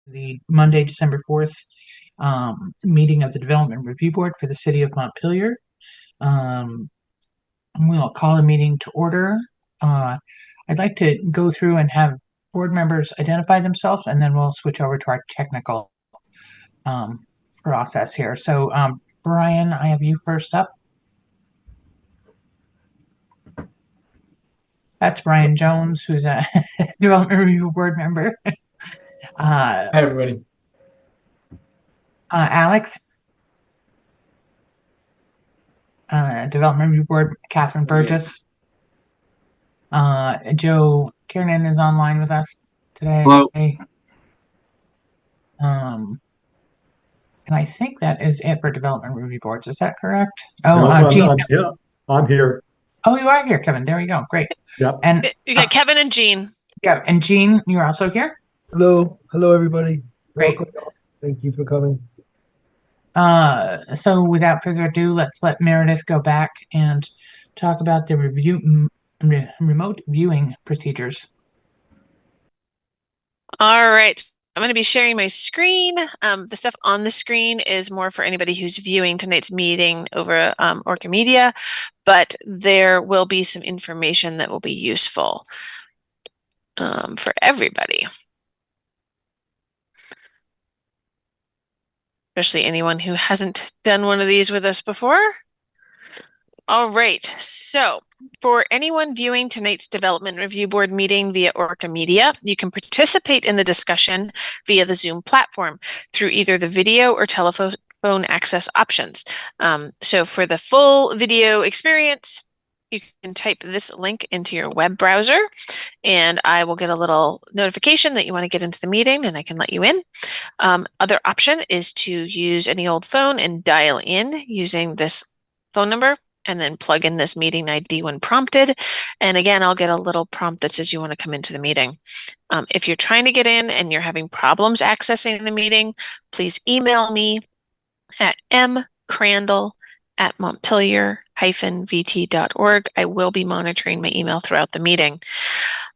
The Monday, December 4th meeting of the Development Review Board for the City of Montpelier. We'll call the meeting to order. I'd like to go through and have board members identify themselves, and then we'll switch over to our technical process here. So, Brian, I have you first up. That's Brian Jones, who's a Development Review Board member. Hi, everybody. Alex, Development Review Board, Catherine Burgess. Joe Kiernan is online with us today. Hello. And I think that is it for Development Review Boards. Is that correct? No, Gene. I'm here. Oh, you are here, Kevin. There we go. Great. Yep. And you got Kevin and Jean. Yeah, and Jean, you're also here. Hello, everybody. Great. Welcome. Thank you for coming. So without further ado, let's let Meredith go back and talk about the remote viewing procedures. All right. I'm going to be sharing my screen. The stuff on the screen is more for anybody who's viewing tonight's meeting over ORCA Media, but there will be some information that will be useful for everybody, especially anyone who hasn't done one of these with us before. All right, so for anyone viewing tonight's Development Review Board meeting via ORCA Media, you can participate in the discussion via the Zoom platform through either the video or telephone access options. So for the full video experience, you can type this link into your web browser and I will get a little notification that you want to get into the meeting and I can let you in. Other option is to use any old phone and dial in using this phone number and then plug in this meeting ID when prompted. And again, I'll get a little prompt that says you want to come into the meeting. If you're trying to get in and you're having problems accessing the meeting, please email me at mcrandall@montpelier-vt.org. I will be monitoring my email throughout the meeting.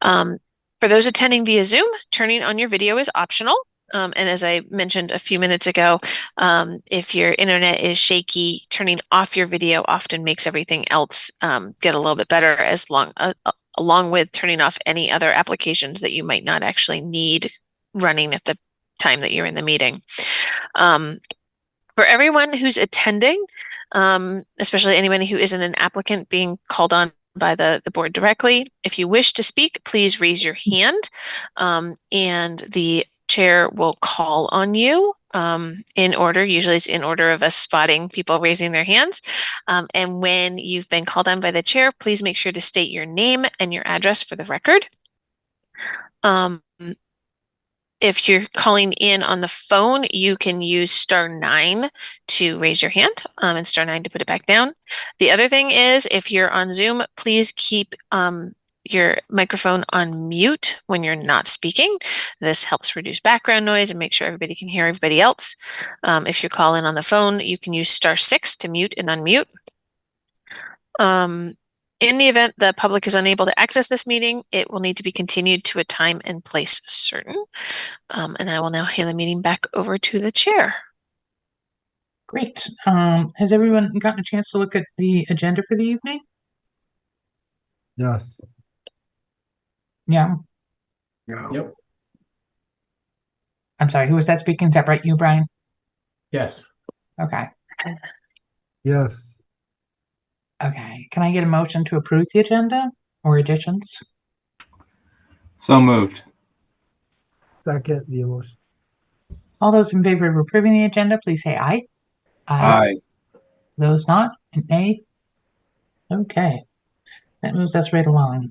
For those attending via Zoom, turning on your video is optional. And as I mentioned a few minutes ago, if your internet is shaky, turning off your video often makes everything else get a little bit better, along with turning off any other applications that you might not actually need running at the time that you're in the meeting. For everyone who's attending, especially anyone who isn't an applicant being called on by the board directly, if you wish to speak, please raise your hand and the chair will call on you in order. Usually it's in order of us spotting people raising their hands. And when you've been called on by the chair, please make sure to state your name and your address for the record. If you're calling in on the phone, you can use *9 to raise your hand and *9 to put it back down. The other thing is, if you're on Zoom, please keep your microphone on mute when you're not speaking. This helps reduce background noise and make sure everybody can hear everybody else. If you're calling on the phone, you can use *6 to mute and unmute. In the event the public is unable to access this meeting, it will need to be continued to a time and place certain. And I will now hand the meeting back over to the chair. Great. Has everyone gotten a chance to look at the agenda for the evening? Yes. Yeah. Yep. I'm sorry, who was that speaking? Is that right, you, Brian? Yes. Okay. Yes. Okay. Can I get a motion to approve the agenda or additions? So moved. Second the emotion. All those in favor of approving the agenda, please say aye. Aye. Those not, nay. Okay. That moves us right along.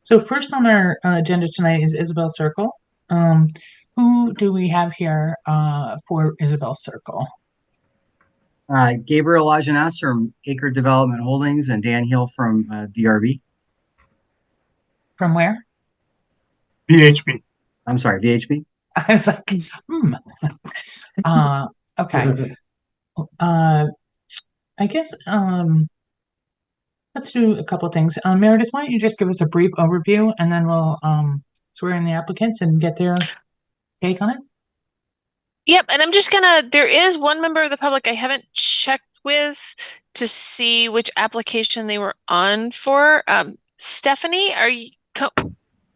So first on our agenda tonight is Isabel Circle. Who do we have here for Isabel Circle? Gabriel Lajeunesse from Acre Development Holdings and Dan Hill from VRV. From where? VHB. I'm sorry, VHB. I was like, okay. I guess let's do a couple of things. Meredith, why don't you just give us a brief overview and then we'll swear in the applicants and get their take on it? Yep, and there is one member of the public I haven't checked with to see which application they were on for. Stephanie,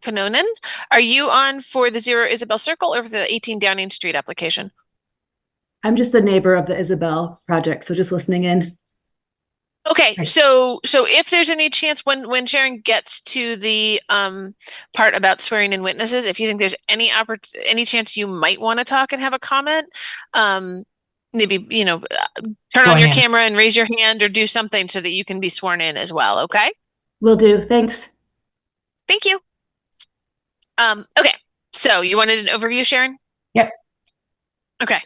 Kanonen, are you on for the 0 Isabel Circle or for the 18 Downing Street application? I'm just the neighbor of the Isabel project, so just listening in. Okay, Right. so if there's any chance when Sharon gets to the part about swearing in witnesses, if you think there's any chance you might want to talk and have a comment, maybe turn on Join your in. camera and raise your hand or do something so that you can be sworn in as well. Okay, Will do. Thanks. thank you. Okay, so you wanted an overview, Sharon? Yep. Okay,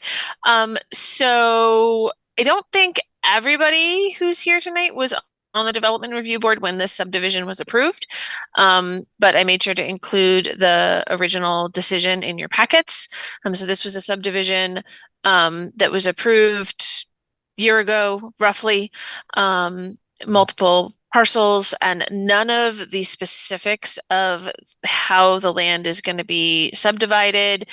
so I don't think everybody who's here tonight was on the development review board when this subdivision was approved. But I made sure to include the original decision in your packets. So this was a subdivision that was approved a year ago, roughly, multiple parcels, and none of the specifics of how the land is going to be subdivided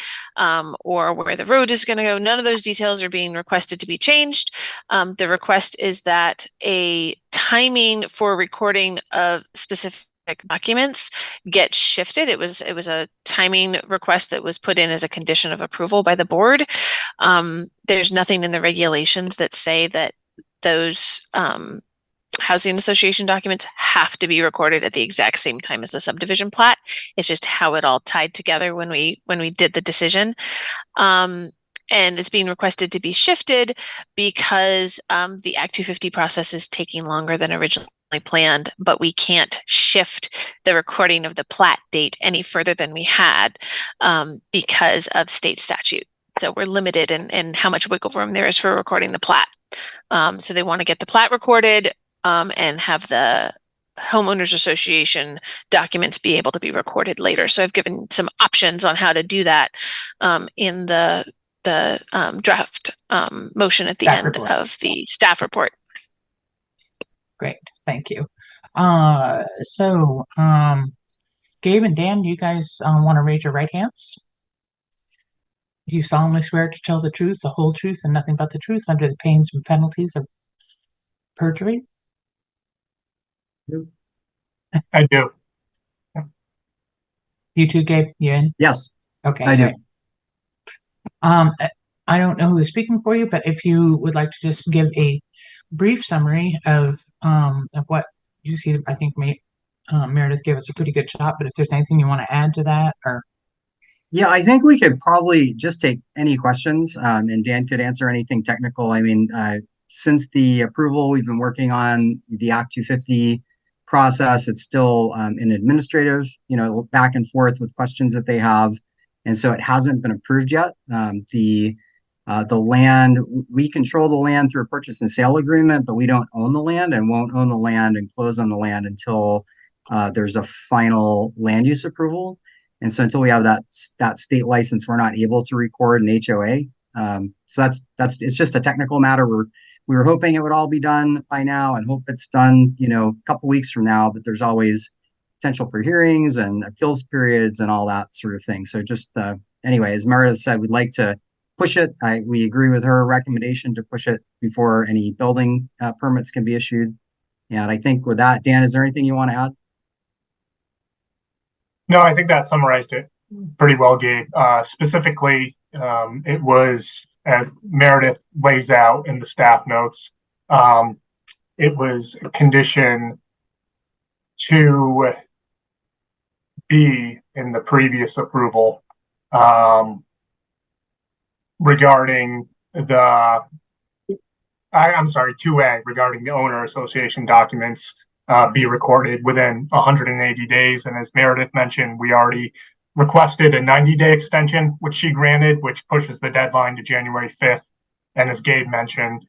or where the road is going to go. None of those details are being requested to be changed. The request is that a timing for recording of specific documents get shifted. It was a timing request that was put in as a condition of approval by the board. There's nothing in the regulations that say that those housing association documents have to be recorded at the exact same time as the subdivision plat. It's just how it all tied together when we did the decision. And it's being requested to be shifted because the Act 250 process is taking longer than originally planned, but we can't shift the recording of the plat date any further than we had because of state statute. So we're limited in how much wiggle room there is for recording the plat. So they want to get the plat recorded and have the homeowners association documents be able to be recorded later. So I've given some options on how to do that in the draft motion at the Staff end report. of the staff report. Great, thank you. So Gabe and Dan, do you guys want to raise your right hands? Do you solemnly swear to tell the truth, the whole truth, and nothing but the truth under the pains and penalties of perjury? I do. You too, Gabe? You in? Yes, Okay, I do. great. I don't know who is speaking for you, but if you would like to just give a brief summary of what you see, I think Meredith gave us a pretty good job, but if there's anything you want to add to that, or Yeah, I think we could probably just take any questions, and Dan could answer anything technical. I mean, since the approval, we've been working on the Act 250 process. It's still an administrative, back and forth with questions that they have, and so it hasn't been approved yet. The land, we control the land through a purchase and sale agreement, but we don't own the land and won't own the land and close on the land until there's a final land use approval. And so until we have that state license, we're not able to record an HOA. So it's just a technical matter. We were hoping it would all be done by now and hope it's done, a couple weeks from now, but there's always potential for hearings and appeals periods and all that sort of thing. So just, anyway, as Meredith said, we'd like to push it. We agree with her recommendation to push it before any building permits can be issued. And I think with that, Dan, is there anything you want to add? No, I think that summarized it pretty well, Gabe. Specifically, it was, as Meredith lays out in the staff notes, it was condition 2B in the previous approval regarding I'm sorry, 2A regarding the owner association documents be recorded within 180 days. And as Meredith mentioned, we already requested a 90-day extension, which she granted, which pushes the deadline to January 5th. And as Gabe mentioned,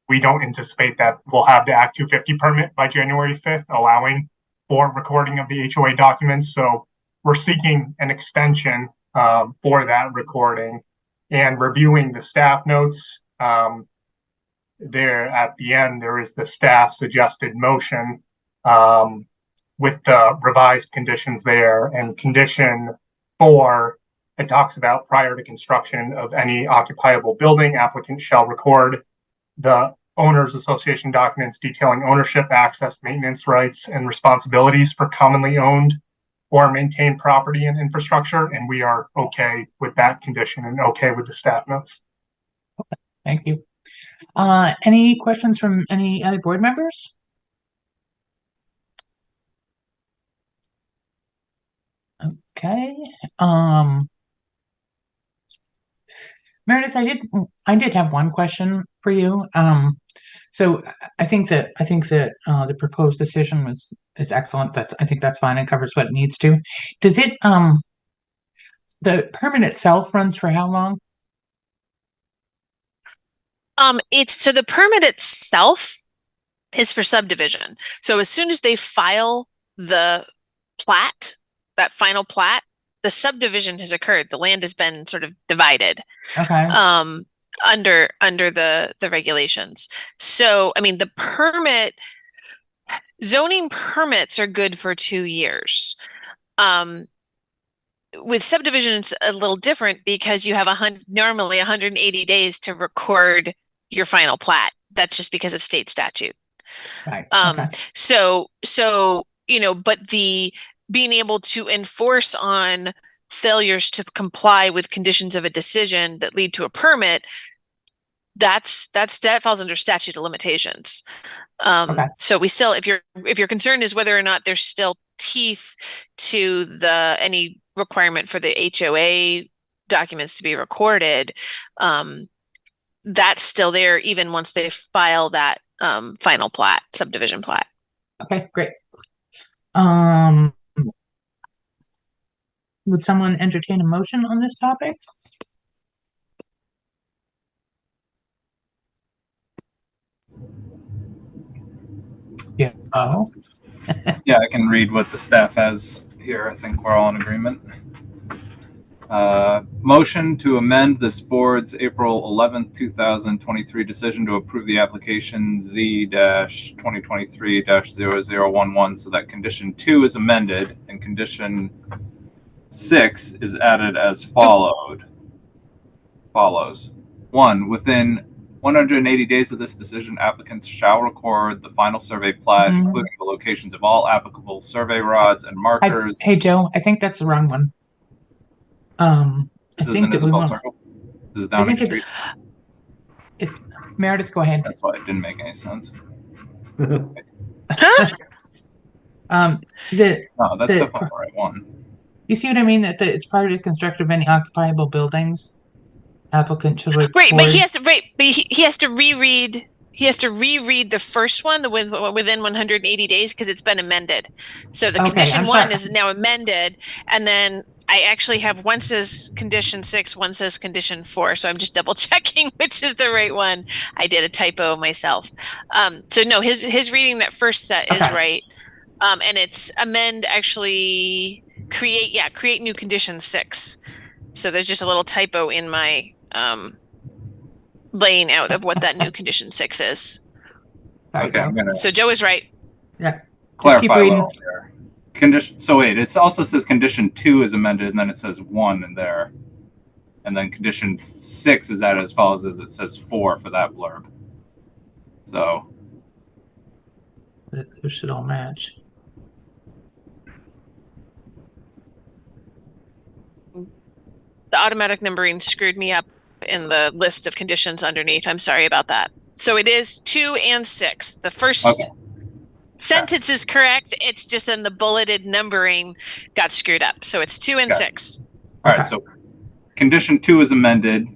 we don't anticipate that we'll have the Act 250 permit by January 5th, allowing for recording of the HOA documents. So we're seeking an extension for that recording and reviewing the staff notes. There at the end, there is the staff suggested motion with the revised conditions there, and condition 4 it talks about prior to construction of any occupiable building, applicant shall record the owners association documents detailing ownership, access, maintenance rights, and responsibilities for commonly owned or maintained property and infrastructure. And we are okay with that condition and okay with the staff notes. Thank you. Any questions from any other board members? Okay. Meredith, I did have one question for you. So I think that the proposed decision is excellent. I think that's fine and covers what it needs to. Does it the permit itself runs for how long? So the permit itself is for subdivision. So as soon as they file the plat, that final plat, the subdivision has occurred. The land has been sort of divided. Okay. Under the regulations. So, I mean, zoning permits are good for 2 years. With subdivision, it's a little different because you have normally 180 days to record your final plat. That's just because of state statute. Right. Okay. So, but the being able to enforce on failures to comply with conditions of a decision that lead to a permit, that falls under statute of limitations. Okay. So we still, if your concern is whether or not there's still teeth to any requirement for the HOA documents to be recorded, that's still there even once they file that final plat, subdivision plat. Okay, great. Would someone entertain a motion on this topic? Yeah. Yeah, I can read what the staff has here. I think we're all in agreement. Motion to amend this board's April 11th, 2023 decision to approve the application Z-2023-0011 so that condition 2 is amended and condition 6 is added as follows. 1. Within 180 days of this decision, applicants shall record the final survey plat, including the locations of all applicable survey rods and markers. Hey, Joe, I think that's the wrong one. This is Isabel Circle. This is Downing Street. Meredith, go ahead. That's why it didn't make any sense. Huh? No, that's definitely the right one. You see what I mean? That it's part of the construction of any occupiable buildings. Applicant should record. Right, but he has to reread. He has to reread the first one, the within 180 days, because it's been amended. So the condition 1 is now amended, and then I actually have one says condition 6, one says condition 4. So I'm just double checking which is the right one. I did a typo myself. So no, his reading that first set is right. And it's actually create new condition 6. So there's just a little typo in my laying out of what that new condition 6 is. Sorry, okay, so Joe is right. Yeah. Clarify a little here. So wait, it also says condition 2 is amended, and then it says 1 in there, and then condition 6 is added as follows, as it says 4 for that blurb. So those should all match. The automatic numbering screwed me up in the list of conditions underneath. I'm sorry about that. So it is 2 and 6. The first sentence is correct. It's just then the bulleted numbering got screwed up. So it's 2 and 6. All right. So condition 2 is amended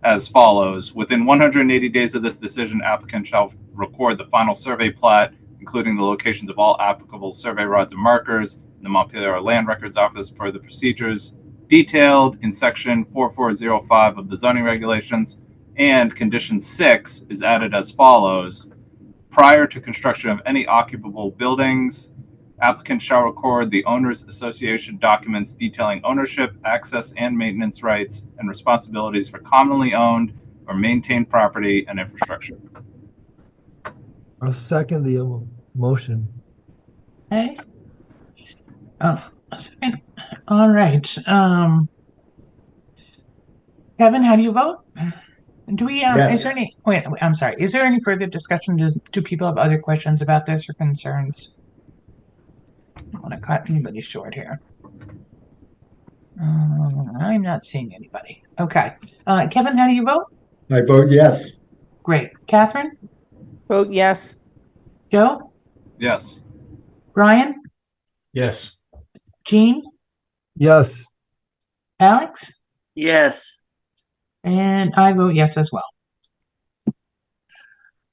as follows. Within 180 days of this decision, applicant shall record the final survey plat, including the locations of all applicable survey rods and markers in the Montpelier Land Records Office per the procedures detailed in section 4405 of the zoning regulations, and condition 6 is added as follows. Prior to construction of any occupable buildings, applicant shall record the owners association documents detailing ownership, access, and maintenance rights and responsibilities for commonly owned or maintained property and infrastructure. I'll second the motion. Okay. Oh, all right. Kevin, how do you vote? Do we, Yes. is there any, wait, I'm sorry. Is there any further discussion? Do people have other questions about this or concerns? I don't want to cut anybody short here. I'm not seeing anybody. Okay. Kevin, how do you vote? I vote yes. Great. Catherine? Vote yes. Joe? Yes. Brian? Yes. Jean? Yes. Alex? Yes. And I vote yes as well.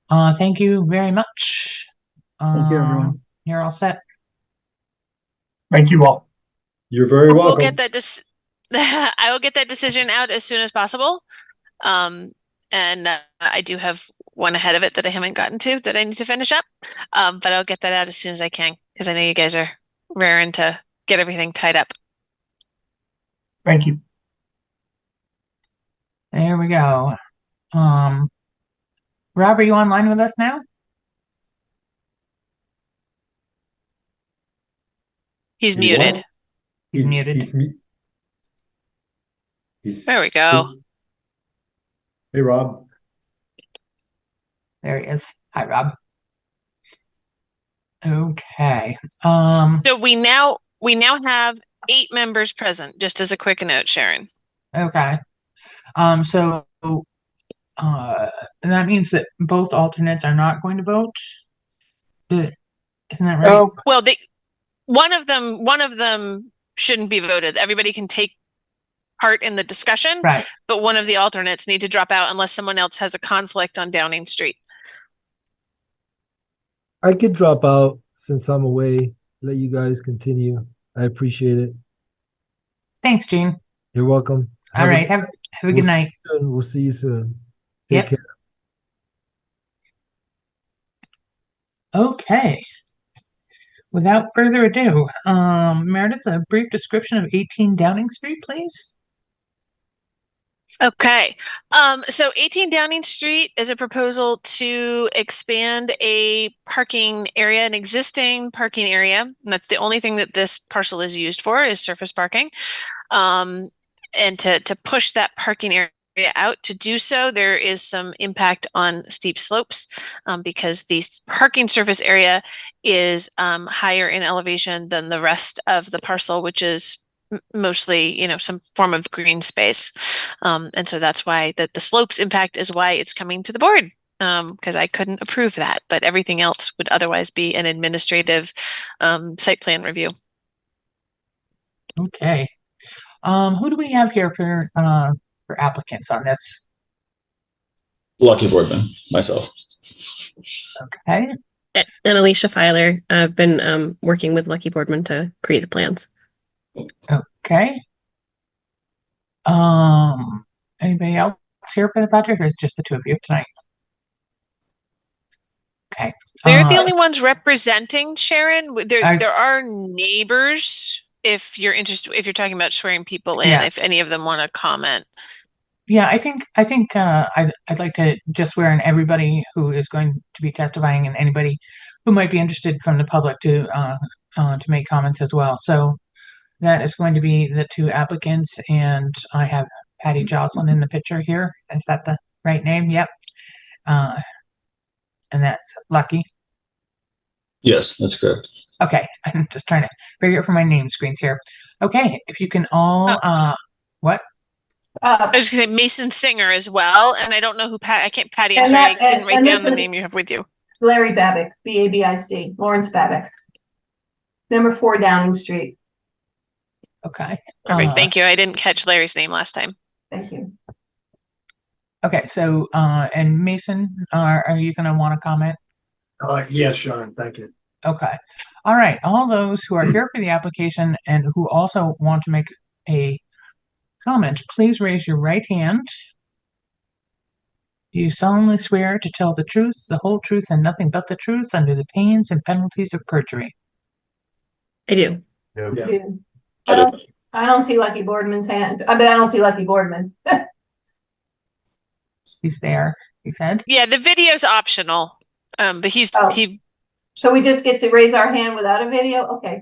Thank you very much. Thank you, everyone. You're all set. Thank you all. You're very We'll welcome. get that I will get that decision out as soon as possible. And I do have one ahead of it that I haven't gotten to that I need to finish up. But I'll get that out as soon as I can because I know you guys are raring to get everything tied up. Thank you. There we go. Rob, are you online with us now? He's He muted. was. He's muted. There we go. Hey, Rob. There he is. Hi, Rob. Okay. So we now have 8 members present, just as a quick note, Sharon. Okay. So and that means that both alternates are not going to vote. Isn't that right? Oh, Well, one of them shouldn't be voted. Everybody can take part in the discussion, Right. but one of the alternates need to drop out unless someone else has a conflict on Downing Street. I could drop out since I'm away. Let you guys continue. I appreciate it. Thanks, Jean. You're welcome. All right. Have a good night. We'll see you soon. Take Yep. care. Okay. Without further ado, Meredith, a brief description of 18 Downing Street, please. Okay. So 18 Downing Street is a proposal to expand a parking area, an existing parking area. And that's the only thing that this parcel is used for is surface parking. And to push that parking area out. To do so, there is some impact on steep slopes because the parking surface area is higher in elevation than the rest of the parcel, which is mostly, some form of green space. And so that's why the slopes impact is why it's coming to the board. Because I couldn't approve that, but everything else would otherwise be an administrative site plan review. Okay. Who do we have here for applicants on this? Lucky Boardman, myself. Okay. And Alicia Filer. I've been working with Lucky Boardman to create the plans. Okay. Anybody else here for the project, or is it just the two of you tonight? Okay. They're the only ones representing, Sharon. There are neighbors if you're interested, if you're talking about swearing people in, if any of them want to comment. Yeah, I think I'd like to just swear in everybody who is going to be testifying and anybody who might be interested from the public to make comments as well. So that is going to be the two applicants, and I have Patty Jocelyn in the picture here. Is that the right name? Yep. And that's Lucky. Yes, that's correct. Okay, I'm just trying to figure it from my name screens here. Okay, if you can all what? I was going to say Mason Singer as well, and I don't know who Patty. I'm sorry, I didn't write down the name you have with you. Larry Babic, B-A-B-I-C, Lawrence Babic. Number 4 Downing Street. Okay. Perfect. Thank you. I didn't catch Larry's name last time. Thank you. Okay, so and Mason, are you going to want to comment? Yes, Sharon. Thank you. Okay. All right. All those who are here for the application and who also want to make a comment, please raise your right hand. Do you solemnly swear to tell the truth, the whole truth, and nothing but the truth under the pains and penalties of perjury? I do. Yeah. I don't see Lucky Boardman's hand. I don't see Lucky Boardman. He's there, he said. Yeah, the video's optional. But he. So we just get to raise our hand without a video? Okay.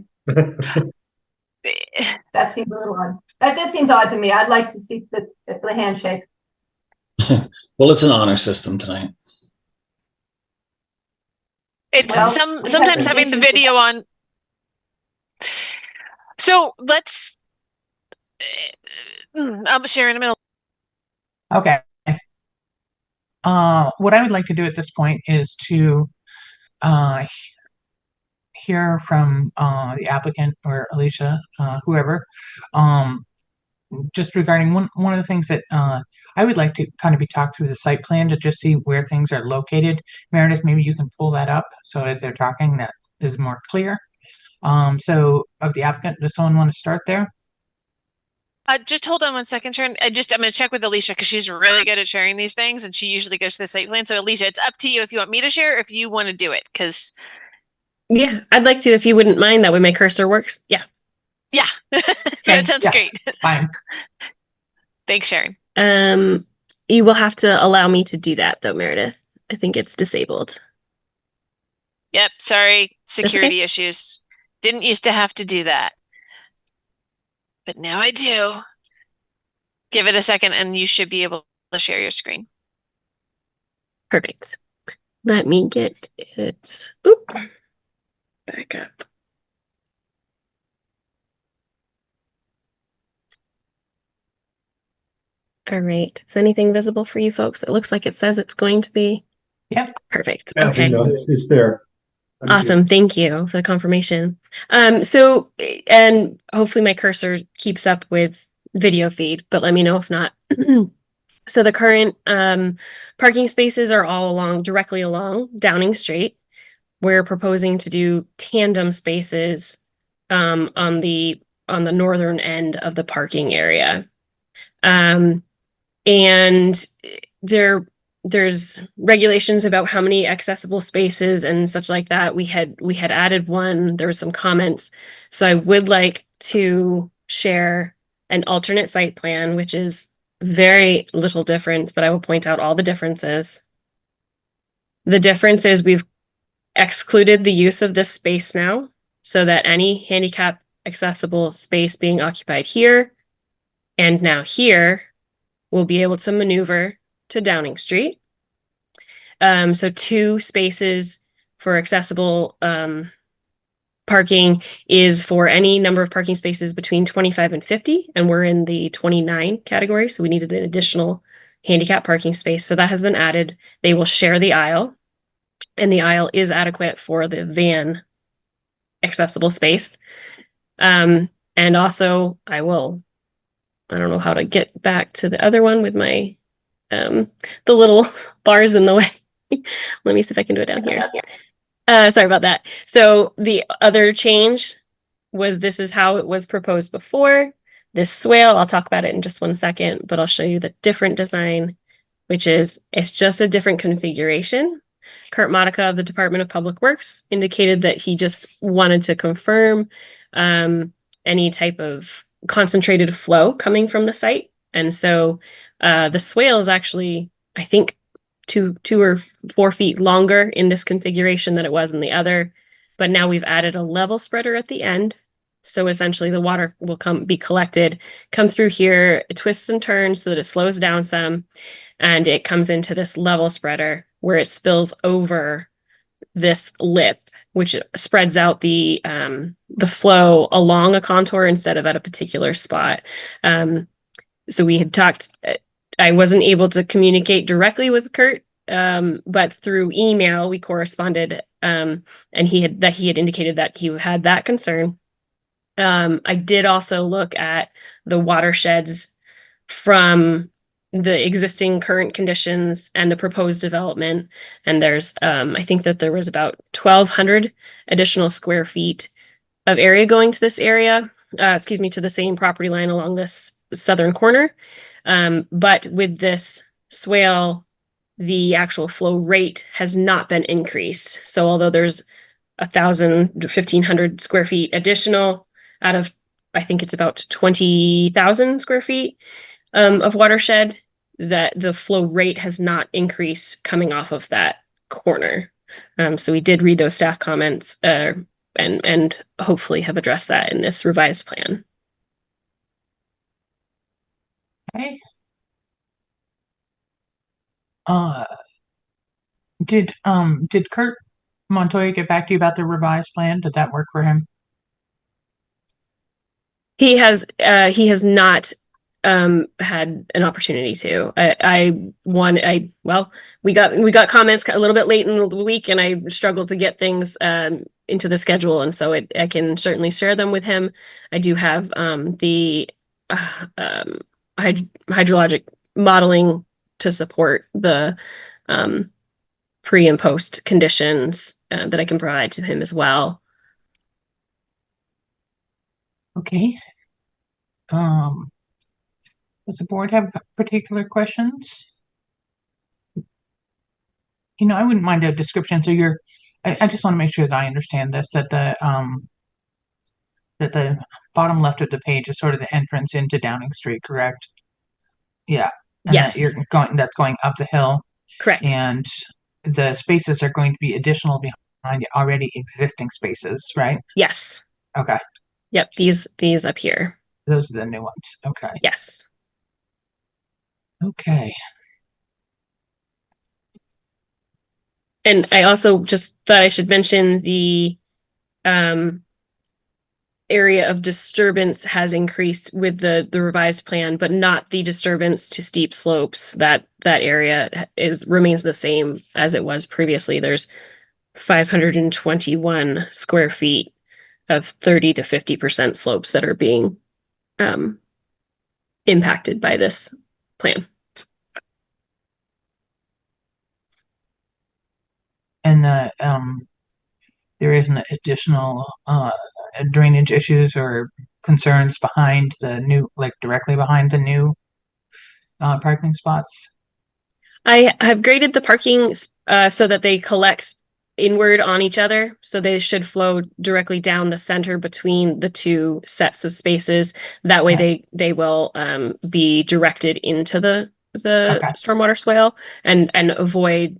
That seems a little odd. That just seems odd to me. I'd like to see the handshake. Well, it's an honor system tonight. It's Well, we had sometimes some having the issues with video on. So let's. Sharon, I'm gonna. Okay. What I would like to do at this point is to hear from the applicant or Alicia, whoever, just regarding one of the things that I would like to kind of be talked through the site plan to just see where things are located. Meredith, maybe you can pull that up so as they're talking that is more clear. So of the applicant, does someone want to start there? Just hold on one second, Sharon. I'm going to check with Alicia because she's really good at sharing these things, and she usually goes to the site plan. So Alicia, it's up to you if you want me to share or if you want to do it. Because Yeah, I'd like to if you wouldn't mind. That way my cursor works. Yeah. yeah, that sounds great. Fine. Thanks, Sharon. You will have to allow me to do that though, Meredith. I think it's disabled. Yep. Sorry, okay. security issues. Didn't used to have to do that, but now I do. Give it a second, and you should be able to share your screen. Perfect. Let me get it. Oop. Back up. All right. Is anything visible for you folks? It looks like it says it's going to be. Yeah. Perfect. Yeah, Okay. it's there. Awesome. Thank you for the confirmation. So, and hopefully my cursor keeps up with video feed, but let me know if not. So the current parking spaces are all directly along Downing Street. We're proposing to do tandem spaces on the northern end of the parking area. And there's regulations about how many accessible spaces and such like that. We had added one. There was some comments. So I would like to share an alternate site plan, which is very little difference, but I will point out all the differences. The difference is we've excluded the use of this space now, so that any handicap accessible space being occupied here and now here will be able to maneuver to Downing Street. So 2 spaces for accessible parking is for any number of parking spaces between 25 and 50, and we're in the 29 category, so we needed an additional handicap parking space. So that has been added. They will share the aisle, and the aisle is adequate for the van accessible space. And also I don't know how to get back to the other one with my the little bars in the way. Let me see if I can do it down here. Sorry about that. So the other change was this is how it was proposed before. This swale, I'll talk about it in just one second, but I'll show you the different design, which is it's just a different configuration. Kurt Monica of the Department of Public Works indicated that he just wanted to confirm any type of concentrated flow coming from the site. And so the swale is actually, I think, 2 or 4 feet longer in this configuration than it was in the other. But now we've added a level spreader at the end. So essentially the water will be collected, come through here, it twists and turns so that it slows down some, and it comes into this level spreader where it spills over this lip, which spreads out the flow along a contour instead of at a particular spot. So we had talked, I wasn't able to communicate directly with Kurt, but through email we corresponded, and he had indicated that he had that concern. I did also look at the watersheds from the existing current conditions and the proposed development, and there's I think that there was about 1,200 additional square feet of area going to this area, to the same property line along this southern corner. But with this swale, the actual flow rate has not been increased. So although there's 1,500 square feet additional out of, I think it's about 20,000 square feet of watershed, that the flow rate has not increased coming off of that corner. So we did read those staff comments and hopefully have addressed that in this revised plan. Okay. Did Kurt Montoya get back to you about the revised plan? Did that work for him? He has not had an opportunity to. We got comments a little bit late in the week, and I struggled to get things into the schedule, and so I can certainly share them with him. I do have the hydrologic modeling to support the pre and post conditions that I can provide to him as well. Okay. Does the board have particular questions? I wouldn't mind a description. So I just want to make sure that I understand this, that the bottom left of the page is sort of the entrance into Downing Street, correct? Yeah. And Yes. that's going up the hill. Correct. And the spaces are going to be additional behind the already existing spaces, right? Yes. Okay. Yep, these up here. Those are the new ones. Okay. Yes. Okay. And I also just thought I should mention the area of disturbance has increased with the revised plan, but not the disturbance to steep slopes. That area remains the same as it was previously. There's 521 square feet of 30 to 50% slopes that are being impacted by this plan. And there isn't additional drainage issues or concerns behind the new, like directly behind the new parking spots? I have graded the parking so that they collect inward on each other. So they should flow directly down the center between the two sets of spaces. That way they will be directed into the stormwater swale and avoid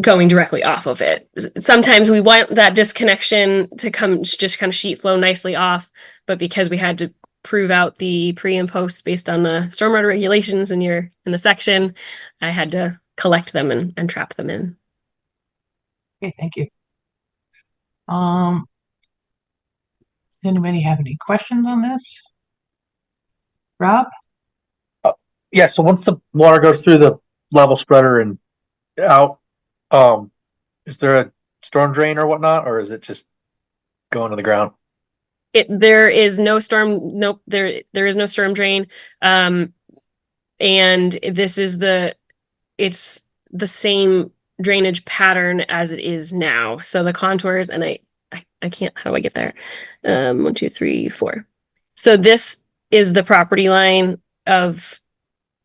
going directly off of it. Sometimes we want that disconnection to come just kind of sheet flow nicely off, but because we had to prove out the pre and post based on the stormwater regulations in the section, I had to collect them and trap them in. Okay, thank you. Does anybody have any questions on this? Rob? Yeah, so once the water goes through the level spreader and out, is there a storm drain or whatnot, or is it just going to the ground? There is no storm. Nope. There is no storm drain. And this is it's the same drainage pattern as it is now. So the contours, and I can't, how do I get there? 1, 2, 3, 4. So this is the property line of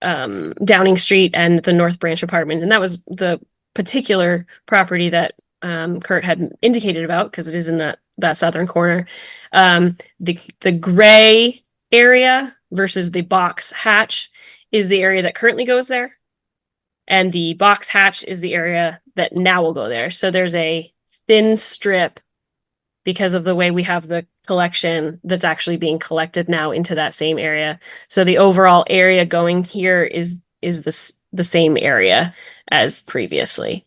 Downing Street and the North Branch apartment. And that was the particular property that Kurt had indicated about, because it is in that southern corner. The gray area versus the box hatch is the area that currently goes there. And the box hatch is the area that now will go there. So there's a thin strip because of the way we have the collection that's actually being collected now into that same area. So the overall area going here is the same area as previously.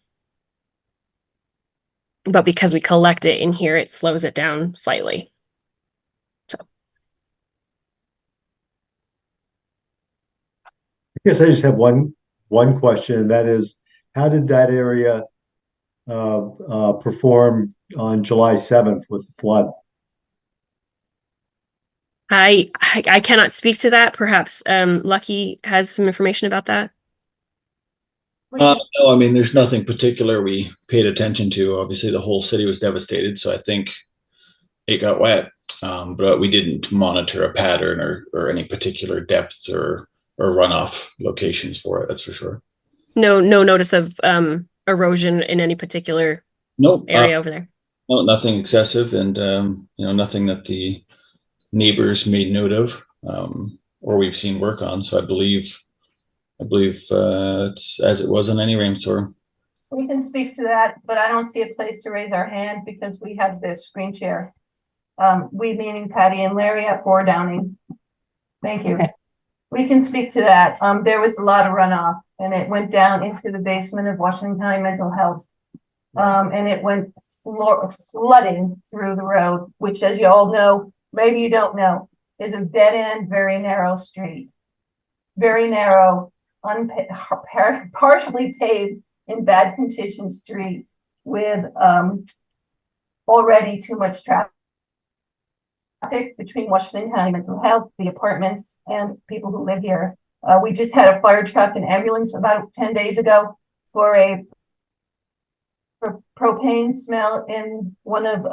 But because we collect it in here, it slows it down slightly. So I guess I just have one question, and that is, how did that area perform on July 7th with the flood? I cannot speak to that. Perhaps Lucky has some information about that. No, I mean, there's nothing particular we paid attention to. Obviously, the whole city was devastated, so I think it got wet, but we didn't monitor a pattern or any particular depths or runoff locations for it. That's for sure. No notice of erosion in any particular area over there. No, nothing excessive, and nothing that the neighbors made note of or we've seen work on. So I believe it's as it was in any rainstorm. We can speak to that, but I don't see a place to raise our hand because we have this screen share. We meaning Patty and Larry at 4 Downing. Thank you. Okay. We can speak to that. There was a lot of runoff and it went down into the basement of Washington County Mental Health. And it went flooding through the road, which, as you all know, maybe you don't know, is a dead end, very narrow street. Very narrow, partially paved in bad condition street with already too much traffic between Washington County Mental Health, the apartments, and people who live here. We just had a fire truck and ambulance about 10 days ago for a propane smell in one of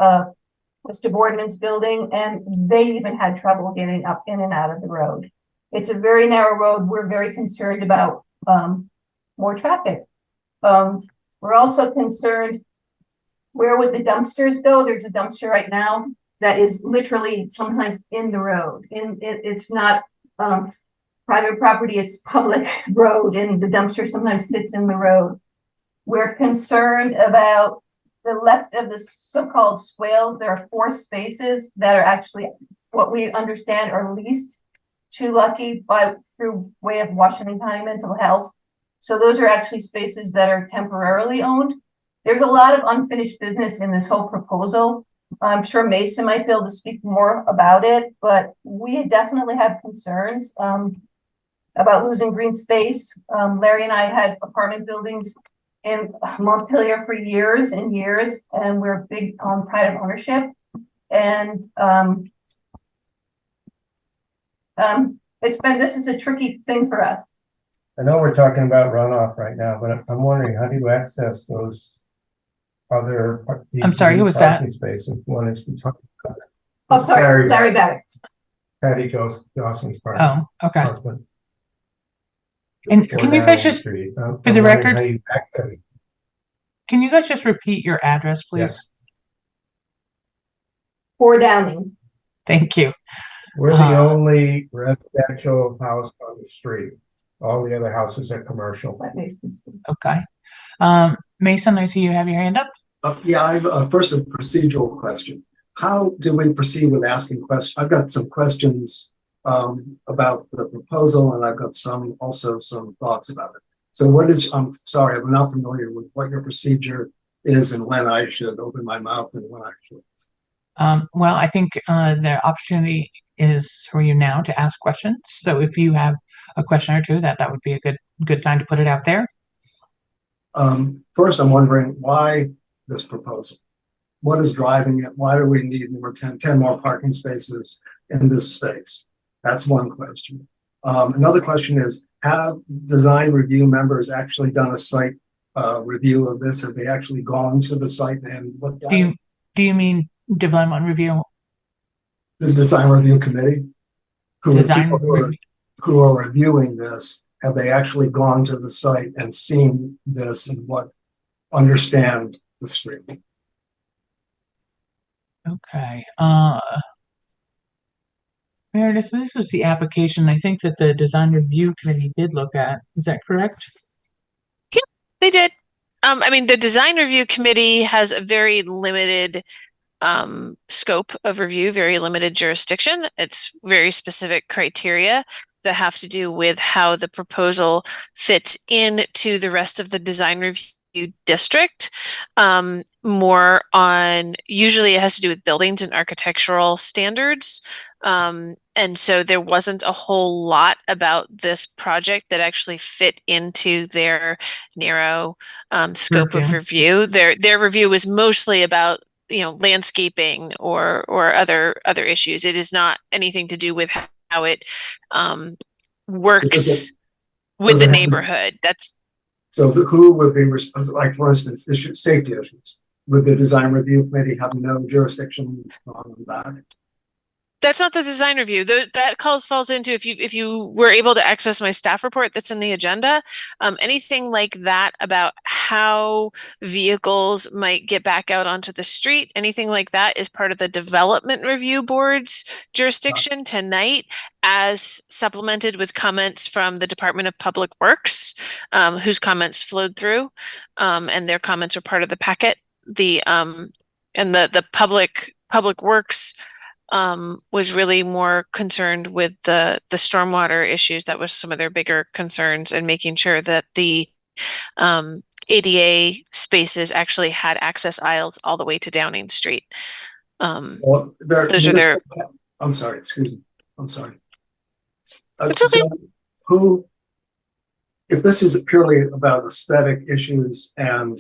Mr. Boardman's building, and they even had trouble getting up in and out of the road. It's a very narrow road. We're very concerned about more traffic. We're also concerned, where would the dumpsters go? There's a dumpster right now that is literally sometimes in the road. It's not private property, it's public road, and the dumpster sometimes sits in the road. We're concerned about the left of the so-called swales. There are 4 spaces that are actually what we understand are leased to Lucky through way of Washington County Mental Health. So those are actually spaces that are temporarily owned. There's a lot of unfinished business in this whole proposal. I'm sure Mason might be able to speak more about it, but we definitely have concerns about losing green space. Larry and I had apartment buildings in Montpelier for years and years, and we're big on private ownership. And this is a tricky thing for us. I know we're talking about runoff right now, but I'm wondering, how do you access those other? I'm sorry, who was that? Spaces. One is Oh, sorry, Larry Babbitt. Patty Dawson's part. Oh, okay. Husband. And can you guys just, for the record, can you guys just repeat your address, please? Yes. 4 Downing. Thank you. We're the only residential house on the street. All the other houses are commercial. Okay. Mason, I see you have your hand up. Yeah, I've first a procedural question. How do we proceed with asking questions? I've got some questions about the proposal, and I've got also some thoughts about it. So I'm sorry, I'm not familiar with what your procedure is and when I should open my mouth and when I should. Well, I think the opportunity is for you now to ask questions. So if you have a question or two, that would be a good time to put it out there. First, I'm wondering why this proposal? What is driving it? Why do we need 10 more parking spaces in this space? That's one question. Another question is, have design review members actually done a site review of this? Have they actually gone to the site and looked at it? Do you mean development review? The design review committee? Who are reviewing this, have they actually gone to the site and seen this and understand the street? Okay. Meredith, this was the application I think that the design review committee did look at. Is that correct? Yeah, they did. I mean, the design review committee has a very limited scope of review, very limited jurisdiction. It's very specific criteria that have to do with how the proposal fits into the rest of the design review district. More on, usually it has to do with buildings and architectural standards. And so there wasn't a whole lot about this project that actually fit into their narrow scope of review. Their review was mostly about landscaping or other issues. It is not anything to do with how it works with the neighborhood. So who would be responsible? Like, for instance, safety issues. Would the design review committee have no jurisdiction on that? That's not the design review. That falls into, if you were able to access my staff report that's in the agenda, anything like that about how vehicles might get back out onto the street, anything like that is part of the development review board's jurisdiction tonight, as supplemented with comments from the Department of Public Works, whose comments flowed through, and their comments were part of the packet. And the Public Works was really more concerned with the stormwater issues. That was some of their bigger concerns, and making sure that the ADA spaces actually had access aisles all the way to Downing Street. Well, Those are their. I'm sorry, excuse me. I'm sorry. It's okay. So if this is purely about aesthetic issues and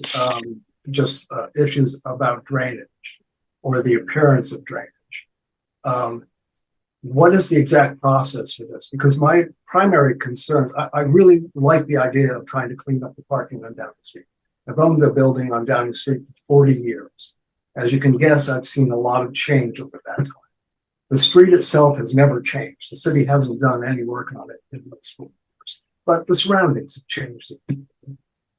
just issues about drainage or the appearance of drainage, what is the exact process for this? Because my primary concerns, I really like the idea of trying to clean up the parking on Downing Street. I've owned a building on Downing Street for 40 years. As you can guess, I've seen a lot of change over that time. The street itself has never changed. The city hasn't done any work on it in those 4 years, but the surroundings have changed.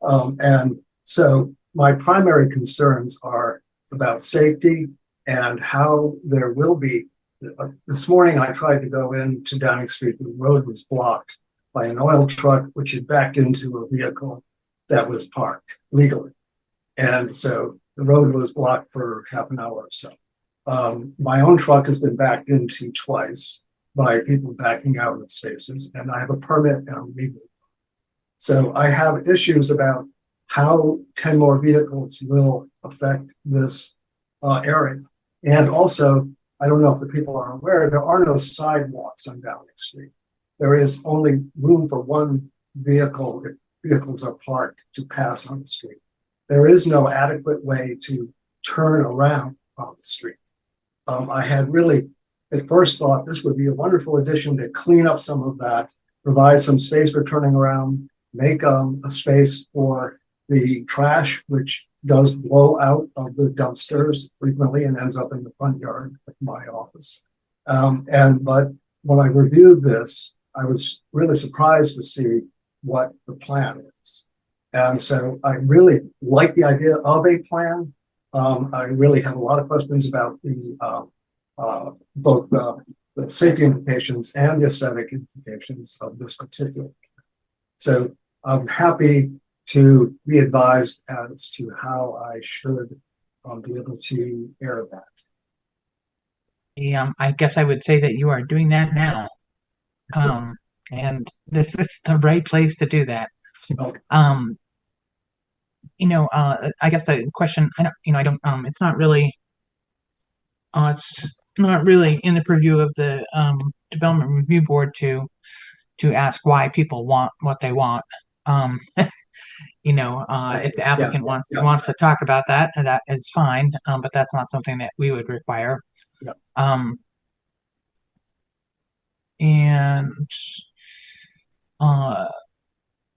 And so my primary concerns are about safety and how there will be. This morning, I tried to go into Downing Street. The road was blocked by an oil truck, which had backed into a vehicle that was parked legally. And so the road was blocked for half an hour or so. My own truck has been backed into twice by people backing out of spaces, and I have a permit and I'm legal. So I have issues about how 10 more vehicles will affect this area. And also, I don't know if the people are aware, there are no sidewalks on Downing Street. There is only room for one vehicle if vehicles are parked to pass on the street. There is no adequate way to turn around on the street. I had really, at first thought this would be a wonderful addition to clean up some of that, provide some space for turning around, make a space for the trash, which does blow out of the dumpsters frequently and ends up in the front yard of my office. But when I reviewed this, I was really surprised to see what the plan is. And so I really like the idea of a plan. I really have a lot of questions about the both the safety implications and the aesthetic implications of this particular plan. So I'm happy to be advised as to how I should be able to air that. I guess I would say that you are doing that now. And this is the right place to do that. Okay. I guess the question, it's not really in the purview of the development review board to ask why people want what they want. If the applicant wants to talk about that, that is fine. But that's not something that we would require. Yeah. And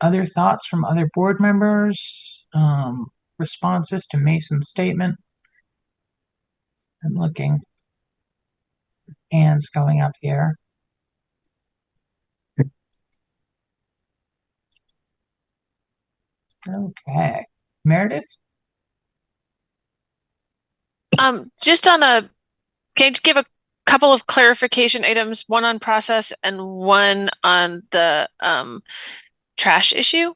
other thoughts from other board members? Responses to Mason's statement? I'm looking. Hands going up here. Okay. Meredith? Just can you give a couple of clarification items, one on process and one on the trash issue?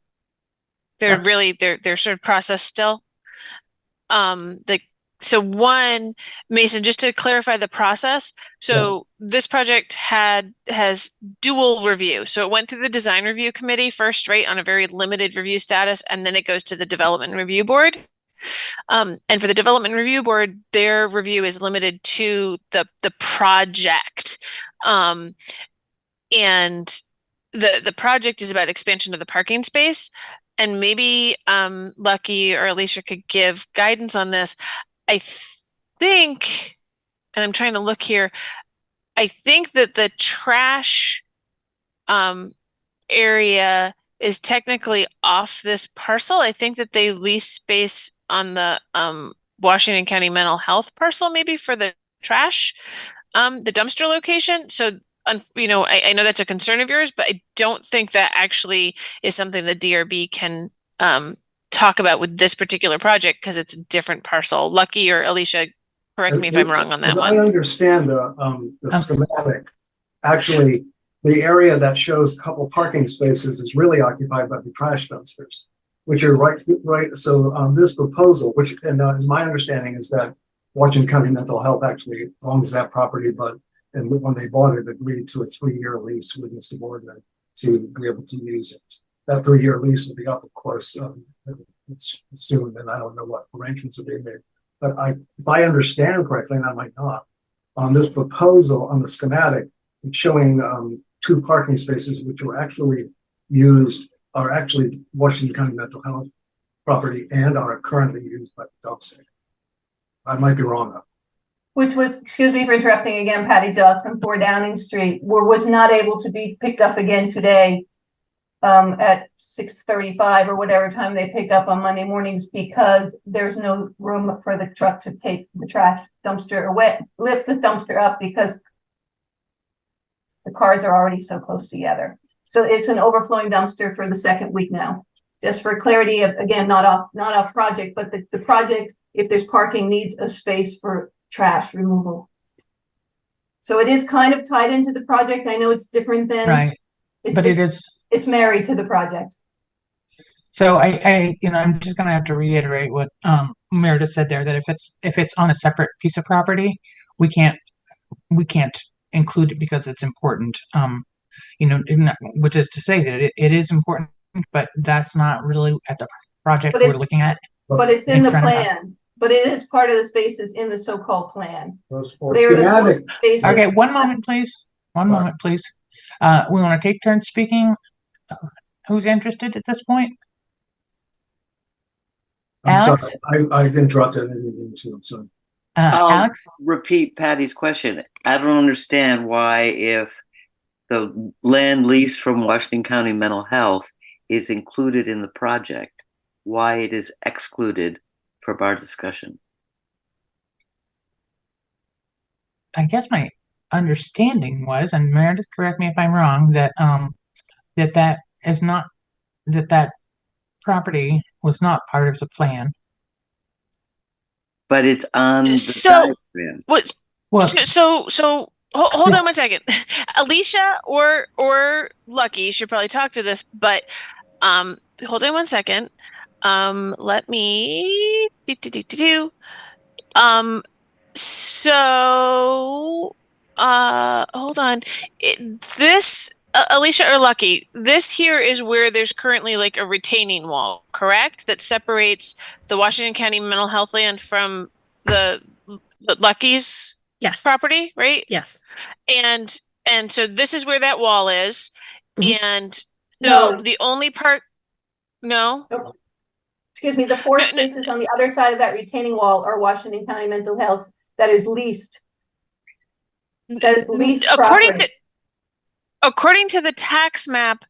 They're sort of process still. So one, Mason, just to clarify the process. So this project has dual review. So it went through the design review committee first, right, on a very limited review status, and then it goes to the development review board. And for the development review board, their review is limited to the project. And the project is about expansion of the parking space. And maybe Lucky or Alicia could give guidance on this. I think, and I'm trying to look here, I think that the trash area is technically off this parcel. I think that they lease space on the Washington County Mental Health parcel, maybe for the trash, the dumpster location. So, I know that's a concern of yours, but I don't think that actually is something the DRB can talk about with this particular project because it's a different parcel. Lucky or Alicia, correct me if I'm wrong on that one. I understand the schematic. Actually, the area that shows a couple parking spaces is really occupied by the trash dumpsters, which are right. So this proposal, which is my understanding, is that Washington County Mental Health actually owns that property, but and when they bought it, agreed to a 3-year lease with Mr. Boardman to be able to use it. That 3-year lease will be up, of course, it's soon, and I don't know what arrangements are being made. But if I understand correctly, and I might not, on this proposal on the schematic, it's showing 2 parking spaces which were actually used, are actually Washington County Mental Health property and are currently used by the dumpster. I might be wrong though. Which was, excuse me for interrupting again, Patty Johnson, 4 Downing Street, was not able to be picked up again today at 6:35 or whatever time they pick up on Monday mornings, because there's no room for the truck to take the trash dumpster or lift the dumpster up, because the cars are already so close together. So it's an overflowing dumpster for the 2nd week now. Just for clarity, again, not off project, but the project, if there's parking, needs a space for trash removal. So it is kind of tied into the project. I know it's different than Right, but it's married to the project. So I'm just gonna have to reiterate what Meredith said there, that if it's on a separate piece of property, we can't include it because it's important. Which is to say that it is important, but that's not really at the project we're looking at. But it's in the front of us. plan. But it is part of the spaces in the so-called plan. Those 4 They are the 4 schematic. spaces. Okay, one moment, please. One moment, please. We want to take turns speaking. Who's interested at this point? I'm Alex? sorry, I interrupted anything too. I'm sorry. Alex? Repeat Patty's question. I don't understand why, if the land leased from Washington County Mental Health is included in the project, why it is excluded from our discussion. I guess my understanding was, and Meredith, correct me if I'm wrong, that that property was not part of the plan. But it's on the diagram. What? Well, So hold on one second. Alicia or Lucky should probably talk to this, but hold on one second. Let me so hold on. This Alicia or Lucky, this here is where there's currently like a retaining wall, correct? That separates the Washington County Mental Health land from the Lucky's property, right? Yes. And so this is where that wall is. Mm-hmm. And so the only part, no. Excuse me, the 4 spaces on the other side of that retaining wall are Washington County Mental Health that is leased. That is leased property. According to the tax map,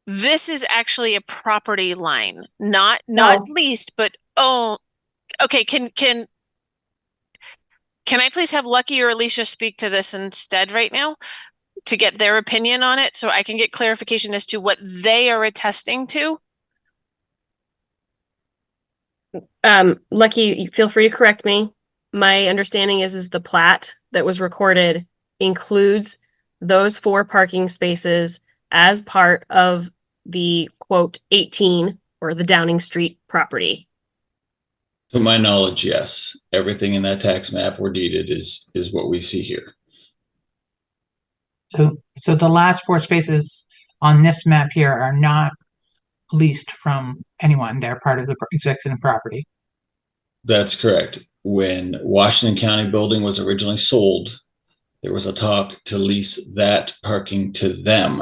this is actually a property line, not leased, but okay. Can I please have Lucky or Alicia speak to this instead right now to get their opinion on it, so I can get clarification as to what they are attesting to? Lucky, feel free to correct me. My understanding is the plat that was recorded includes those 4 parking spaces as part of the quote 18 or the Downing Street property. To my knowledge, yes. Everything in that tax map or deeded is what we see here. So the last 4 spaces on this map here are not leased from anyone. They're part of the existing property. That's correct. When Washington County building was originally sold, there was a talk to lease that parking to them.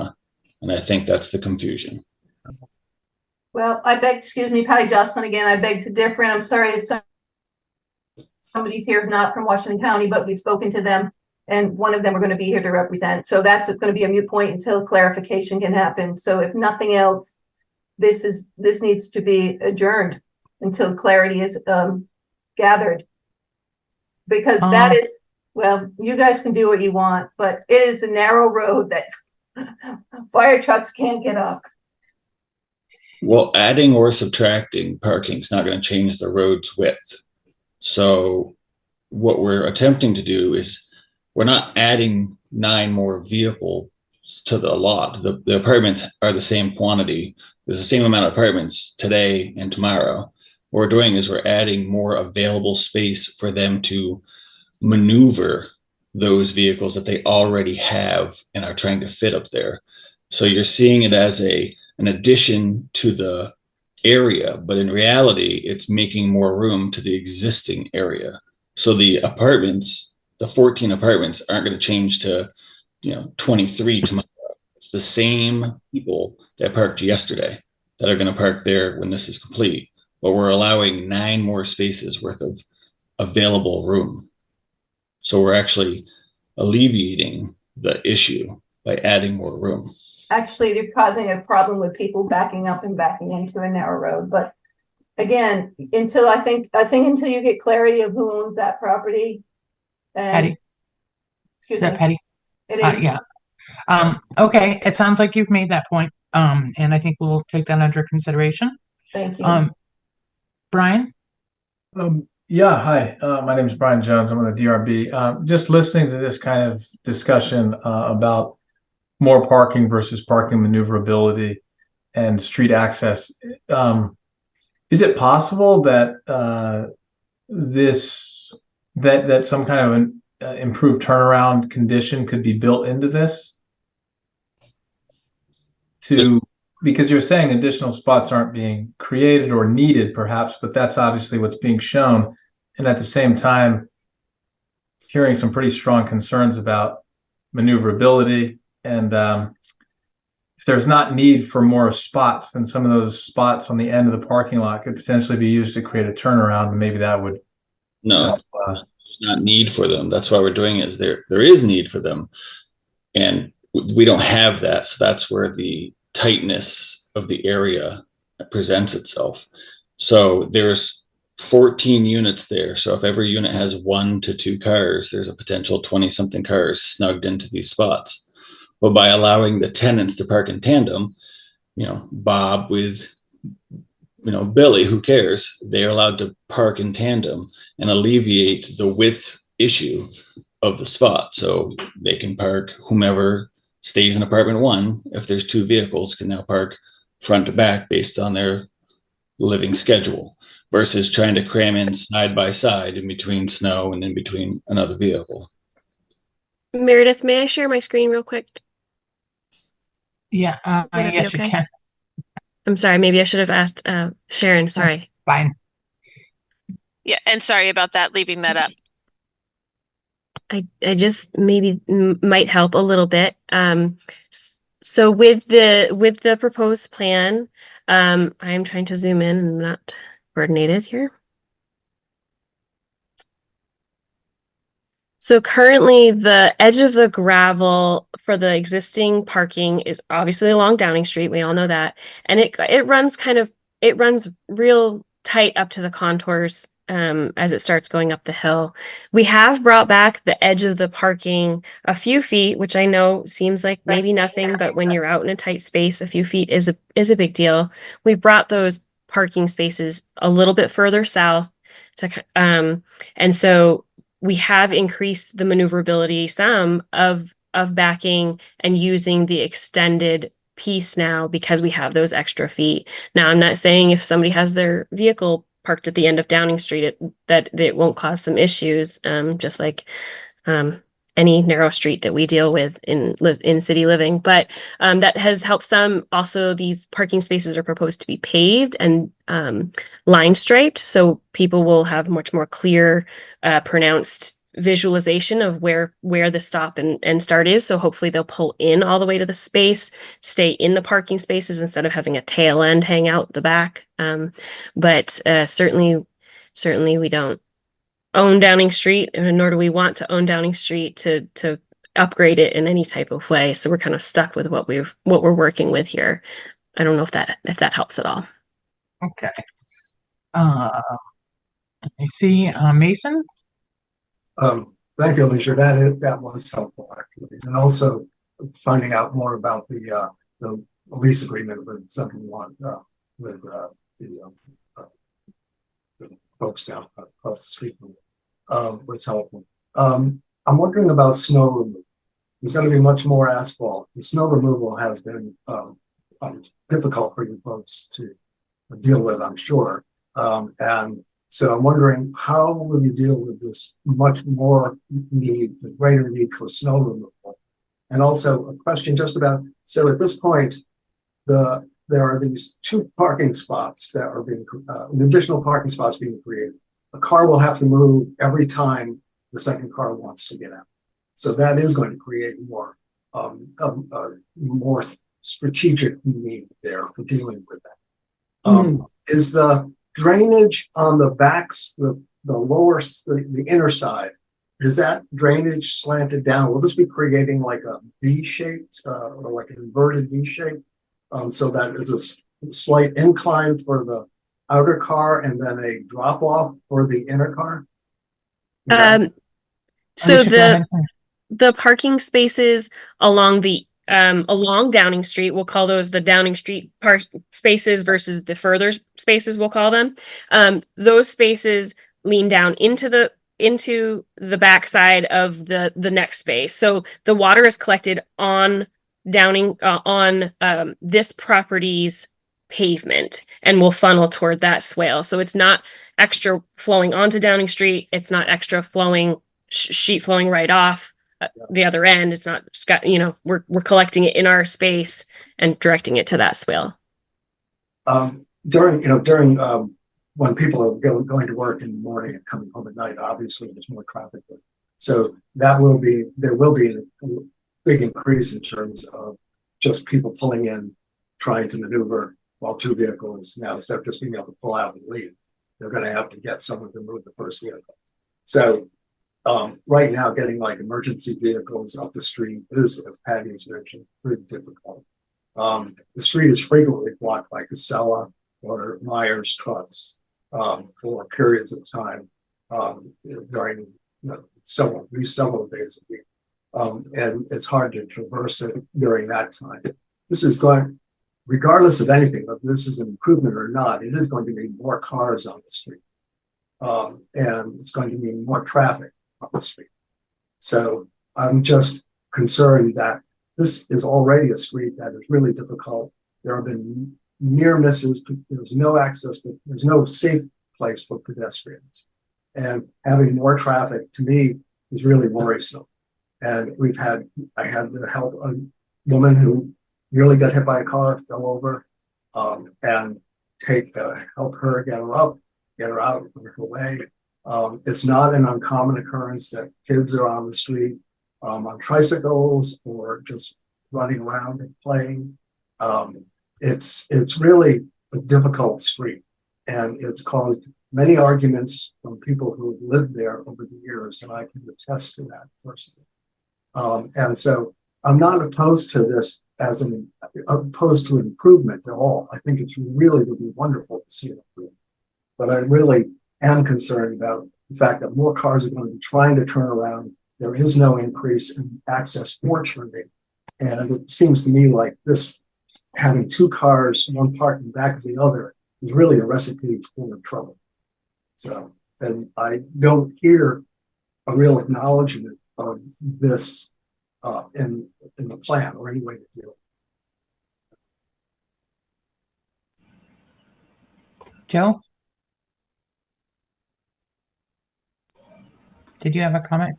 And I think that's the confusion. Well, excuse me, Patty Jocelyn again, I beg to differ, and I'm sorry that somebody's here is not from Washington County, but we've spoken to them, and one of them are going to be here to represent. So that's going to be a moot point until clarification can happen. So if nothing else, this needs to be adjourned until clarity is gathered. Because that is, well, you guys can do what you want, but it is a narrow road that fire trucks can't get up. Well, adding or subtracting parking is not going to change the road's width. So what we're attempting to do is we're not adding 9 more vehicles to the lot. The apartments are the same quantity. There's the same amount of apartments today and tomorrow. What we're doing is we're adding more available space for them to maneuver those vehicles that they already have and are trying to fit up there. So you're seeing it as an addition to the area, but in reality, it's making more room to the existing area. So the apartments, the 14 apartments aren't going to change to, 23 tomorrow. It's the same people that parked yesterday that are going to park there when this is complete, but we're allowing 9 more spaces worth of available room. So we're actually alleviating the issue by adding more room. Actually, you're causing a problem with people backing up and backing into a narrow road. But again, until I think until you get clarity of who owns that property. And Patty. Excuse Is that me. Patty? It is. Yeah. Okay. It sounds like you've made that point. And I think we'll take that under consideration. Thank you. Brian? Yeah, hi. My name is Brian Jones. I'm on the DRB. Just listening to this kind of discussion about more parking versus parking maneuverability and street access. Is it possible that that some kind of an improved turnaround condition could be built into this? Because you're saying additional spots aren't being created or needed, perhaps, but that's obviously what's being shown. And at the same time, hearing some pretty strong concerns about maneuverability. And if there's not need for more spots, then some of those spots on the end of the parking lot could potentially be used to create a turnaround. And maybe that would there's not need for them. That's why we're doing is there is need for them. And we don't have that. So that's where the tightness of the area presents itself. So there's 14 units there. So if every unit has 1 to 2 cars, there's a potential 20 something cars snugged into these spots. But by allowing the tenants to park in tandem, Bob with, Billy, who cares? They're allowed to park in tandem and alleviate the width issue of the spot. So they can park, whomever stays in apartment 1, if there's 2 vehicles, can now park front to back based on their living schedule versus trying to cram in side by side in between snow and in between another vehicle. Meredith, may I share my screen real quick? Yeah, yes, you can. I'm sorry, maybe I should have asked Sharon, sorry. Fine. Yeah, and sorry about that, leaving that up. I just maybe might help a little bit. So with the proposed plan, I'm trying to zoom in and I'm not coordinated here. So currently the edge of the gravel for the existing parking is obviously along Downing Street. We all know that. And it runs real tight up to the contours as it starts going up the hill. We have brought back the edge of the parking a few feet, which I know seems like maybe nothing, but when you're out in a tight space, a few feet is a big deal. We brought those parking spaces a little bit further south and so we have increased the maneuverability some of backing and using the extended piece now because we have those extra feet. Now, I'm not saying if somebody has their vehicle parked at the end of Downing Street that it won't cause some issues, just like any narrow street that we deal with in city living. But that has helped some. Also, these parking spaces are proposed to be paved and line striped, so people will have much more clear, pronounced visualization of where the stop and start is. So hopefully they'll pull in all the way to the space, stay in the parking spaces instead of having a tail end hang out the back. But certainly we don't own Downing Street, nor do we want to own Downing Street to upgrade it in any type of way. So we're kind of stuck with what we're working with here. I don't know if that helps at all. Okay. I see. Mason? Thank you, Alicia. That was helpful, actually. And also finding out more about the lease agreement with 71 with the folks down across the street was helpful. I'm wondering about snow removal. There's going to be much more asphalt. The snow removal has been difficult for you folks to deal with, I'm sure. And so I'm wondering, how will you deal with this much more need, the greater need for snow removal? And also a question just about, so at this point, there are these 2 parking spots that are being, additional parking spots being created. A car will have to move every time the second car wants to get out. So that is going to create more, more strategic need there for dealing with that. Is the drainage on the backs, the lower, the inner side, is that drainage slanted down? Will this be creating like a V-shaped or like an inverted V shape? So that is a slight incline for the outer car and then a drop off for the inner car? So the parking spaces along the along Downing Street, we'll call those the Downing Street spaces versus the further spaces, we'll call them. Those spaces lean down into the backside of the next space. So the water is collected on Downing on this property's pavement and will funnel toward that swale. So it's not extra flowing onto Downing Street. It's not extra flowing sheet flowing right off the other end. It's not, you know, we're collecting it in our space and directing it to that swale. During when people are going to work in the morning and coming home at night, obviously there's more traffic there. So there will be a big increase in terms of just people pulling in, trying to maneuver while 2 vehicles. Now, instead of just being able to pull out and leave, they're going to have to get someone to move the first vehicle. So right now, getting like emergency vehicles up the street is, as Patty's mentioned, pretty difficult. The street is frequently blocked by Casella or Myers trucks for periods of time during several days a week. And it's hard to traverse it during that time. This is going, regardless of anything, whether this is an improvement or not, it is going to mean more cars on the street. And it's going to mean more traffic on the street. So I'm just concerned that this is already a street that is really difficult. There have been near misses. There's no access, but there's no safe place for pedestrians. And having more traffic, to me, is really worrisome. And I had to help a woman who nearly got hit by a car, fell over, and help her get her up, get her out of her way. It's not an uncommon occurrence that kids are on the street on tricycles or just running around and playing. It's really a difficult street, and it's caused many arguments from people who have lived there over the years, and I can attest to that personally. And so I'm not opposed to this opposed to improvement at all. I think it's really would be wonderful to see an improvement. But I really am concerned about the fact that more cars are going to be trying to turn around. There is no increase in access for turning. And it seems to me like this, having 2 cars, one parked in the back of the other, is really a recipe for trouble. So, and I don't hear a real acknowledgement of this in the plan or any way to deal. Joe? Did you have a comment?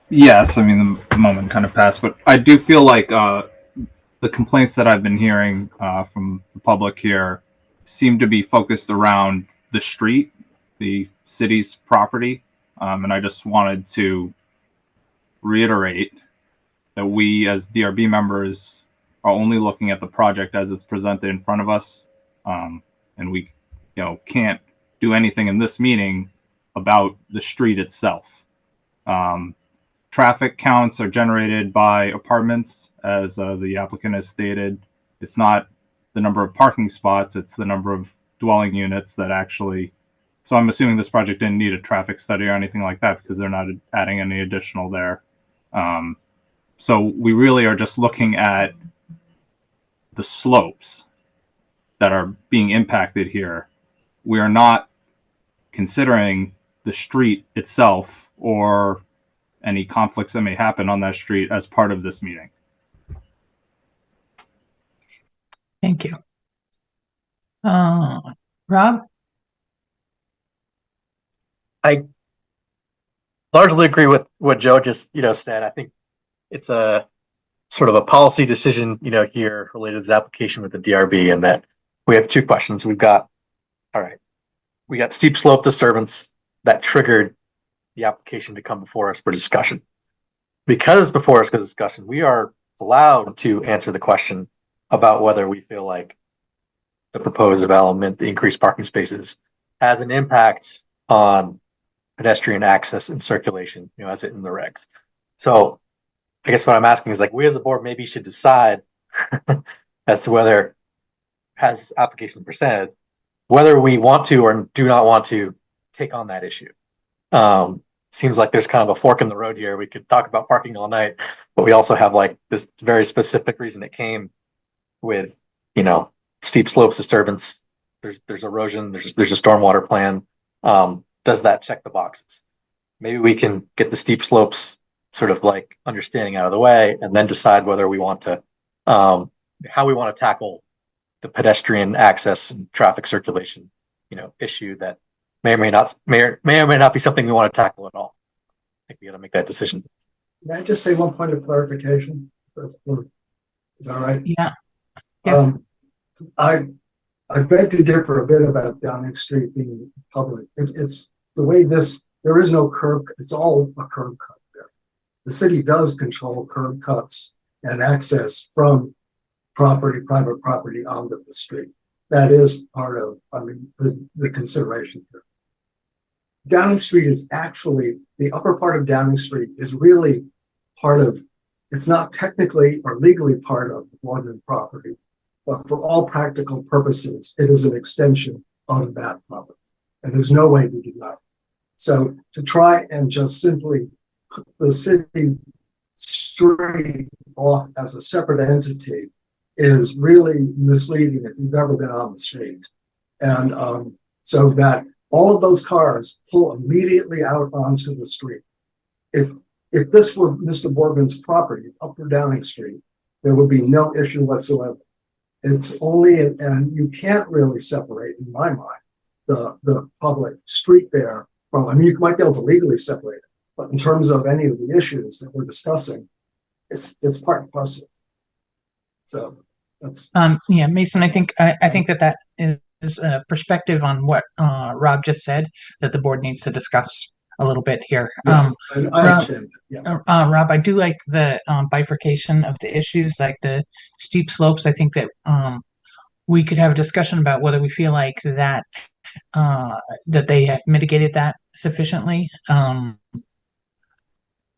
Yes, I mean, the moment kind of passed, but I do feel like the complaints that I've been hearing from the public here seem to be focused around the street, the city's property. And I just wanted to reiterate that we as DRB members are only looking at the project as it's presented in front of us. And we can't do anything in this meeting about the street itself. Traffic counts are generated by apartments, as the applicant has stated. It's not the number of parking spots, it's the number of dwelling units that actually. So I'm assuming this project didn't need a traffic study or anything like that because they're not adding any additional there. So we really are just looking at the slopes that are being impacted here. We are not considering the street itself or any conflicts that may happen on that street as part of this meeting. Thank you. Rob? I largely agree with what Joe just, said. I think it's a sort of a policy decision, here related to this application with the DRB, and that we have two questions. We got steep slope disturbance that triggered the application to come before us for discussion. Because it's before us for discussion, we are allowed to answer the question about whether we feel like the proposed development, the increased parking spaces, has an impact on pedestrian access and circulation, as it in the regs. So I guess what I'm asking is, like, we as a board maybe should decide as to whether, as this application presented, whether we want to or do not want to take on that issue. Seems like there's kind of a fork in the road here. We could talk about parking all night, but we also have like this very specific reason it came with, steep slopes disturbance. There's erosion. There's a stormwater plan. Does that check the boxes? Maybe we can get the steep slopes sort of like understanding out of the way, and then decide whether we want to, how we want to tackle the pedestrian access and traffic circulation, issue that may or may not be something we want to tackle at all. I think we got to make that decision. May I just say one point of clarification? Is that all right? Yeah. I beg to differ a bit about Downing Street being public. It's the way there is no curb. It's all a curb cut there. The city does control curb cuts and access from private property onto the street. That is part of, the consideration here. Downing Street is actually, the upper part of Downing Street is really part of, it's not technically or legally part of London property, but for all practical purposes, it is an extension of that property. And there's no way to deny it. So to try and just simply put the city street off as a separate entity is really misleading if you've ever been on the street. And so that all of those cars pull immediately out onto the street. If this were Mr. Boardman's property, Upper Downing Street, there would be no issue whatsoever. It's only, and you can't really separate, in my mind, the public street there from, you might be able to legally separate it, but in terms of any of the issues that we're discussing, it's part and parcel. So that's yeah, Mason, I think that is a perspective on what Rob just said that the board needs to discuss a little bit here. I understand. Yeah. Rob, I do like the bifurcation of the issues, like the steep slopes. I think that we could have a discussion about whether we feel like that that they have mitigated that sufficiently. I'm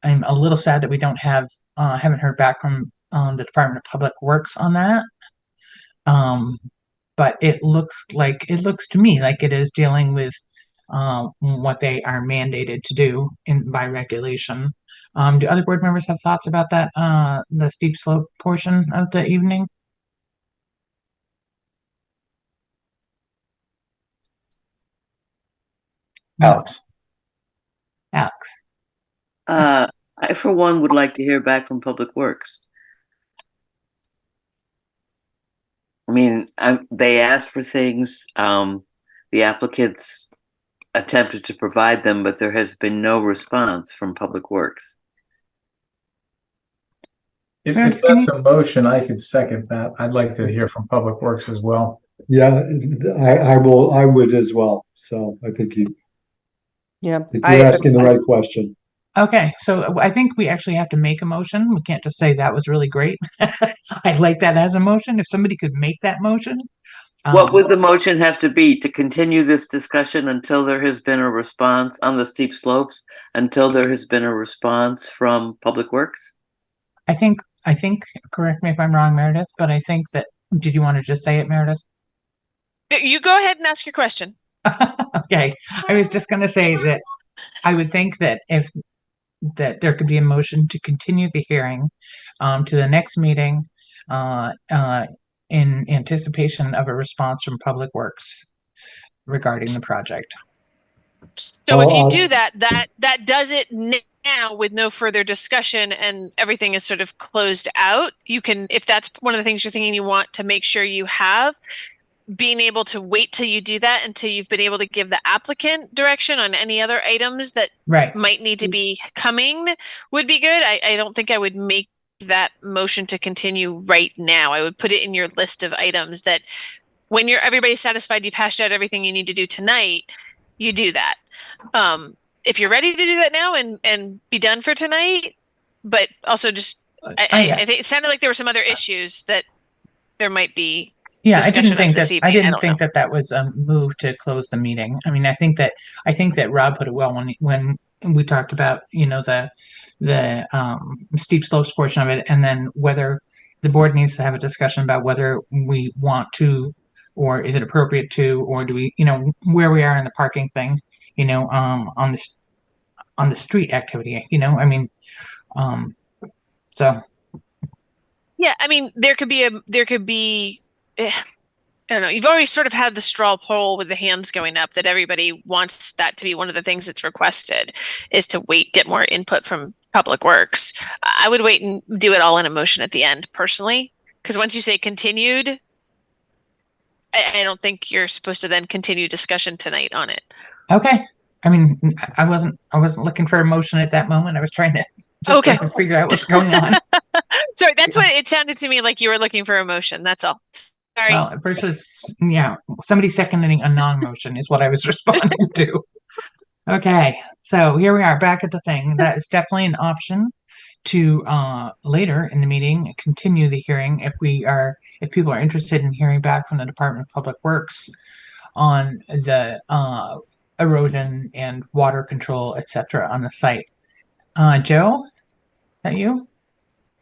a little sad that we don't haven't heard back from the Department of Public Works on that. But it looks to me like it is dealing with what they are mandated to do by regulation. Do other board members have thoughts about that, the steep slope portion of the evening? Alex. I, for one, would like to hear back from Public Works. I mean, they asked for things. The applicants attempted to provide them, but there has been no response from Public Works. If that's a motion, I could second that. I'd like to hear from Public Works as well. Yeah, I would as well. So I think you're asking the right question. Okay, so I think we actually have to make a motion. We can't just say that was really great. I'd like that as a motion. If somebody could make that motion. What would the motion have to be? To continue this discussion until there has been a response on the steep slopes, until there has been a response from Public Works? I think, correct me if I'm wrong, Meredith, but I think that, did you want to just say it, Meredith? You go ahead and ask your question. Okay, I was just going to say that I would think that that there could be a motion to continue the hearing to the next meeting in anticipation of a response from Public Works regarding the project. So if you do that does it now with no further discussion and everything is sort of closed out. You can, if that's one of the things you're thinking you want to make sure you have, being able to wait till you do that until you've been able to give the applicant direction on any other items that might need to be coming would be good. I don't think I would make that motion to continue right now. I would put it in your list of items that when everybody's satisfied, you've hashed out everything you need to do tonight, you do that. If you're ready to do that now and be done for tonight, but also just, I think it sounded like there were some other issues that there might be. Yeah, I didn't think that was a move to close the meeting. I mean, I think that Rob put it well when we talked about, you know, the steep slopes portion of it, and then whether the board needs to have a discussion about whether we want to, or is it appropriate to, or do we, you know, where we are in the parking thing, you know, on the street activity, you know, I mean, so. Yeah, I mean, there could be I don't know. You've already sort of had the straw poll with the hands going up that everybody wants that to be one of the things that's requested, is to get more input from Public Works. I would wait and do it all in a motion at the end, personally, because once you say continued, I don't think you're supposed to then continue discussion tonight on it. Okay. I mean, I wasn't looking for a motion at that moment. I was trying to trying to figure out what's going on. Sorry, that's what it sounded to me like, you were looking for a motion. That's all. Sorry. Well, versus, yeah, somebody seconding a non-motion is what I was responding to. Okay, so here we are back at the thing. That is definitely an option to later in the meeting continue the hearing if people are interested in hearing back from the Department of Public Works on the erosion and water control, etc. on the site. Joe, is that you?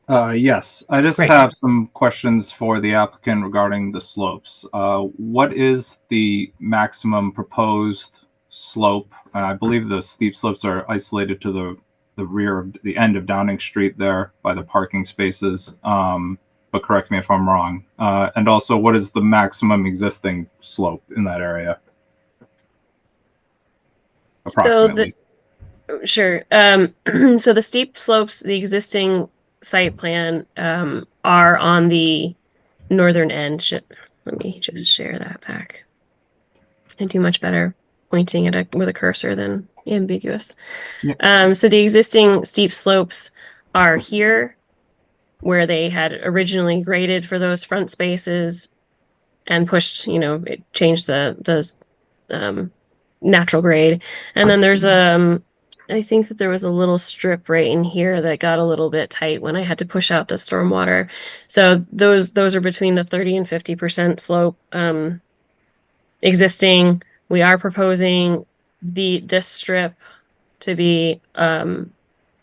Yes, I just have some questions for the applicant regarding the slopes. What is the maximum proposed slope? I believe the steep slopes are isolated to the rear of the end of Downing Street there by the parking spaces. But correct me if I'm wrong. And also, what is the maximum existing slope in that area? Approximately. Sure. So the steep slopes, the existing site plan, are on the northern end. Let me just share that back. I do much better pointing at it with a cursor than ambiguous. Yeah. So the existing steep slopes are here, where they had originally graded for those front spaces and pushed, you know, it changed the natural grade. And then there's I think that there was a little strip right in here that got a little bit tight when I had to push out the stormwater. So those are between the 30 and 50% slope existing. We are proposing this strip to be a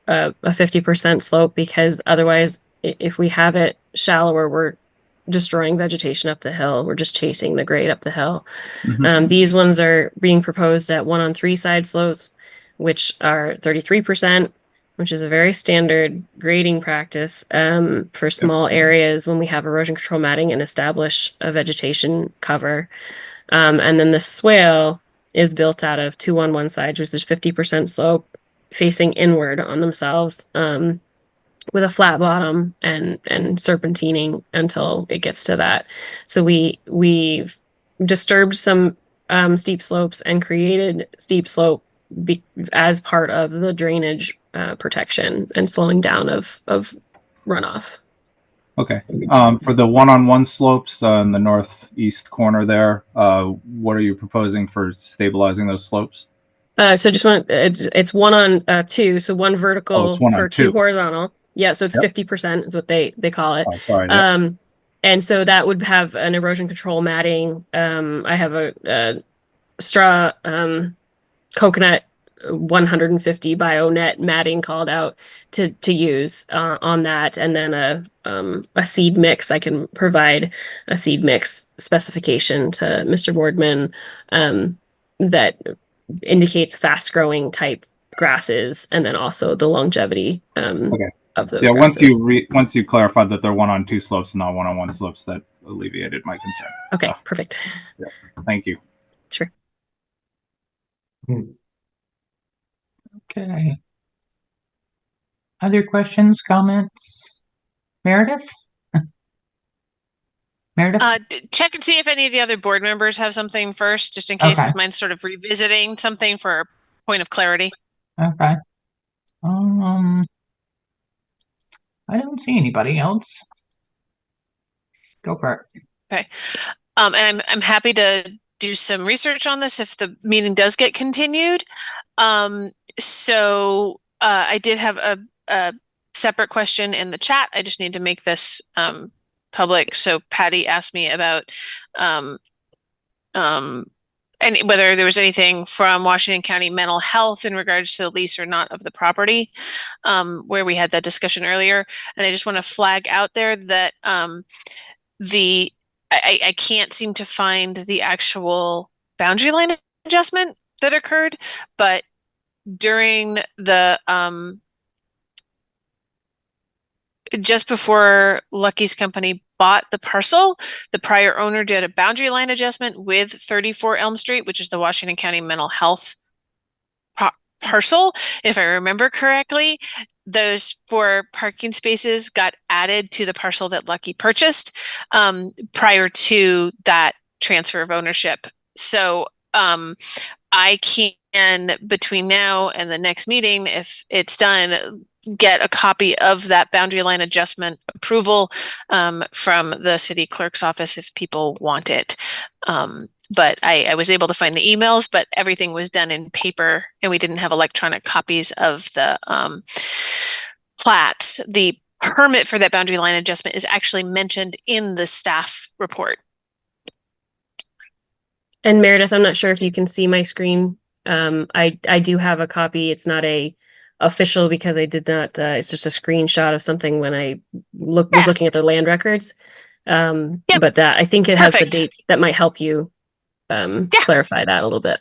50% slope, because otherwise, if we have it shallower, we're destroying vegetation up the hill. We're just chasing the grade up the hill. Mm-hmm. These ones are being proposed at 1-on-3 side slopes, which are 33%, which is a very standard grading practice for small areas when we have erosion control matting and establish a vegetation cover. And then the swale is built out of 2-on-1 sides, which is 50% slope facing inward on themselves, with a flat bottom and serpentining until it gets to that. So we've disturbed some steep slopes and created steep slope as part of the drainage protection and slowing down of runoff. Okay. For the 1-on-1 slopes in the northeast corner there, what are you proposing for stabilizing those slopes? So just it's 1-on-2, so one vertical for 2 horizontal. Yeah, so it's 50% is what they call it. Oh, sorry. And so that would have an erosion control matting. I have a straw coconut 150 BioNet matting called out to use on that, and then a seed mix. I can provide a seed mix specification to Mr. Boardman that indicates fast growing type grasses, and then also the longevity of those grasses. Once you clarified that they're 1-on-2 slopes and not 1-on-1 slopes, that alleviated my concern. Okay, perfect. Yes, thank you. Sure. Okay. Other questions, comments? Meredith? Meredith? Check and see if any of the other board members have something first, just in case, Okay. because mine's sort of revisiting something for a point of clarity. Okay. I don't see anybody else. Go for it. Okay. And I'm happy to do some research on this if the meeting does get continued. So I did have a separate question in the chat. I just need to make this public. So Patty asked me about and whether there was anything from Washington County Mental Health in regards to the lease or not of the property, where we had that discussion earlier. And I just want to flag out there that I can't seem to find the actual boundary line adjustment that occurred, but during the just before Lucky's company bought the parcel, the prior owner did a boundary line adjustment with 34 Elm Street, which is the Washington County Mental Health parcel. If I remember correctly, those 4 parking spaces got added to the parcel that Lucky purchased prior to that transfer of ownership. So I can, between now and the next meeting, if it's done, get a copy of that boundary line adjustment approval from the city clerk's office if people want it. But I was able to find the emails, but everything was done in paper and we didn't have electronic copies of the plats. The permit for that boundary line adjustment is actually mentioned in the staff report. And Meredith, I'm not sure if you can see my screen. I do have a copy. It's not a official because I did not, it's just a screenshot of something when I was looking at their land records. But that, I think it has the dates that might help you clarify that a little bit.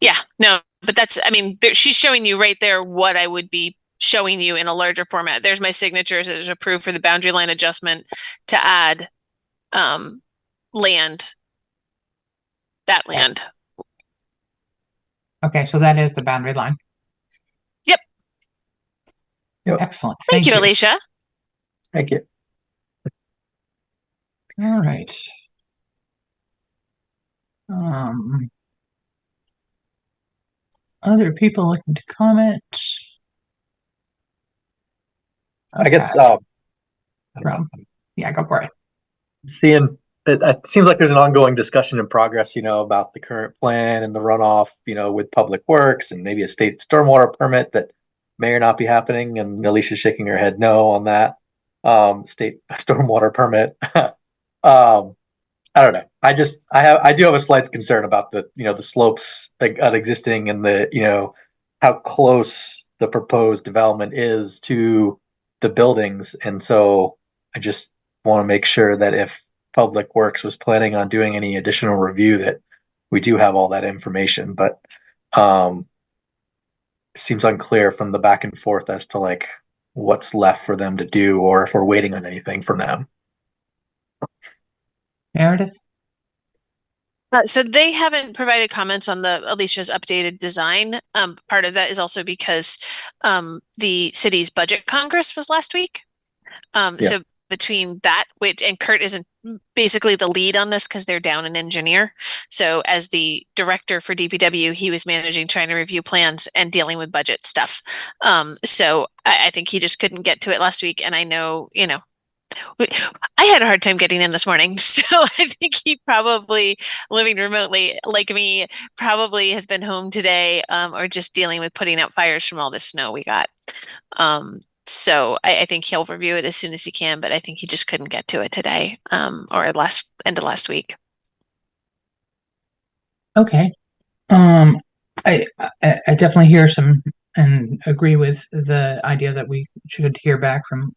Yeah, no, but that's, I mean, she's showing you right there what I would be showing you in a larger format. There's my signatures. It's approved for the boundary line adjustment to add land, that land. Okay, so that is the boundary line. Yep. Excellent. Thank you, Alicia. Thank you. All right. Other people looking to comment? I guess yeah, go for it. Seeing it seems like there's an ongoing discussion in progress, about the current plan and the runoff, with Public Works and maybe a state stormwater permit that may or not be happening. And Alicia's shaking her head no on that state stormwater permit. I don't know. I do have a slight concern about the slopes that existing and the how close the proposed development is to the buildings, and so I just want to make sure that if Public Works was planning on doing any additional review, that we do have all that information. But it seems unclear from the back and forth as to what's left for them to do, or if we're waiting on anything from them. Meredith? So they haven't provided comments on the Alicia's updated design. Part of that is also because the city's budget congress was last week. So between that, and Kurt isn't basically the lead on this because they're down an engineer. So as the director for DPW, he was managing, trying to review plans and dealing with budget stuff. So I think he just couldn't get to it last week. And I know, I had a hard time getting in this morning. So I think he probably, living remotely like me, probably has been home today or just dealing with putting out fires from all this snow we got. So I think he'll review it as soon as he can, but I think he just couldn't get to it today or end of last week. Okay. I definitely hear some and agree with the idea that we should hear back from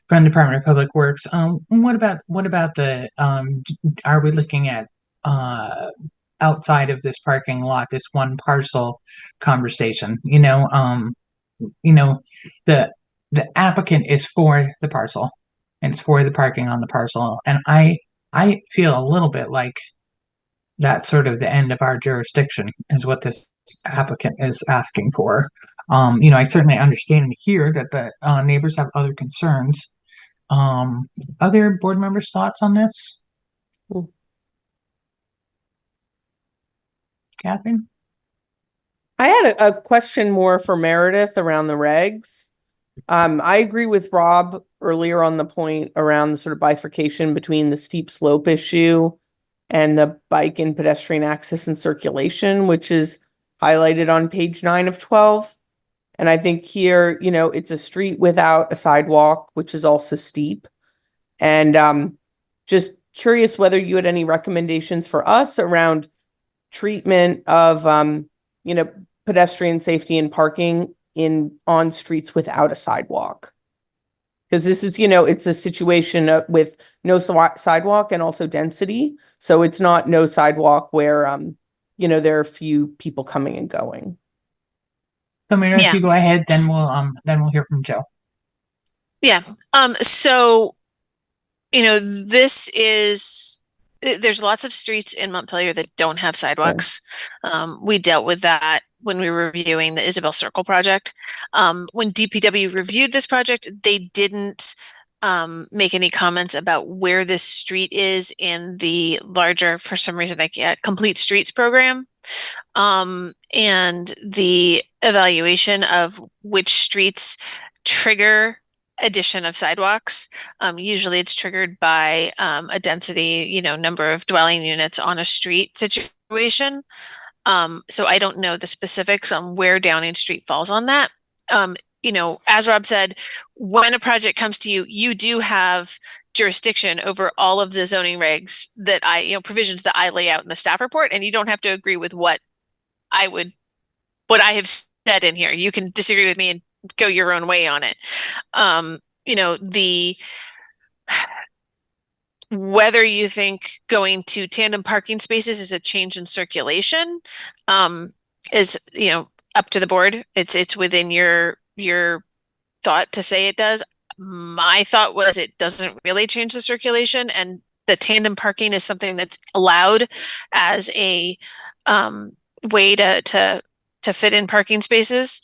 the Department of Public Works. What about the are we looking at outside of this parking lot, this one parcel conversation? The applicant is for the parcel and it's for the parking on the parcel, and I feel a little bit like that's sort of the end of our jurisdiction is what this applicant is asking for. I certainly understand and hear that the neighbors have other concerns, Other board members' thoughts on this? Catherine? I had a question more for Meredith around the regs. I agree with Rob earlier on the point around the sort of bifurcation between the steep slope issue and the bike and pedestrian access and circulation, which is highlighted on page 9 of 12. And I think here, you know, it's a street without a sidewalk, which is also steep. And just curious whether you had any recommendations for us around treatment of, you know, pedestrian safety and parking on streets without a sidewalk. Because this is, you know, it's a situation with no sidewalk and also density. So it's not no sidewalk where, you know, there are few people coming and going. So Meredith, you go ahead, then we'll hear from Joe. Yeah. So, you know, there's lots of streets in Montpelier that don't have sidewalks. We dealt with that when we were reviewing the Isabel Circle project. When DPW reviewed this project, they didn't make any comments about where this street is in the larger, for some reason, Complete Streets program. And the evaluation of which streets trigger addition of sidewalks. Usually it's triggered by a density, you know, number of dwelling units on a street situation. So I don't know the specifics on where Downing Street falls on that. You know, as Rob said, when a project comes to you, you do have jurisdiction over all of the zoning regs that provisions that I lay out in the staff report, and you don't have to agree with what I have said in here. You can disagree with me and go your own way on it. You know, whether you think going to tandem parking spaces is a change in circulation, is, you know, up to the board. It's within your thought to say it does. My thought was it doesn't really change the circulation, and the tandem parking is something that's allowed as a way to fit in parking spaces.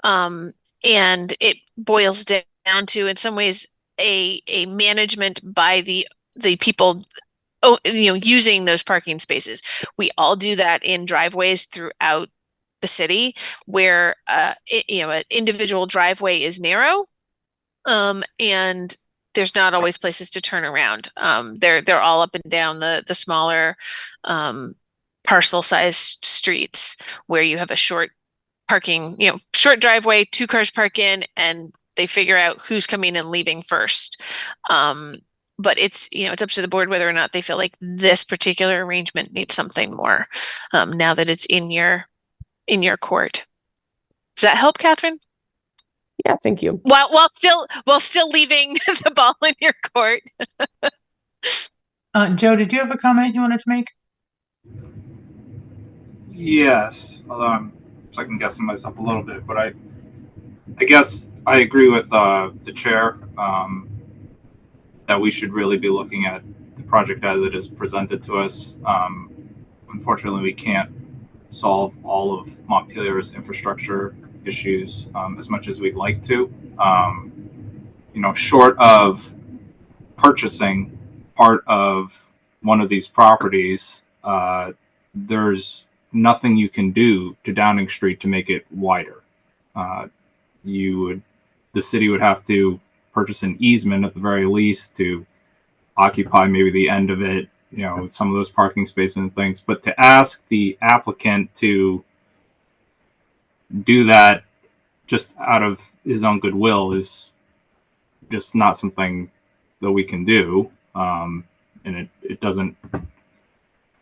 And it boils down to, in some ways, a management by the people, you know, using those parking spaces. We all do that in driveways throughout the city, where you know, an individual driveway is narrow, and there's not always places to turn around. They're all up and down the smaller parcel sized streets where you have a short parking, you know, short driveway, 2 cars park in, and they figure out who's coming and leaving first. But it's, you know, it's up to the board whether or not they feel like this particular arrangement needs something more, now that it's in your court. Does that help, Catherine? Yeah, thank you. While still leaving the ball in your court. Joe, did you have a comment you wanted to make? Yes, although I'm second guessing myself a little bit, but I guess I agree with the chair that we should really be looking at the project as it is presented to us. Unfortunately, we can't solve all of Montpelier's infrastructure issues as much as we'd like to. You know, short of purchasing part of one of these properties, there's nothing you can do to Downing Street to make it wider. The city would have to purchase an easement at the very least to occupy maybe the end of it, you know, with some of those parking spaces and things. But to ask the applicant to do that just out of his own goodwill is just not something that we can do. And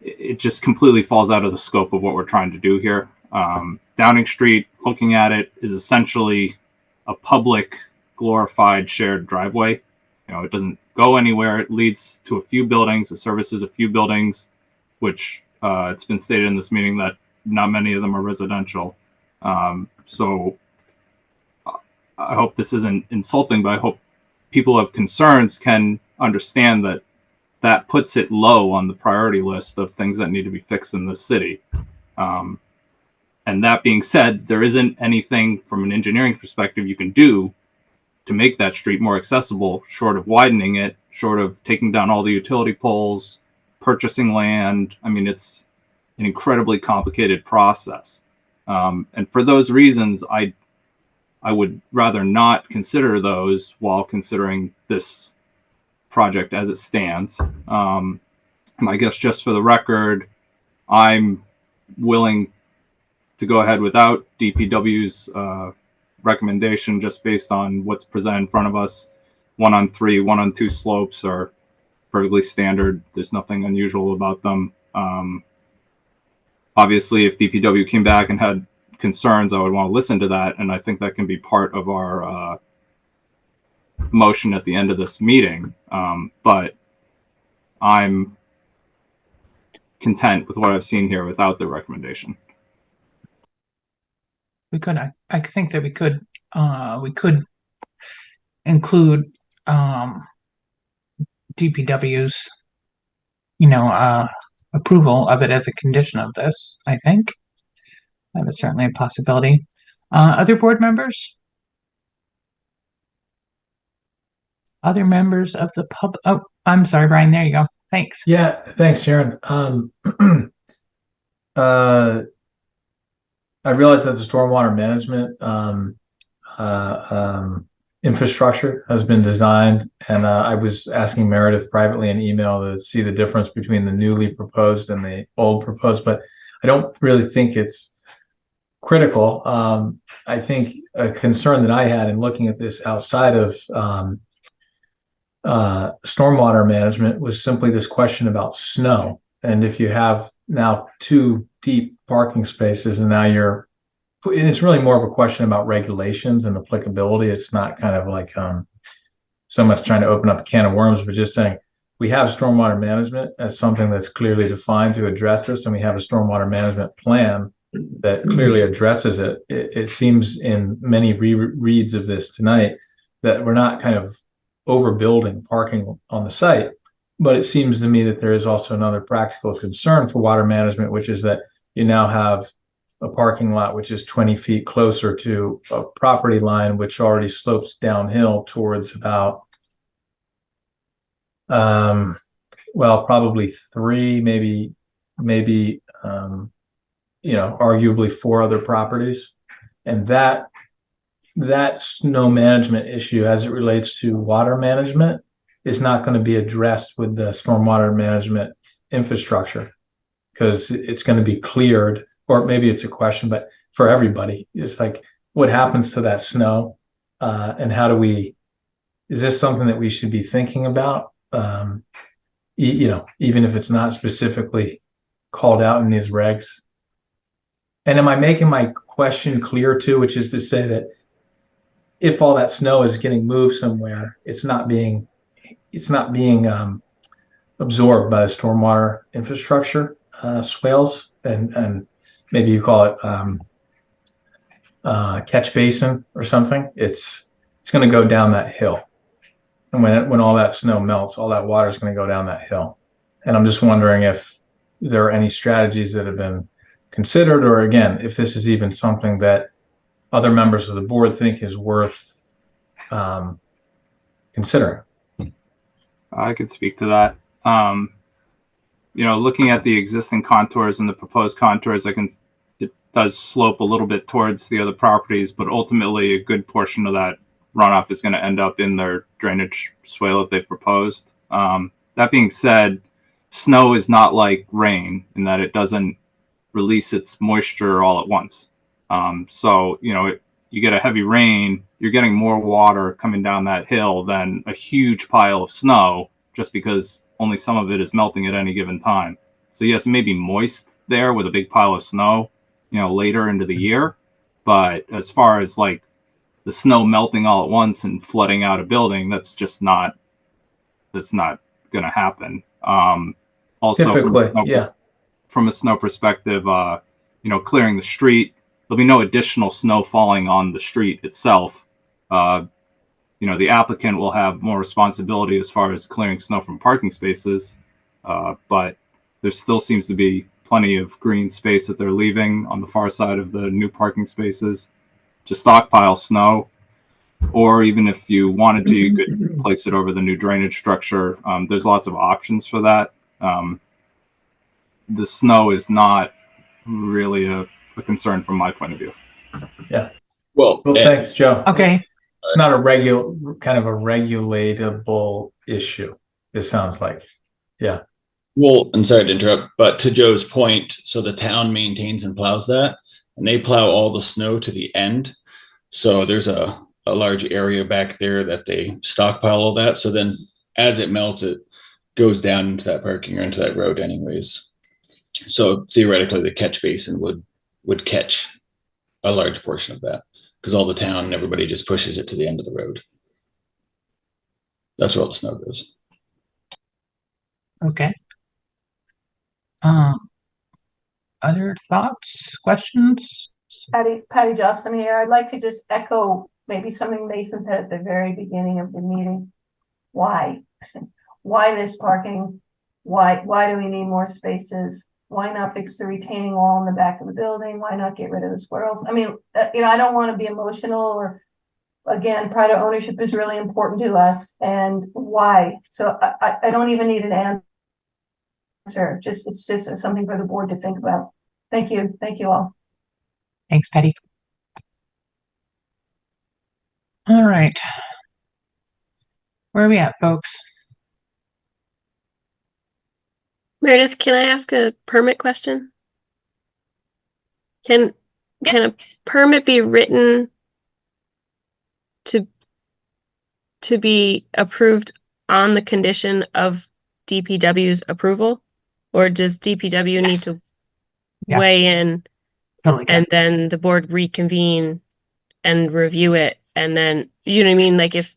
it just completely falls out of the scope of what we're trying to do here. Downing Street, looking at it, is essentially a public glorified shared driveway. You know, it doesn't go anywhere. It leads to a few buildings. It services a few buildings, which it's been stated in this meeting that not many of them are residential. So I hope this isn't insulting, but I hope people who have concerns can understand that that puts it low on the priority list of things that need to be fixed in this city. And that being said, there isn't anything from an engineering perspective you can do to make that street more accessible, short of widening it, short of taking down all the utility poles, purchasing land. I mean, it's an incredibly complicated process. And for those reasons, I would rather not consider those while considering this project as it stands. And I guess just for the record, I'm willing to go ahead without DPW's recommendation, just based on what's presented in front of us. 1 on 3, 1 on 2 slopes are perfectly standard. There's nothing unusual about them. Obviously, if DPW came back and had concerns, I would want to listen to that, and I think that can be part of our motion at the end of this meeting. But I'm content with what I've seen here without the recommendation. We could, I think that we could include DPW's, approval of it as a condition of this. I think that is certainly a possibility. Other board members? Other members of the pub? Oh, I'm sorry, Brian. There you go. Thanks. Yeah, thanks, Sharon. I realize that the stormwater management infrastructure has been designed, and I was asking Meredith privately in email to see the difference between the newly proposed and the old proposed, but I don't really think it's critical. I think a concern that I had in looking at this outside of stormwater management was simply this question about snow. And if you have now 2 deep parking spaces, and now it's really more of a question about regulations and applicability. It's not kind of like so much trying to open up a can of worms, but just saying we have stormwater management as something that's clearly defined to address this, and we have a stormwater management plan that clearly addresses it. It seems in many reads of this tonight that we're not kind of overbuilding parking on the site, but it seems to me that there is also another practical concern for water management, which is that you now have a parking lot which is 20 feet closer to a property line which already slopes downhill towards about probably 3, maybe arguably 4 other properties. And that snow management issue as it relates to water management is not going to be addressed with the stormwater management infrastructure, because it's going to be cleared. Or maybe it's a question, but for everybody, it's like, what happens to that snow? And is this something that we should be thinking about? Even if it's not specifically called out in these regs. And am I making my question clear too, which is to say that if all that snow is getting moved somewhere, it's not being absorbed by the stormwater infrastructure swales, and maybe you call it catch basin or something. It's going to go down that hill, and when all that snow melts, all that water is going to go down that hill. And I'm just wondering if there are any strategies that have been considered, or again, if this is even something that other members of the board think is worth considering. I could speak to that. Looking at the existing contours and the proposed contours, it does slope a little bit towards the other properties, but ultimately a good portion of that runoff is going to end up in their drainage swale that they've proposed. That being said, snow is not like rain in that it doesn't release its moisture all at once. So, you get a heavy rain, you're getting more water coming down that hill than a huge pile of snow, just because only some of it is melting at any given time. So yes, it may be moist there with a big pile of snow, later into the year. But as far as like the snow melting all at once and flooding out a building, that's not going to happen. Also, from a snow perspective, clearing the street, there'll be no additional snow falling on the street itself. The applicant will have more responsibility as far as clearing snow from parking spaces, but there still seems to be plenty of green space that they're leaving on the far side of the new parking spaces to stockpile snow. or even if you wanted to, you could place it over the new drainage structure. There's lots of options for that. The snow is not really a concern from my point of view. Yeah. Well, thanks, Joe. Okay. It's not a kind of a regulatable issue, it sounds like. Yeah. Well, and sorry to interrupt, but to Joe's point, so the town maintains and plows that, and they plow all the snow to the end. So there's a large area back there that they stockpile all that. So then as it melts, it goes down into that parking or into that road anyways. So theoretically, the catch basin would catch a large portion of that because all the town and everybody just pushes it to the end of the road. That's where all the snow goes. Okay. Other thoughts, questions? Patty Johnson here. I'd like to just echo maybe something Mason said at the very beginning of the meeting. Why? Why this parking? Why do we need more spaces? Why not fix the retaining wall in the back of the building? Why not get rid of the squirrels? I mean, I don't want to be emotional or, again, pride of ownership is really important to us. And why? So I don't even need an answer. It's just something for the board to think about. Thank you. Thank you all. Thanks, Patty. All right. Where are we at, folks? Meredith, can I ask a permit question? Can a permit be written to be approved on the condition of DPW's approval? Or does DPW need to weigh in and then the board reconvene and review it? And then, you know what I mean? Like if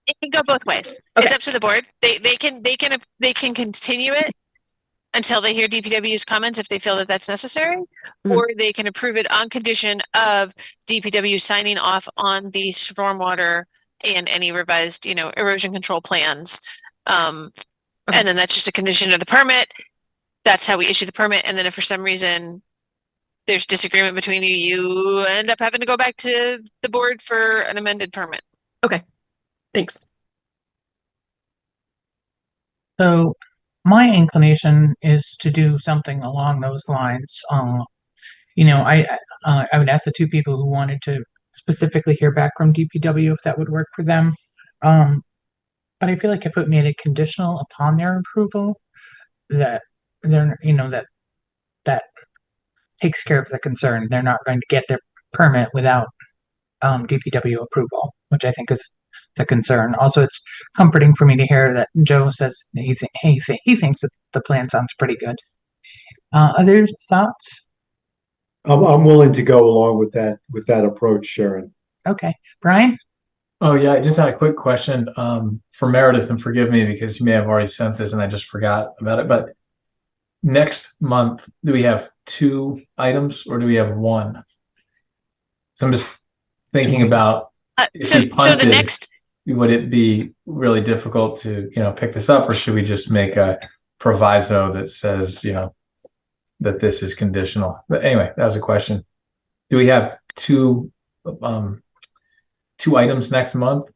it can go both ways. Okay. It's up to the board. They can continue it until they hear DPW's comments if they feel that that's necessary, or they can approve it on condition of DPW signing off on the stormwater and any revised, erosion control plans. And then that's just a condition of the permit. That's how we issue the permit. And then if for some reason there's disagreement between you, you end up having to go back to the board for an amended permit. Okay. Thanks. So my inclination is to do something along those lines. I would ask the two people who wanted to specifically hear back from DPW if that would work for them. But I feel like if it made it conditional upon their approval, that they're, that takes care of the concern. They're not going to get their permit without DPW approval, which I think is the concern. Also, it's comforting for me to hear that Joe says he thinks that the plan sounds pretty good. Other thoughts? I'm willing to go along with that approach, Sharon. Okay, Brian. Oh yeah, I just had a quick question for Meredith, and forgive me because you may have already sent this and I just forgot about it. But next month, do we have 2 items or do we have 1? So I'm just thinking about if we punted, would it be really difficult to pick this up, or should we just make a proviso that says that this is conditional? But anyway, that was a question. Do we have 2 items next month?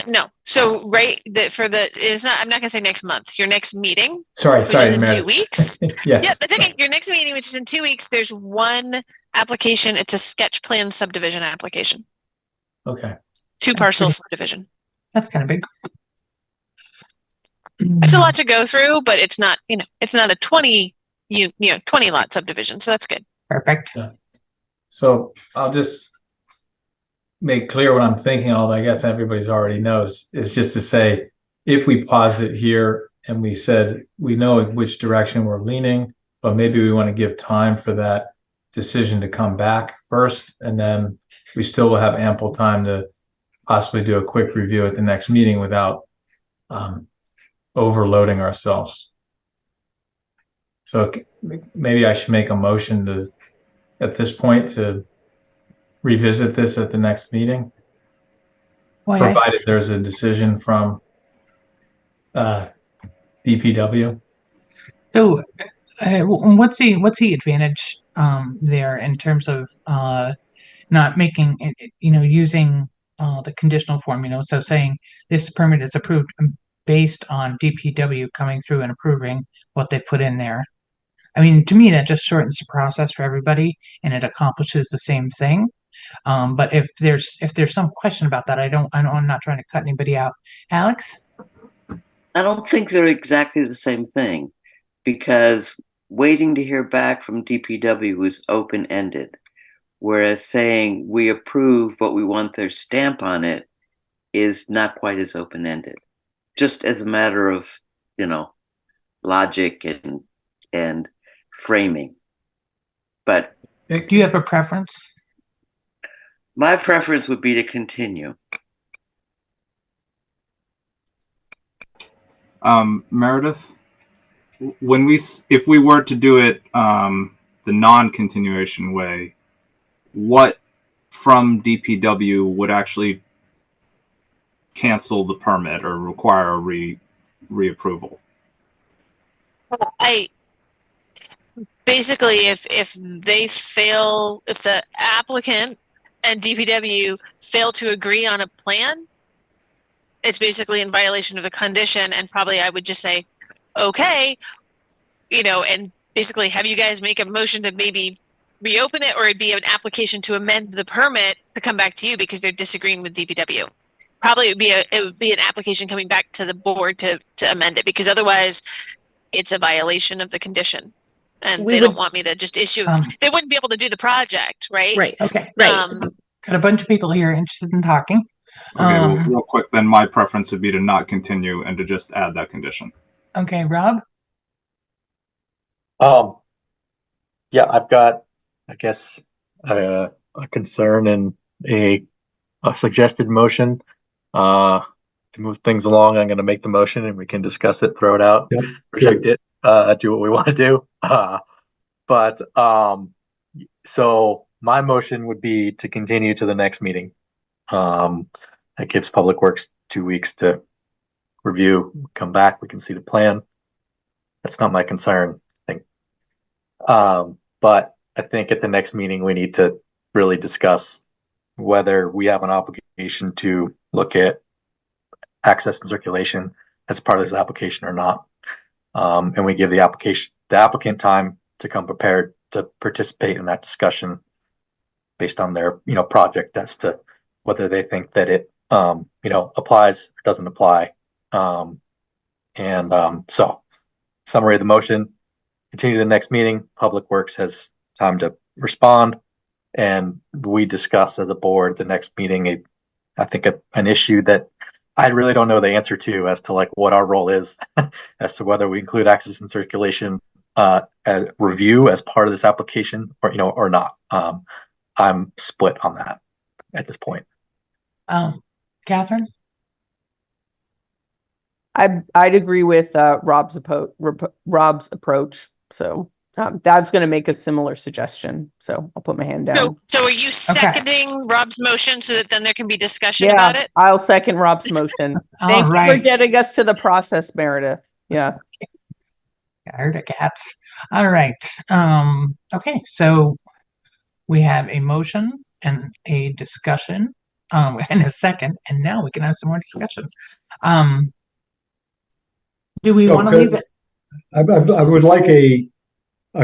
No. So I'm not gonna say next month. Your next meeting. Sorry, which is in 2 weeks. Yes. Yeah, that's okay. Your next meeting, which is in 2 weeks, there's 1 application. It's a sketch plan subdivision application. Okay. 2 parcel subdivision. That's kind of big. It's a lot to go through, but it's not, it's not a 20 lot subdivision. So that's good. Perfect. Yeah. So I'll just make clear what I'm thinking, although I guess everybody's already knows, is just to say, if we pause it here and we said, we know which direction we're leaning, but maybe we want to give time for that decision to come back first, and then we still will have ample time to possibly do a quick review at the next meeting without overloading ourselves. So maybe I should make a motion at this point to revisit this at the next meeting, provided there's a decision from DPW. So what's the advantage there in terms of not making it, using the conditional form, so saying this permit is approved based on DPW coming through and approving what they put in there. I mean, to me, that just shortens the process for everybody and it accomplishes the same thing. But if there's some question about that, I'm not trying to cut anybody out. Alex? I don't think they're exactly the same thing, because waiting to hear back from DPW is open-ended, whereas saying we approve but we want their stamp on it is not quite as open-ended. Just as a matter of, logic and framing. But do you have a preference? My preference would be to continue. Meredith, if we were to do it the non-continuation way, what from DPW would actually cancel the permit or require a reapproval? Basically, if the applicant and DPW fail to agree on a plan, it's basically in violation of the condition, and probably I would just say, okay, and basically have you guys make a motion to maybe reopen it, or it'd be an application to amend the permit to come back to you because they're disagreeing with DPW. Probably it would be an application coming back to the board to amend it, because otherwise it's a violation of the condition. And they don't want me to just issue. They wouldn't be able to do the project, right? Right. Okay. Right. Got a bunch of people here interested in talking. Okay, well, real quick, then my preference would be to not continue and to just add that condition. Okay, Rob? Yeah, I've got, I guess, a concern and a suggested motion. To move things along, I'm going to make the motion and we can discuss it, throw it out, reject it, do what we want to do. So my motion would be to continue to the next meeting. That gives Public Works 2 weeks to review, come back, we can see the plan. That's not my concern, I think. But I think at the next meeting, we need to really discuss whether we have an obligation to look at access and circulation as part of this application or not. And we give the applicant time to come prepared to participate in that discussion based on their, project as to whether they think that it, applies or doesn't apply. So summary of the motion: continue to the next meeting. Public Works has time to respond, and we discuss as a board the next meeting. An issue that I really don't know the answer to, as to what our role is, as to whether we include access and circulation review as part of this application or not. I'm split on that at this point. Catherine? I'd agree with Rob's approach. So Dad's going to make a similar suggestion. So I'll put my hand down. So are you seconding Rob's motion so that then there can be discussion about it? I'll second Rob's motion. Thank you for getting us to the process, Meredith. Yeah. I heard the cats. All right. Okay. So we have a motion and a discussion, and a second, and now we can have some more discussion. Do we want to leave it? I would like a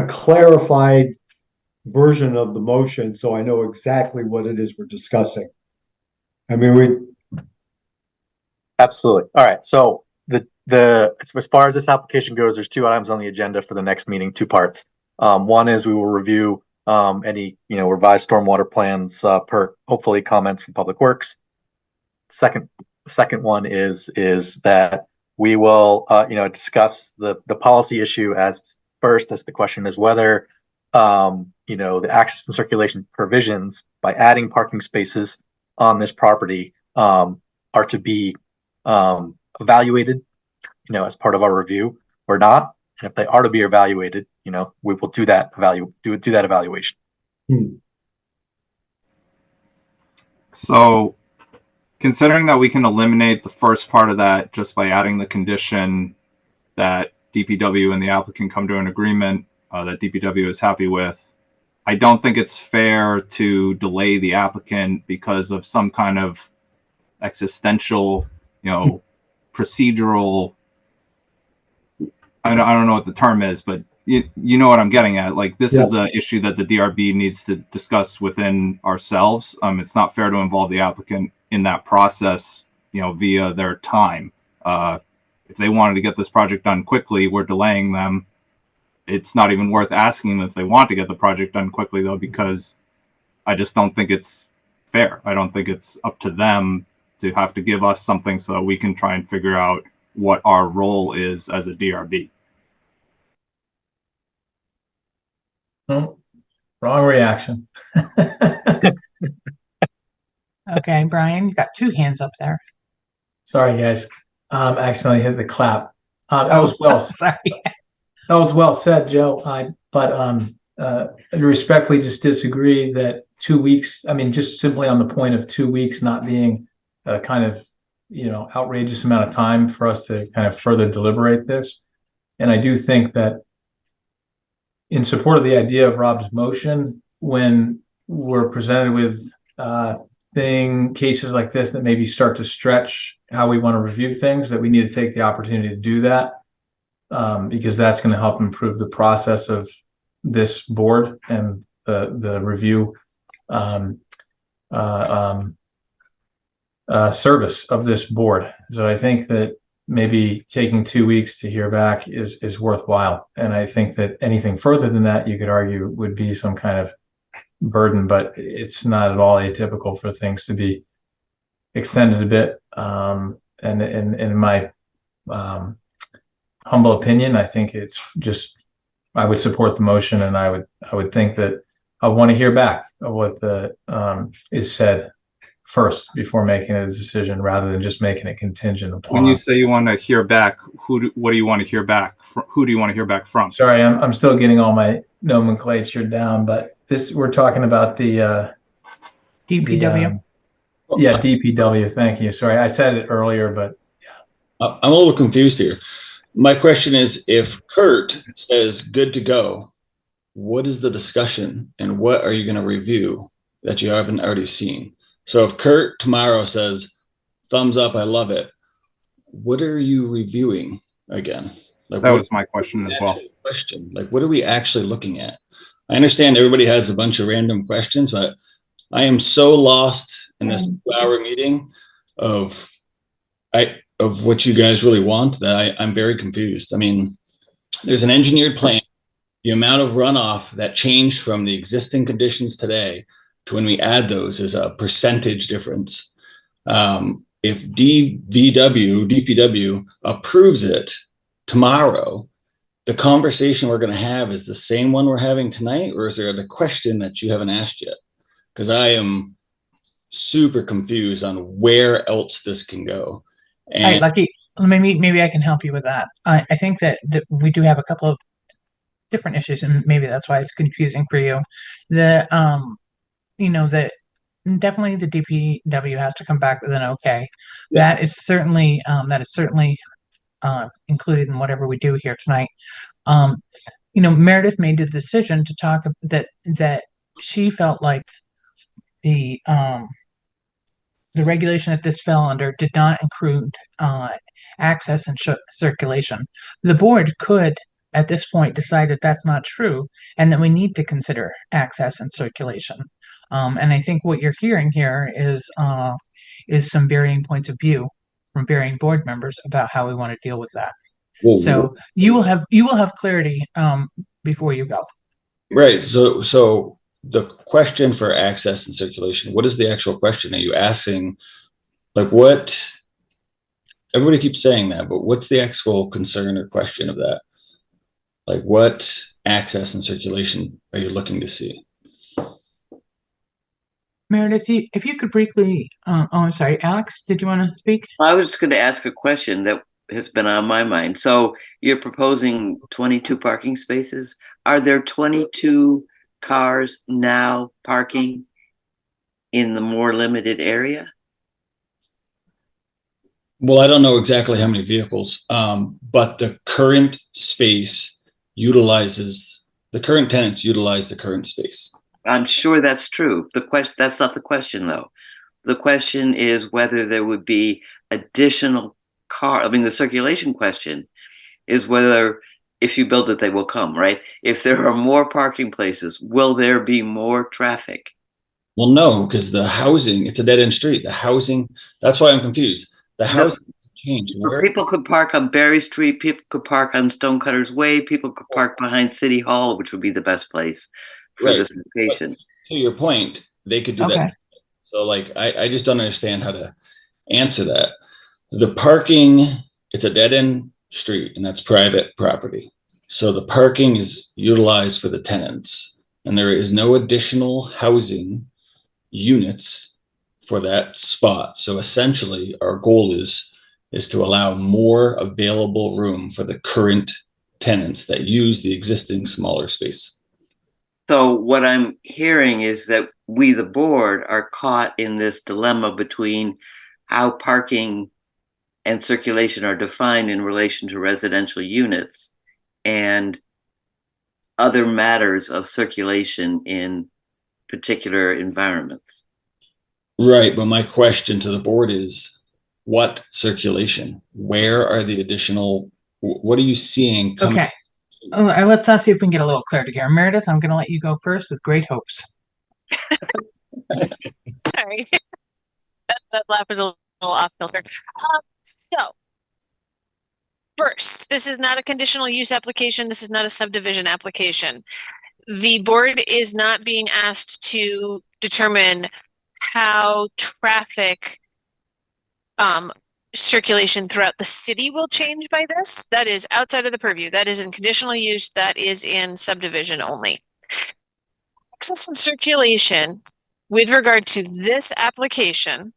clarified version of the motion so I know exactly what it is we're discussing. I mean, absolutely. All right. So as far as this application goes, there's 2 items on the agenda for the next meeting, 2 parts. One is we will review any revised stormwater plans per hopefully comments from Public Works. Second one is that we will discuss the policy issue as the question is whether the access and circulation provisions by adding parking spaces on this property are to be evaluated as part of our review or not. And if they are to be evaluated, we will do that evaluation. So considering that we can eliminate the first part of that just by adding the condition that DPW and the applicant come to an agreement that DPW is happy with, I don't think it's fair to delay the applicant because of some kind of existential, procedural. I don't know what the term is, but you know what I'm getting at. Like, this is an issue that the DRB needs to discuss within ourselves. It's not fair to involve the applicant in that process, via their time. If they wanted to get this project done quickly, we're delaying them. It's not even worth asking them if they want to get the project done quickly, though, because I just don't think it's fair. I don't think it's up to them to have to give us something so that we can try and figure out what our role is as a DRB. Oh, wrong reaction. Okay, Brian, you got two hands up there. Sorry, guys. Accidentally hit the clap. That was well. Sorry. That was well said, Joe. I respectfully just disagree that 2 weeks. I mean, just simply on the point of 2 weeks not being a kind of outrageous amount of time for us to kind of further deliberate this. And I do think that, in support of the idea of Rob's motion, when we're presented with cases like this that maybe start to stretch how we want to review things, that we need to take the opportunity to do that, because that's going to help improve the process of this board and the review service of this board. So I think that maybe taking 2 weeks to hear back is worthwhile. And I think that anything further than that, you could argue, would be some kind of burden, but it's not at all atypical for things to be extended a bit. And in my humble opinion, I think it's just, I would support the motion, and I would think that I want to hear back of what is said first before making a decision, rather than just making it contingent upon. When you say you want to hear back, what do you want to hear back? Who do you want to hear back from? Sorry, I'm still getting all my nomenclature down, but we're talking about the DPW. DPW. Thank you. Sorry, I said it earlier, but I'm a little confused here. My question is, if Kurt says good to go, what is the discussion and what are you going to review that you haven't already seen? So if Kurt tomorrow says, thumbs up, I love it, what are you reviewing again? That was my question as well. Like, what are we actually looking at? I understand everybody has a bunch of random questions, but I am so lost in this 2-hour meeting of what you guys really want that I'm very confused. I mean, there's an engineered plan. The amount of runoff that changed from the existing conditions today to when we add those is a percentage difference. If DPW approves it tomorrow, the conversation we're going to have is the same one we're having tonight, or is there a question that you haven't asked yet? Because I am super confused on where else this can go. All right, Lucky, maybe I can help you with that. I think that we do have a couple of different issues, and maybe that's why it's confusing for you. Definitely the DPW has to come back with an okay. Yeah. That is certainly included in whatever we do here tonight. Meredith made the decision to talk that she felt like the regulation that this fell under did not include access and circulation. The board could, at this point, decide that that's not true, and that we need to consider access and circulation. And I think what you're hearing here is some varying points of view from varying board members about how we want to deal with that. Whoa, so you will have clarity before you go. Right. So the question for access and circulation, what is the actual question? Are you asking, like, what? Everybody keeps saying that, but what's the actual concern or question of that? Like, what access and circulation are you looking to see? Meredith, if you could briefly, I'm sorry, Alex, did you want to speak? I was just going to ask a question that has been on my mind. So you're proposing 22 parking spaces. Are there 22 cars now parking in the more limited area? Well, I don't know exactly how many vehicles, but the current space utilizes The current tenants utilize the current space. I'm sure that's true. That's not the question, though. The question is whether there would be additional the circulation question is whether if you build it, they will come, right? If there are more parking places, will there be more traffic? Well, no, because the housing, it's a dead end street. The housing, that's why I'm confused. The housing changed. People could park on Berry Street, people could park on Stonecutters Way, people could park behind City Hall, which would be the best place for this location. But to your point, they could do that. So like, I just don't understand how to answer that. The parking, it's a dead end street and that's private property. So the parking is utilized for the tenants and there is no additional housing units for that spot. So essentially our goal is to allow more available room for the current tenants that use the existing smaller space. So what I'm hearing is that we, the board, are caught in this dilemma between how parking and circulation are defined in relation to residential units and other matters of circulation in particular environments. Right, but my question to the board is, what circulation? Where are the additional, what are you seeing coming? Okay. Let's see if we can get a little clarity here. Meredith, I'm going to let you go first with great hopes. Sorry. that laugh was a little off kilter. So, first, this is not a conditional use application. This is not a subdivision application. The board is not being asked to determine how traffic circulation throughout the city will change by this. That is outside of the purview. That is in conditional use. That is in subdivision only. Access and circulation with regard to this application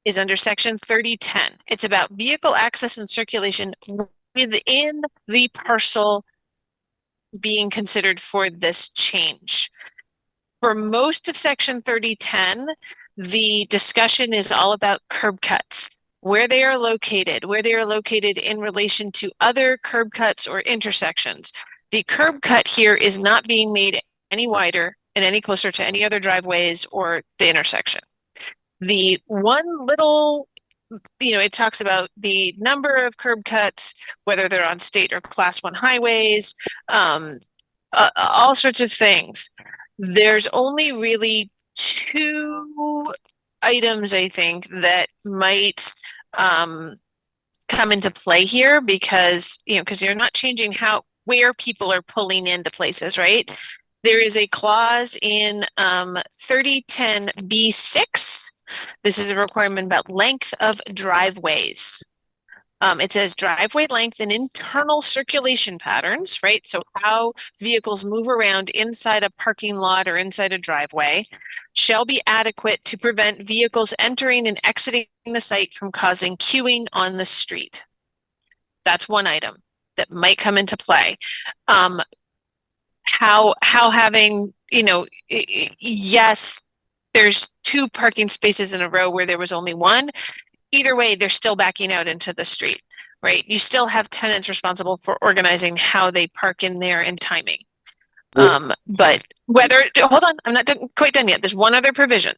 is under section 3010. It's about vehicle access and circulation within the parcel being considered for this change. For most of section 3010, the discussion is all about curb cuts, where they are located in relation to other curb cuts or intersections. The curb cut here is not being made any wider and any closer to any other driveways or the intersection. The one little, it talks about the number of curb cuts, whether they're on state or class 1 highways, all sorts of things. There's only really 2 items, I think, that might come into play here because you're not changing where people are pulling into places, right? There is a clause in 3010B6. This is a requirement about length of driveways. It says driveway length and internal circulation patterns, right? So how vehicles move around inside a parking lot or inside a driveway shall be adequate to prevent vehicles entering and exiting the site from causing queuing on the street. That's one item that might come into play. How having, yes, there's 2 parking spaces in a row where there was only 1. Either way, they're still backing out into the street, right? You still have tenants responsible for organizing how they park in there and timing. But hold on, I'm not quite done yet. There's one other provision.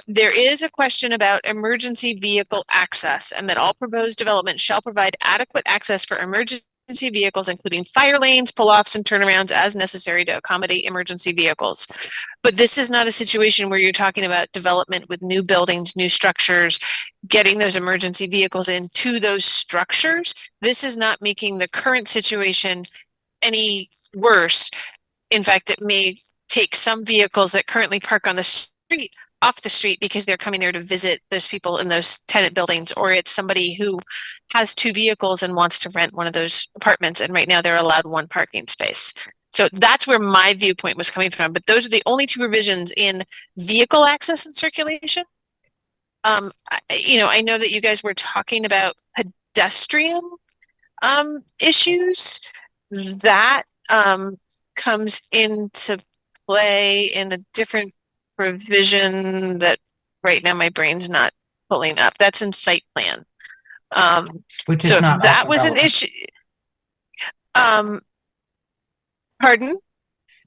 There is a question about emergency vehicle access and that all proposed development shall provide adequate access for emergency vehicles, including fire lanes, pull-offs, and turnarounds as necessary to accommodate emergency vehicles. But this is not a situation where you're talking about development with new buildings, new structures, getting those emergency vehicles into those structures. This is not making the current situation any worse. In fact, it may take some vehicles that currently park on the street off the street because they're coming there to visit those people in those tenant buildings, or it's somebody who has 2 vehicles and wants to rent one of those apartments, and right now they're allowed 1 parking space. So that's where my viewpoint was coming from, but those are the only 2 provisions in vehicle access and circulation. I know that you guys were talking about pedestrian issues. That comes into play in a different provision that right now my brain's not pulling up. That's in site plan. Which is so not that was an issue. Pardon?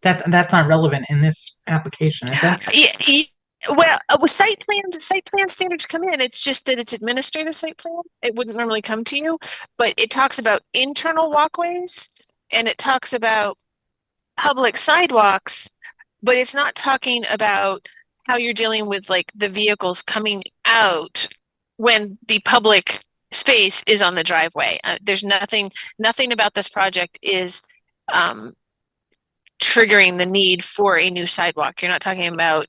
That's not relevant in this application, is it? Well, with site plan standards come in. It's just that it's administrative site plan. It wouldn't normally come to you, but it talks about internal walkways and it talks about public sidewalks, but it's not talking about how you're dealing with like the vehicles coming out when the public space is on the driveway. There's nothing about this project is triggering the need for a new sidewalk. You're not talking about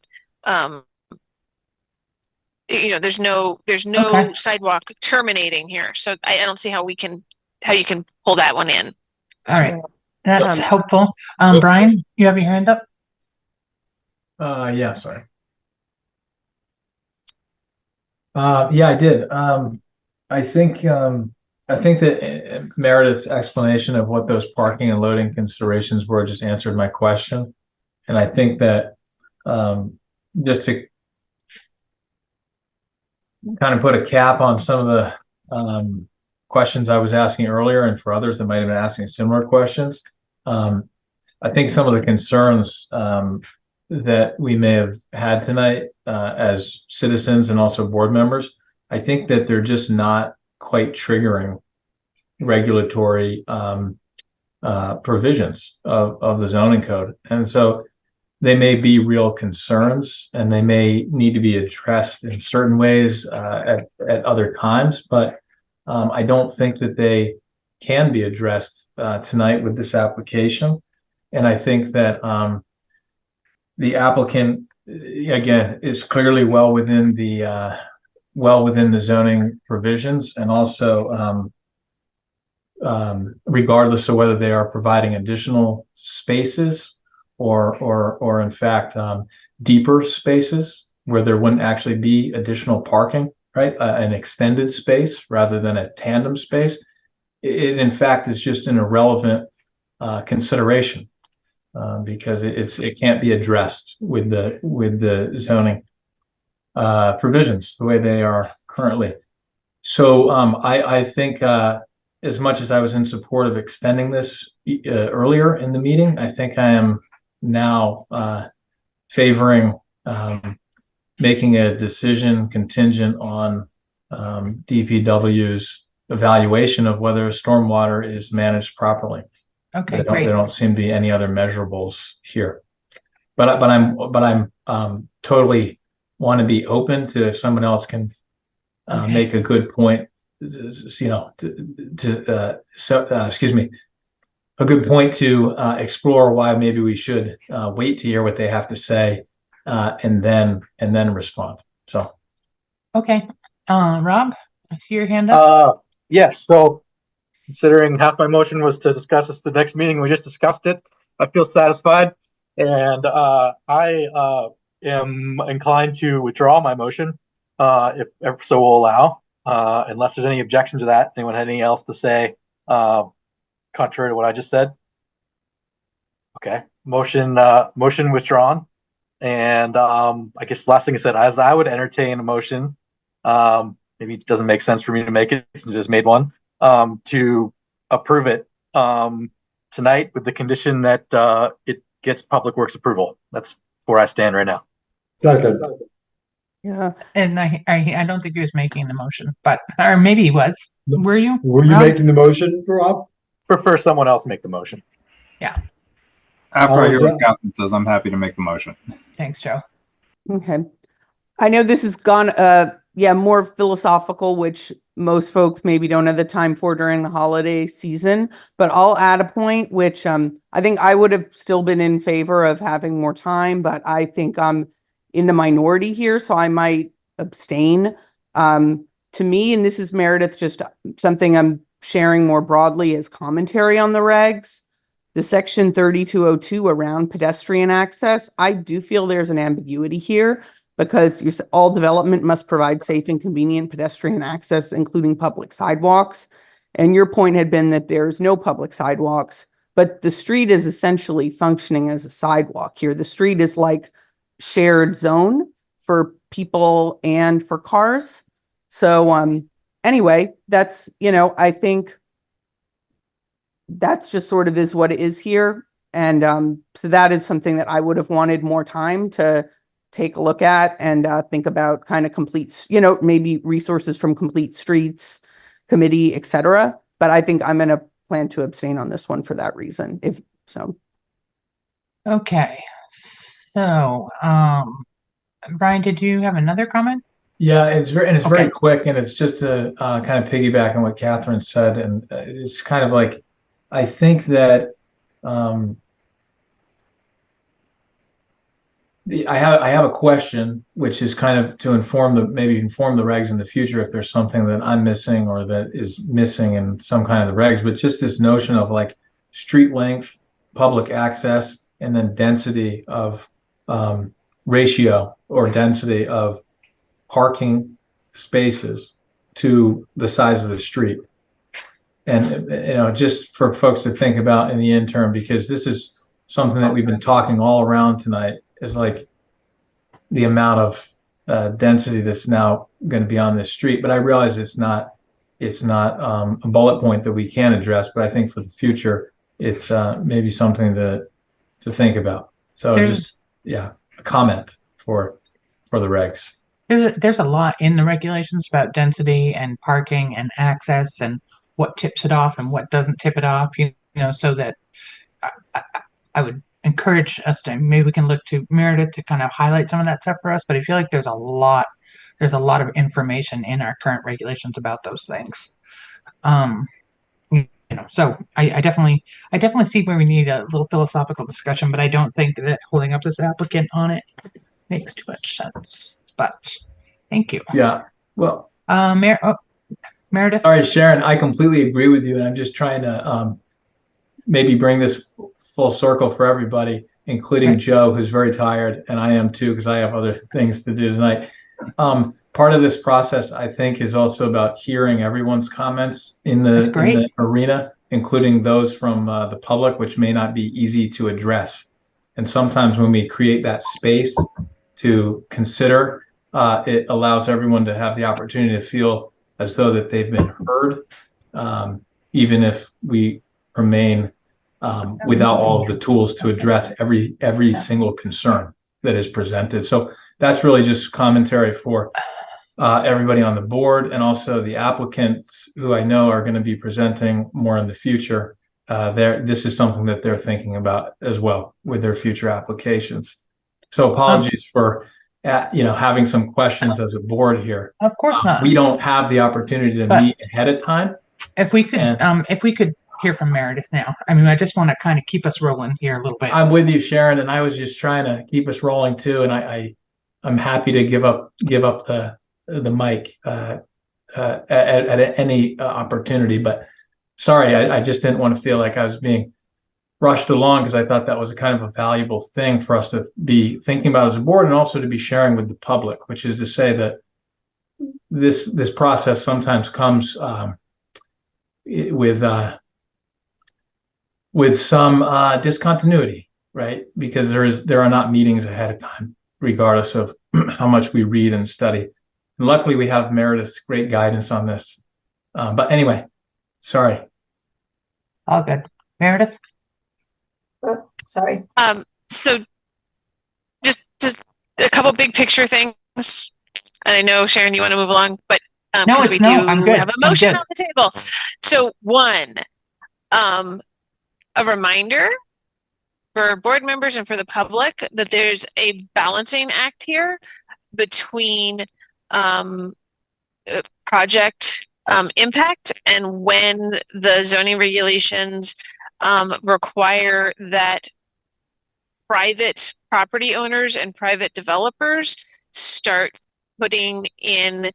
there's no Okay. sidewalk terminating here. So I don't see how you can pull that one in. All right. That's helpful. Brian, you have your hand up? Yeah, sorry. Yeah, I did. I think that Meredith's explanation of what those parking and loading considerations were just answered my question. And I think that just to kind of put a cap on some of the questions I was asking earlier, and for others that might have been asking similar questions, I think some of the concerns that we may have had tonight as citizens and also board members, I think that they're just not quite triggering regulatory provisions of the zoning code. And so they may be real concerns and they may need to be addressed in certain ways at other times, but I don't think that they can be addressed tonight with this application. And I think that the applicant, again, is clearly well within the zoning provisions, and also regardless of whether they are providing additional spaces or in fact deeper spaces where there wouldn't actually be additional parking, right? An extended space rather than a tandem space. It in fact is just an irrelevant consideration because it can't be addressed with the zoning provisions the way they are currently. So I think as much as I was in support of extending this earlier in the meeting, I think I am now favoring making a decision contingent on DPW's evaluation of whether stormwater is managed properly. Okay, There great. don't seem to be any other measurables here. But I'm totally want to be open to if someone else can make a good point, excuse me, a good point to explore why maybe we should wait to hear what they have to say and then respond. So Okay. Rob, I see your hand up. Yes. So considering half my motion was to discuss this the next meeting, we just discussed it. I feel satisfied, and I am inclined to withdraw my motion, if so will allow, unless there's any objection to that. Anyone had anything else to say, contrary to what I just said? Okay, motion withdrawn, and I guess last thing I said, as I would entertain a motion, maybe it doesn't make sense for me to make it since I just made one, to approve it tonight with the condition that it gets Public Works approval. That's where I stand right now. Second. Yeah. And I don't think he was making the motion, but or maybe he was. Were you? Were you making the motion, Rob? Prefer someone else make the motion. Yeah. After I hear what Catherine says, I'm happy to make the motion. Thanks, Joe. Okay. I know this has gone, more philosophical, which most folks maybe don't have the time for during the holiday season, but I'll add a point, which I think I would have still been in favor of having more time, but I think I'm in the minority here, so I might abstain. To me, and this is Meredith, just something I'm sharing more broadly as commentary on the regs, the section 3202 around pedestrian access, I do feel there's an ambiguity here because all development must provide safe and convenient pedestrian access, including public sidewalks. And your point had been that there's no public sidewalks, but the street is essentially functioning as a sidewalk here. The street is like shared zone for people and for cars. So anyway, that's, I think that's just sort of is what it is here. And so that is something that I would have wanted more time to take a look at and think about kind of complete, maybe resources from Complete Streets Committee, et cetera. But I think I'm going to plan to abstain on this one for that reason. If so. Okay. So, Brian, did you have another comment? Yeah, it's very Okay. quick, and it's just to kind of piggyback on what Catherine said, and it's kind of like I think that I have a question, which is kind of to maybe inform the regs in the future if there's something that I'm missing or that is missing in some kind of the regs, but just this notion of like street length, public access, and then density of ratio or density of parking spaces to the size of the street. And, just for folks to think about in the interim, because this is something that we've been talking all around tonight, is like the amount of density that's now going to be on this street. But I realize it's not a bullet point that we can address, but I think for the future, it's maybe something to think about. So a comment for the regs. There's a lot in the regulations about density and parking and access and what tips it off and what doesn't tip it off, so that I would encourage us to, maybe we can look to Meredith to kind of highlight some of that stuff for us, but I feel like there's a lot of information in our current regulations about those things. So I definitely see where we need a little philosophical discussion, but I don't think that holding up this applicant on it makes too much sense. But thank you. Yeah. Well, Meredith. All right, Sharon, I completely agree with you, and I'm just trying to maybe bring this full circle for everybody, including Joe, who's very tired, and I am too, because I have other things to do tonight. Part of this process, I think, is also about hearing everyone's comments in the arena, including those from the public, which may not be easy to address. And sometimes when we create that space to consider, it allows everyone to have the opportunity to feel as though that they've been heard, even if we remain without all of the tools to address every single concern that is presented. So that's really just commentary for everybody on the board, and also the applicants who I know are going to be presenting more in the future. This is something that they're thinking about as well with their future applications. So apologies for having some questions as a board here. Of course not. We don't have the opportunity to meet ahead of time. If we could hear from Meredith now. I mean, I just want to kind of keep us rolling here a little bit. I'm with you, Sharon, and I was just trying to keep us rolling too. And I'm happy to give up the mic at any opportunity. But sorry, I just didn't want to feel like I was being rushed along, because I thought that was a kind of a valuable thing for us to be thinking about as a board, and also to be sharing with the public, which is to say that this process sometimes comes with some discontinuity, right? Because there are not meetings ahead of time, regardless of how much we read and study. And luckily, we have Meredith's great guidance on this. But anyway, sorry. All good. Meredith? Oh, sorry. So just a couple big picture things. And I know, Sharon, you want to move along, but because we do I'm good. have a motion on the table. So one, a reminder for board members and for the public that there's a balancing act here between project impact and when the zoning regulations require that private property owners and private developers start putting in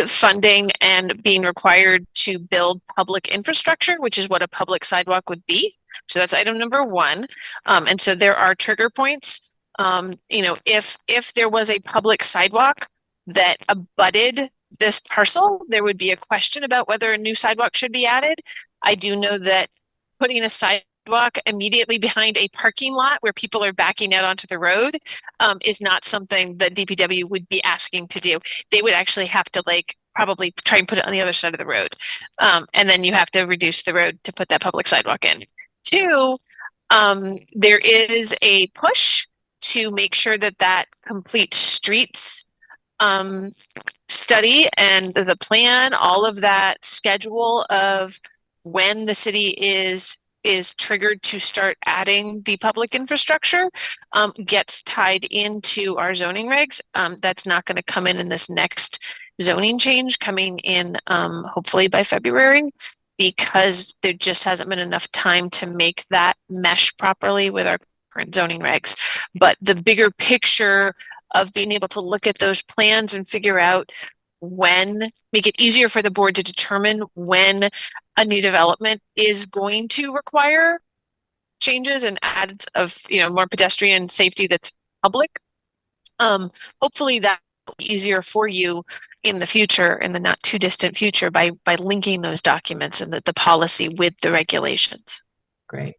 funding and being required to build public infrastructure, which is what a public sidewalk would be. So that's item number one. And so there are trigger points. If there was a public sidewalk that abutted this parcel, there would be a question about whether a new sidewalk should be added. I do know that putting a sidewalk immediately behind a parking lot where people are backing out onto the road is not something that DPW would be asking to do. They would actually have to probably try and put it on the other side of the road. And then you have to reduce the road to put that public sidewalk in. two, there is a push to make sure that that complete streets study and the plan, all of that schedule of when the city is triggered to start adding the public infrastructure gets tied into our zoning regs. That's not going to come in this next zoning change coming in hopefully by February, because there just hasn't been enough time to make that mesh properly with our current zoning regs. But the bigger picture of being able to look at those plans and figure out when, make it easier for the board to determine when a new development is going to require changes and adds of, more pedestrian safety that's public. Hopefully that will be easier for you in the future, in the not too distant future, by linking those documents and the policy with the regulations. Great.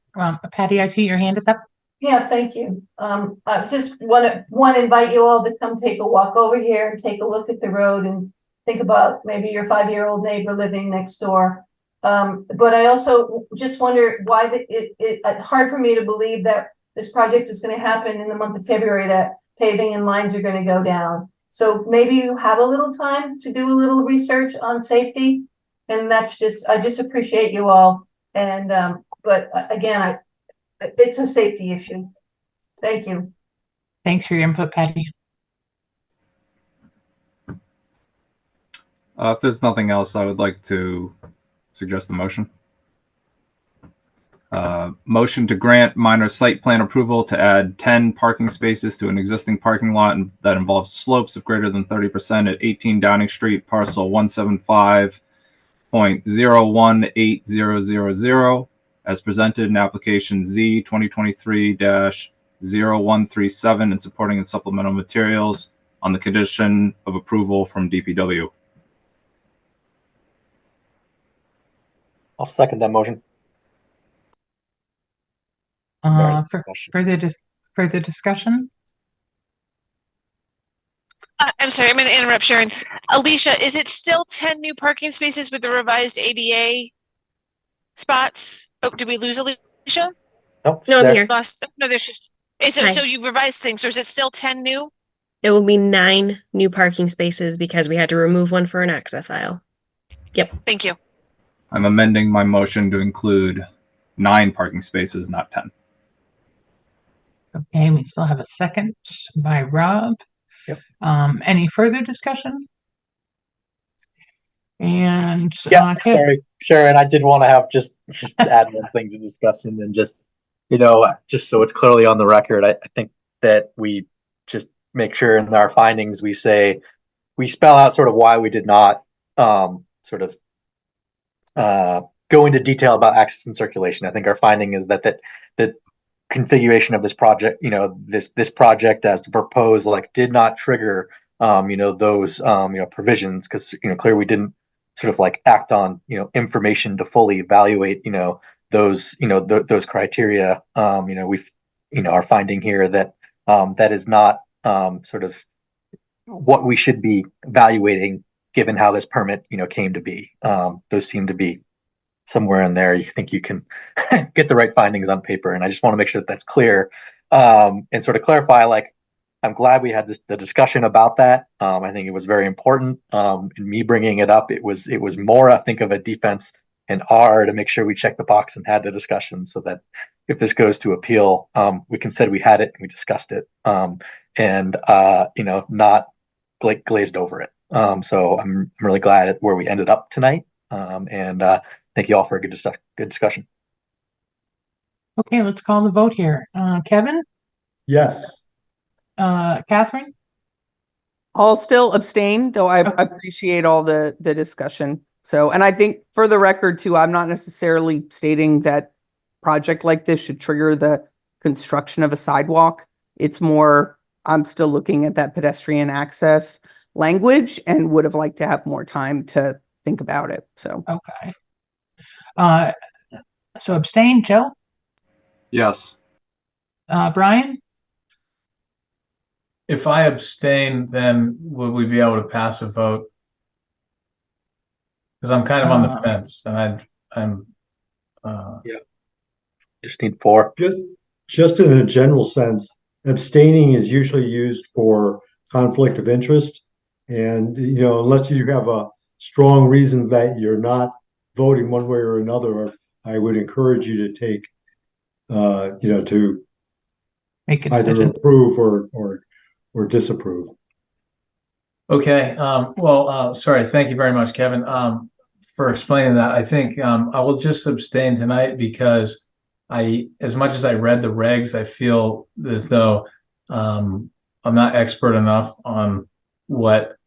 Patty, I see your hand is up. Yeah, thank you. I just want to invite you all to come take a walk over here and take a look at the road and think about maybe your 5-year-old neighbor living next door. But I also just wonder why it's hard for me to believe that this project is going to happen in the month of February, that paving and lines are going to go down. So maybe you have a little time to do a little research on safety. And I just appreciate you all. And, but again, it's a safety issue. Thank you. Thanks for your input, Patty. If there's nothing else, I would like to suggest a motion. Motion to grant minor site plan approval to add 10 parking spaces to an existing parking lot that involves slopes of greater than 30% at 18 Downing Street, parcel 175.0180000, as presented in application Z 2023-0137 and supporting and supplemental materials on the condition of approval from DPW. I'll second that motion. Further discussion? I'm sorry, I'm going to interrupt Sharon. Alicia, is it still 10 new parking spaces with the revised ADA spots? Oh, did we lose Alicia? Nope. No, I'm here. No, there's just. So you revised things. So is it still 10 new? It will be 9 new parking spaces because we had to remove one for an access aisle. Yep. Thank you. I'm amending my motion to include 9 parking spaces, not 10. Okay, we still have a second by Rob. Yep. Any further discussion? And sorry, Sharon, I did want to have just add one thing to discussion and just so it's clearly on the record. I think that we just make sure in our findings we spell out sort of why we did not go into detail about access and circulation. I think our finding is that configuration of this project, this project as to propose, did not trigger, those, provisions, because, clearly we didn't sort of act on, information to fully evaluate, those, those criteria. We've, our finding here that that is not sort of what we should be evaluating given how this permit, came to be. Those seem to be somewhere in there. You think you can get the right findings on paper, and I just want to make sure that that's clear, and sort of clarify. I'm glad we had the discussion about that. I think it was very important. In me bringing it up, it was more, I think, of a defense and R to make sure we checked the box and had the discussion, so that if this goes to appeal, we can say we had it and we discussed it, and not glazed over it. So I'm really glad at where we ended up tonight, and thank you all for a good discussion. Okay, let's call the vote here. Kevin? Yes. Catherine? I'll still abstain, though I appreciate all the discussion. So, and I think for the record too, I'm not necessarily stating that project like this should trigger the construction of a sidewalk. It's more, I'm still looking at that pedestrian access language and would have liked to have more time to think about it. So, okay. So abstain, Joe? Yes. Brian? If I abstain, then would we be able to pass a vote? Because I'm kind of on the fence, and I'm Just need 4. Just in a general sense, abstaining is usually used for conflict of interest. And, unless you have a strong reason that you're not voting one way or another, I would encourage you to take, to Make a either decision. approve or disapprove. Okay, sorry, thank you very much, Kevin, for explaining that. I think I will just abstain tonight because as much as I read the regs, I feel as though I'm not expert enough on what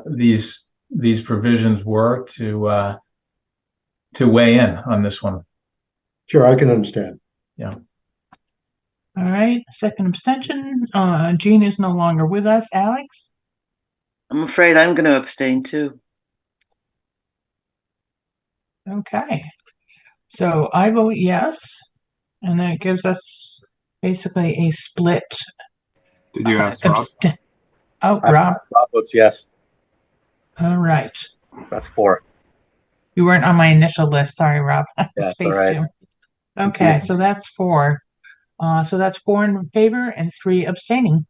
these provisions were to weigh in on this one. Sure, I can understand. Yeah. All right, second abstention. Jean is no longer with us. Alex? I'm afraid I'm going to abstain too. Okay. So I vote yes, and that gives us basically a split. Did you ask Rob? Rob. Rob votes yes. All right. That's 4. You weren't on my initial list. Sorry, Rob. That's all right. Okay, so that's 4. So that's 4 in favor and 3 abstaining.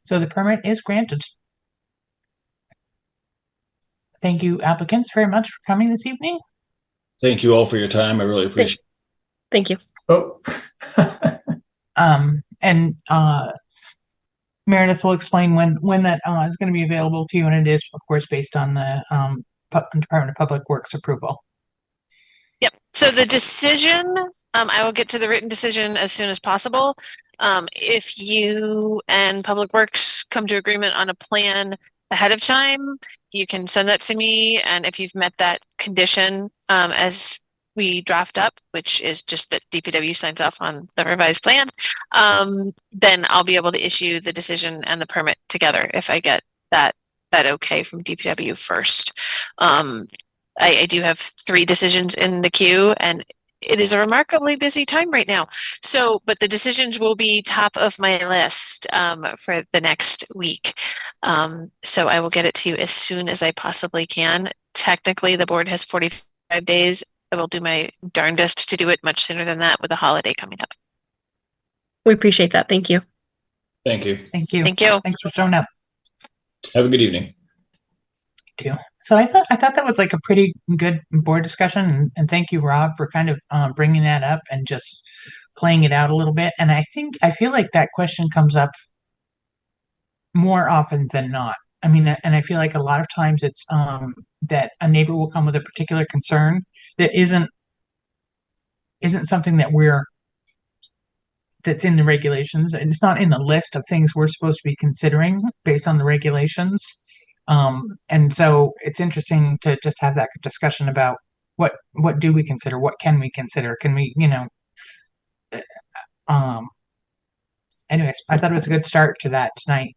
So the permit is granted. Thank you, applicants, very much for coming this evening. Thank you all for your time. I really appreciate it. Thank you. Oh. And Meredith will explain when that is going to be available to you, and it is, of course, based on the Department of Public Works approval. Yep. So the decision, I will get to the written decision as soon as possible. If you and Public Works come to agreement on a plan ahead of time, you can send that to me. And if you've met that condition as we draft up, which is just that DPW signs off on the revised plan, then I'll be able to issue the decision and the permit together if I get that okay from DPW first. I do have 3 decisions in the queue, and it is a remarkably busy time right now. So, but the decisions will be top of my list for the next week. So I will get it to you as soon as I possibly can. Technically, the board has 45 days. I will do my darndest to do it much sooner than that with a holiday coming up. We appreciate that. Thank you. Thank you. Thank you. Thank you. Thanks for showing up. Have a good evening. Too. So I thought that was like a pretty good board discussion, and thank you, Rob, for kind of bringing that up and just playing it out a little bit. And I feel like that question comes up more often than not. I mean, and I feel like a lot of times it's that a neighbor will come with a particular concern that isn't something that's in the regulations, and it's not in the list of things we're supposed to be considering based on the regulations. And so it's interesting to just have that discussion about what do we consider, what can we consider, can we, anyways, I thought it was a good start to that tonight.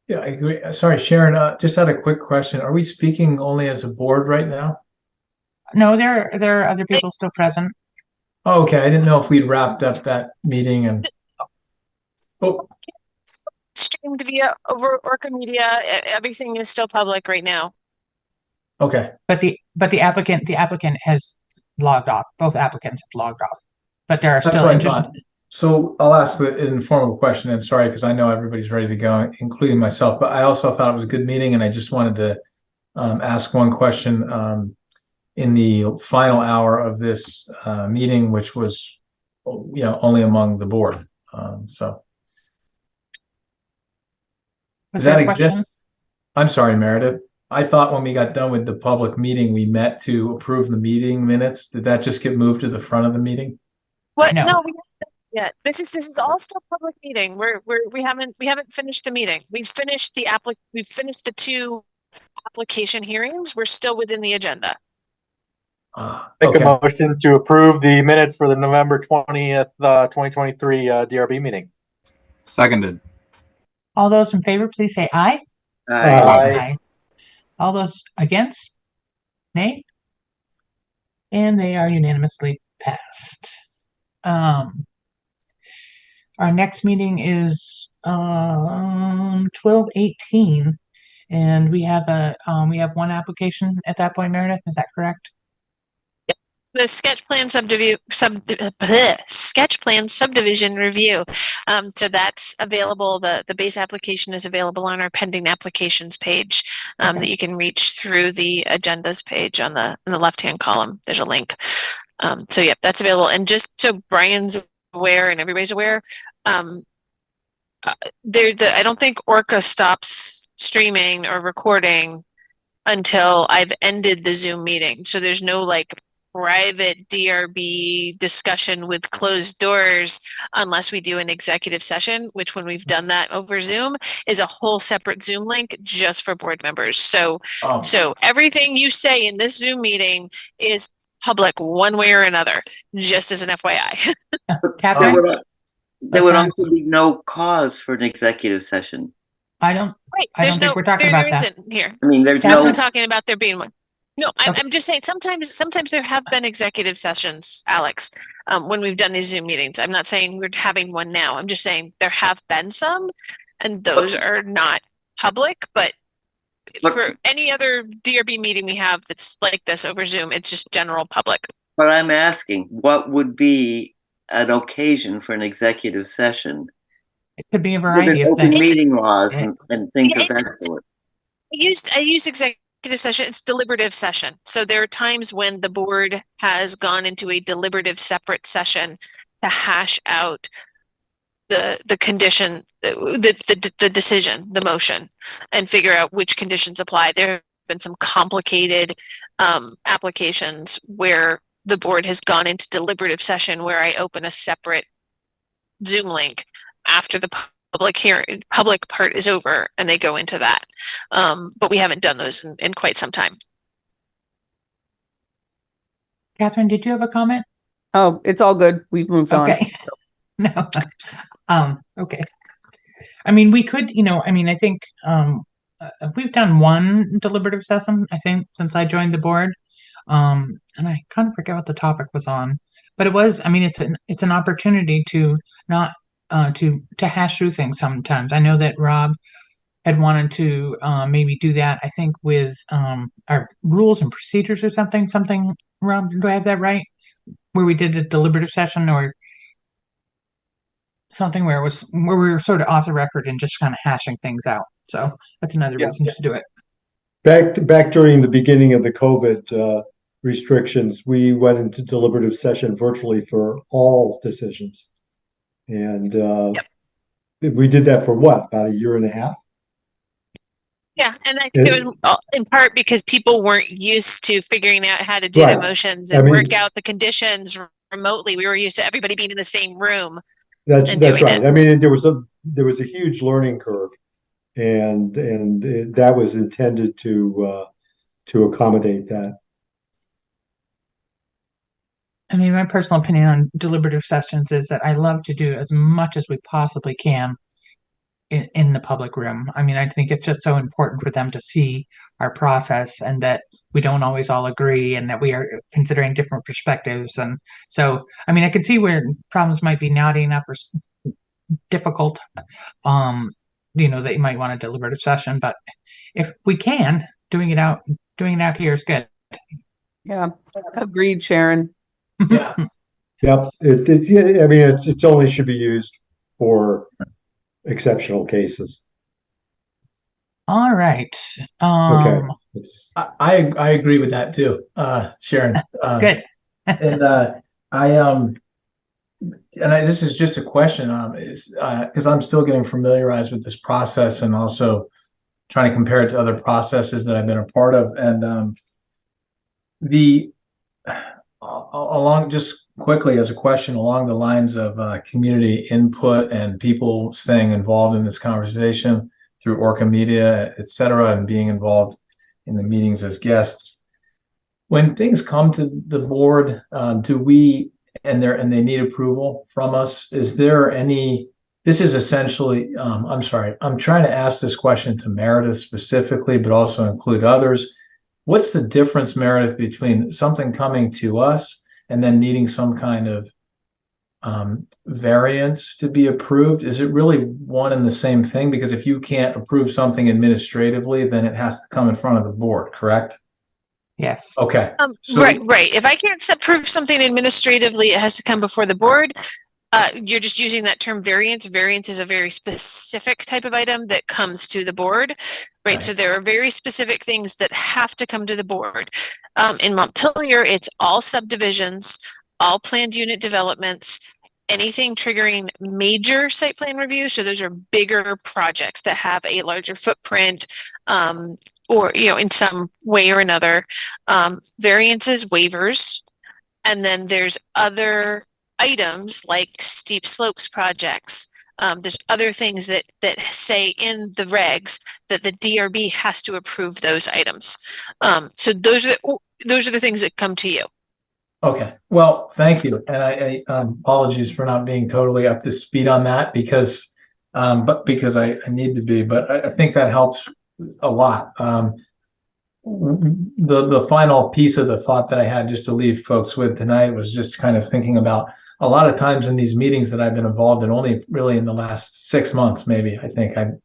Yeah, I agree. Sorry, Sharon, just had a quick question. Are we speaking only as a board right now? No, there are other people still present. Oh, okay. I didn't know if we'd wrapped up that meeting and. Oh. Streamed via over ORCA Media. Everything is still public right now. Okay. But the applicant has logged off. Both applicants have logged off. But there are That's still what I thought. So I'll ask the informal question, and sorry, because I know everybody's ready to go, including myself, but I also thought it was a good meeting, and I just wanted to ask one question in the final hour of this meeting, which was, only among the board. So does that exist? I'm sorry, Meredith. I thought when we got done with the public meeting, we met to approve the meeting minutes. Did that just get moved to the front of the meeting? What? No, we haven't yet. This is all still public meeting. We haven't finished the meeting. We've finished the 2 application hearings. We're still within the agenda. Make a motion to approve the minutes for the November 20th, 2023 DRB meeting. Seconded. All those in favor, please say aye. Aye. All those against? Nay? And they are unanimously passed. Our next meeting is 12/18, and we have one application at that point, Meredith. Is that correct? Yep. The sketch plan subdivision review. So that's available. The base application is available on our pending applications page that you can reach through the agendas page on in the left-hand column. There's a link. So yeah, that's available. And just so Brian's aware and everybody's aware, I don't think ORCA stops streaming or recording until I've ended the Zoom meeting. So there's no like private DRB discussion with closed doors unless we do an executive session, which when we've done that over Zoom is a whole separate Zoom link just for board members. So everything you say in this Zoom meeting is public one way or another, just as an FYI. Catherine? There would also be no cause for an executive session. I don't think we're talking about that. Isn't here. I mean, there's I'm no talking about there being one. No, I'm just saying sometimes there have been executive sessions, Alex, when we've done these Zoom meetings. I'm not saying we're having one now. I'm just saying there have been some, and those are not public, but for any other DRB meeting we have that's like this over Zoom, it's just general public. But I'm asking, what would be an occasion for an executive session? It could be a variety of open things. meeting laws and things of that sort. I use executive session. It's deliberative session. So there are times when the board has gone into a deliberative separate session to hash out the condition, the decision, the motion, and figure out which conditions apply. There have been some complicated applications where the board has gone into deliberative session where I open a separate Zoom link after the public part is over and they go into that. But we haven't done those in quite some time. Catherine, did you have a comment? Oh, it's all good. We've moved on. Okay. No. Okay. I mean, we could, I think we've done one deliberative session, I think, since I joined the board. And I kind of forget what the topic was on, but it was, it's an opportunity to not to hash through things sometimes. I know that Rob had wanted to maybe do that, I think, with our rules and procedures or something. Rob, do I have that right? Where we did a deliberative session or something where we were sort of off the record and just kind of hashing things out. So that's another reason to do it. Back during the beginning of the COVID restrictions, we went into deliberative session virtually for all decisions. And we did that for what, about a year and a half? Yeah, and I think it was in part because people weren't used to figuring out how to do the motions and work out the conditions remotely. We were used to everybody being in the same room. That's right. There was a huge learning curve, and that was intended to accommodate that. My personal opinion on deliberative sessions is that I love to do as much as we possibly can in the public room. I think it's just so important for them to see our process and that we don't always all agree and that we are considering different perspectives. And so, I can see where problems might be knotty enough or difficult, that you might want a deliberative session, but if we can, doing it out here is good. Yeah, agreed, Sharon. Yeah. Yep. It only should be used for exceptional cases. All right. Okay. I agree with that too, Sharon. Good. This is just a question, because I'm still getting familiarized with this process and also trying to compare it to other processes that I've been a part of. And along just quickly as a question along the lines of community input and people staying involved in this conversation through ORCA Media, et cetera, and being involved in the meetings as guests. When things come to the board, do we and they need approval from us? Is there any? This is essentially. I'm sorry. I'm trying to ask this question to Meredith specifically, but also include others. What's the difference, Meredith, between something coming to us and then needing some kind of variance to be approved? Is it really one and the same thing? Because if you can't approve something administratively, then it has to come in front of the board, correct? Yes. Okay. So Right. If I can't approve something administratively, it has to come before the board. You're just using that term variance. Variance is a very specific type of item that comes to the board, right? So there are very specific things that have to come to the board. In Montpelier, it's all subdivisions, all planned unit developments, anything triggering major site plan review. So those are bigger projects that have a larger footprint, or, in some way or another. Variances, waivers, and then there's other items like steep slopes projects. There's other things that say in the regs that the DRB has to approve those items. So those are the things that come to you. Okay, well, thank you, and I apologies for not being totally up to speed on that because I need to be, but I think that helps a lot. The final piece of the thought that I had just to leave folks with tonight was just kind of thinking about a lot of times in these meetings that I've been involved in, only really in the last 6 months, maybe, I think. I'm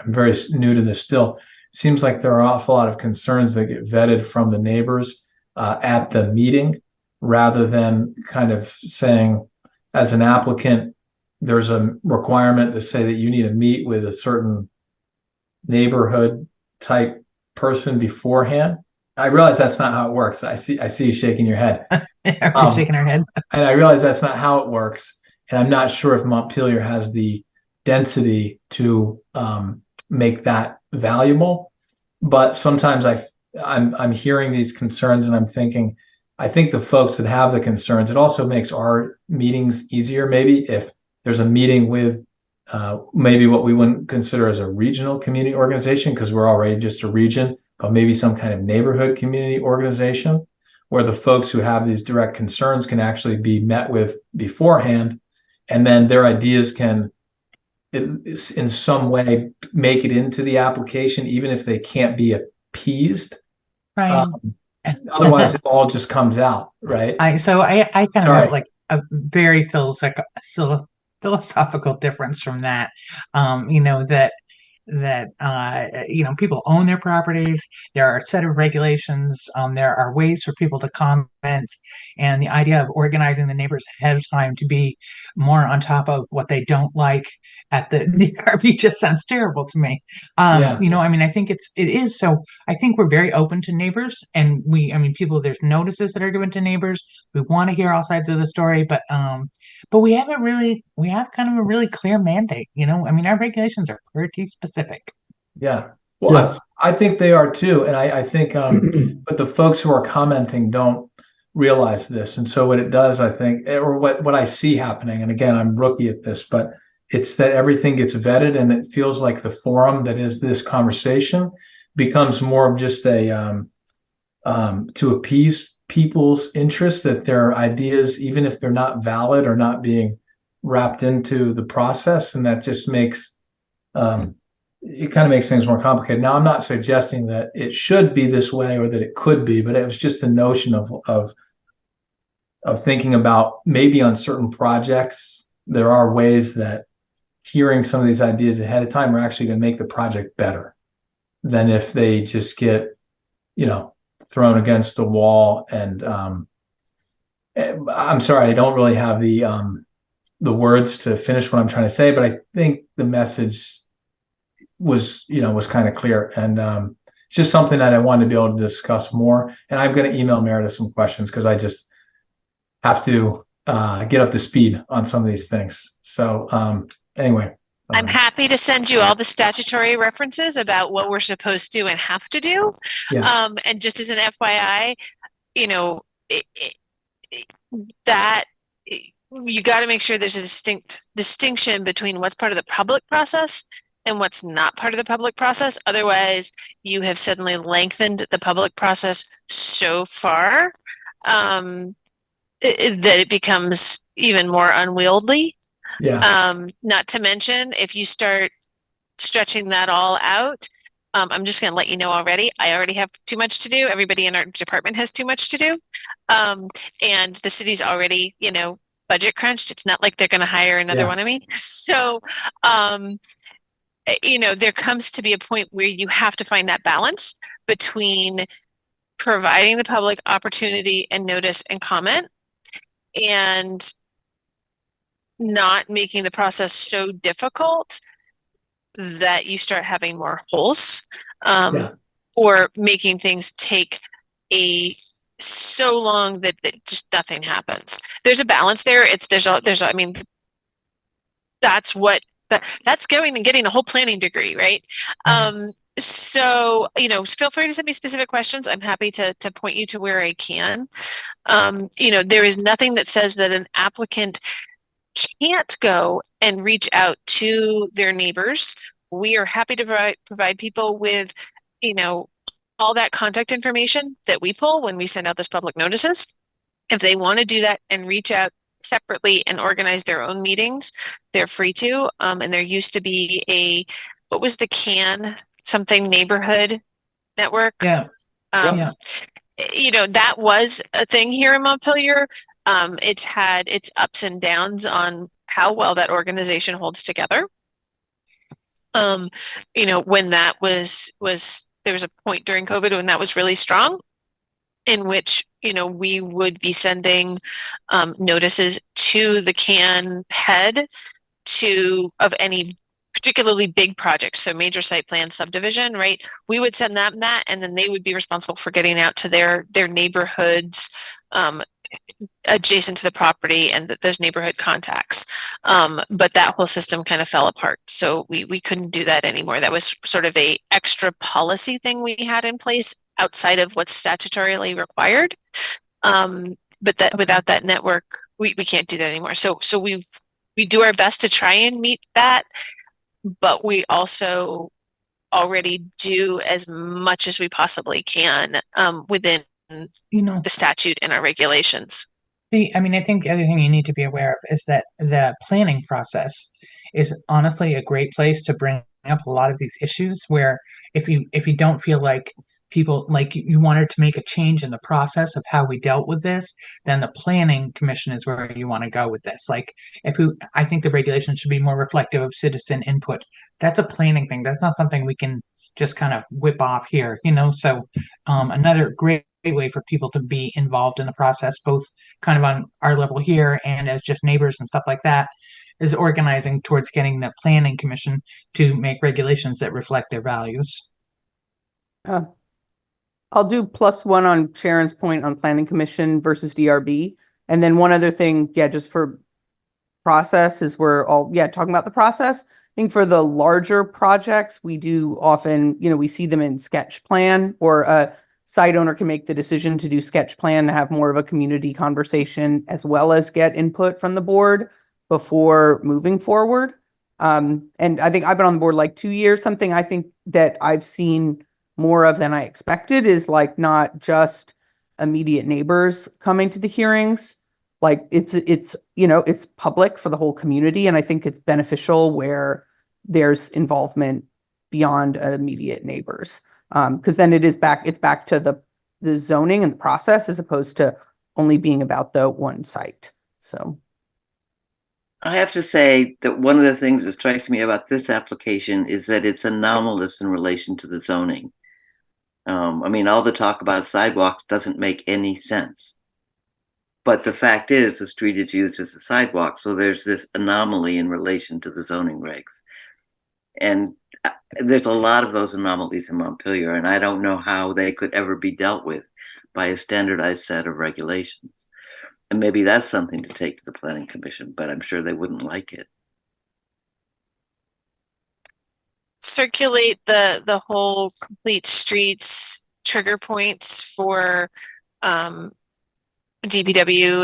very new to this still. Seems like there are an awful lot of concerns that get vetted from the neighbors at the meeting, rather than kind of saying, as an applicant, there's a requirement to say that you need to meet with a certain neighborhood type person beforehand. I realize that's not how it works. I see you shaking your head. Everybody's shaking her head. And I realize that's not how it works. And I'm not sure if Montpelier has the density to make that valuable. But sometimes I'm hearing these concerns and I'm thinking, I think the folks that have the concerns, it also makes our meetings easier. Maybe if there's a meeting with maybe what we wouldn't consider as a regional community organization, because we're already just a region, but maybe some kind of neighborhood community organization where the folks who have these direct concerns can actually be met with beforehand, and then their ideas can in some way make it into the application, even if they can't be appeased. Right. Otherwise, it all just comes out, right? I kind of have like a very philosophical difference from that. That people own their properties. There are a set of regulations. There are ways for people to comment, and the idea of organizing the neighbors ahead of time to be more on top of what they don't like at the DRB just sounds terrible to me. I think it is. So I think we're very open to neighbors, and there's notices that are given to neighbors. We want to hear all sides of the story, but we have kind of a really clear mandate. Our regulations are pretty specific. Yeah. Well, I think they are too. And I think, but the folks who are commenting don't realize this. And so what it does, I think, or what I see happening, and again, I'm rookie at this, but it's that everything gets vetted and it feels like the forum that is this conversation becomes more of just a, to appease people's interest, that their ideas, even if they're not valid, are not being wrapped into the process. And that just makes, it kind of makes things more complicated. Now, I'm not suggesting that it should be this way or that it could be, but it was just a notion of thinking about maybe on certain projects, there are ways that hearing some of these ideas ahead of time are actually going to make the project better than if they just get, thrown against the wall. And I'm sorry, I don't really have the words to finish what I'm trying to say, but I think the message was kind of clear, and it's just something that I wanted to be able to discuss more. And I'm going to email Meredith some questions because I just have to get up to speed on some of these things. So anyway, I'm happy to send you all the statutory references about what we're supposed to and have to do. Yeah. And just as an FYI, that you got to make sure there's a distinction between what's part of the public process and what's not part of the public process. Otherwise, you have suddenly lengthened the public process so far that it becomes even more unwieldy. Yeah. Not to mention, if you start stretching that all out, I'm just going to let you know already. I already have too much to do. Everybody in our department has too much to do. And the city's already, budget crunched. It's not like they're going to hire another one of me. So, there comes to be a point where you have to find that balance between providing the public opportunity and notice and comment, and not making the process so difficult that you start having more holes, or making things take so long that just nothing happens. There's a balance there. I mean, that's going and getting a whole planning degree, right? So, feel free to send me specific questions. I'm happy to point you to where I can. There is nothing that says that an applicant can't go and reach out to their neighbors. We are happy to provide people with, all that contact information that we pull when we send out those public notices. If they want to do that and reach out separately and organize their own meetings, they're free to. And there used to be what was the CAN something neighborhood network? Yeah. That was a thing here in Montpelier. It's had its ups and downs on how well that organization holds together. When that was there was a point during COVID when that was really strong, in which, we would be sending notices to the CAN head of any particularly big projects. So major site plan subdivision, right? We would send them that, and then they would be responsible for getting out to their neighborhoods adjacent to the property and those neighborhood contacts. But that whole system kind of fell apart. So we couldn't do that anymore. That was sort of a extra policy thing we had in place outside of what's statutorily required. But that without that network, we can't do that anymore. So we do our best to try and meet that, but we also already do as much as we possibly can within the statute and our regulations. I think the other thing you need to be aware of is that the planning process is honestly a great place to bring up a lot of these issues where if you don't feel like people, like you wanted to make a change in the process of how we dealt with this, then the planning commission is where you want to go with this. Like I think the regulations should be more reflective of citizen input. That's a planning thing. That's not something we can just kind of whip off here, So another great way for people to be involved in the process, both kind of on our level here and as just neighbors and stuff like that, is organizing towards getting the planning commission to make regulations that reflect their values. I'll do +1 on Sharon's point on planning commission versus DRB. And then one other thing, just for process is we're all, talking about the process. I think for the larger projects, we do often, we see them in sketch plan, or a site owner can make the decision to do sketch plan to have more of a community conversation as well as get input from the board before moving forward. And I think I've been on the board like 2 years. Something I think that I've seen more of than I expected is like not just immediate neighbors coming to the hearings. Like it's public for the whole community. And I think it's beneficial where there's involvement beyond immediate neighbors. Because then it's back to the zoning and the process as opposed to only being about the one site. So I have to say that one of the things that strikes me about this application is that it's anomalous in relation to the zoning. All the talk about sidewalks doesn't make any sense. But the fact is, the street is used as a sidewalk, so there's this anomaly in relation to the zoning regs. And there's a lot of those anomalies in Montpelier, and I don't know how they could ever be dealt with by a standardized set of regulations. And maybe that's something to take to the Planning Commission, but I'm sure they wouldn't like it. Circulate the whole complete streets trigger points for DPW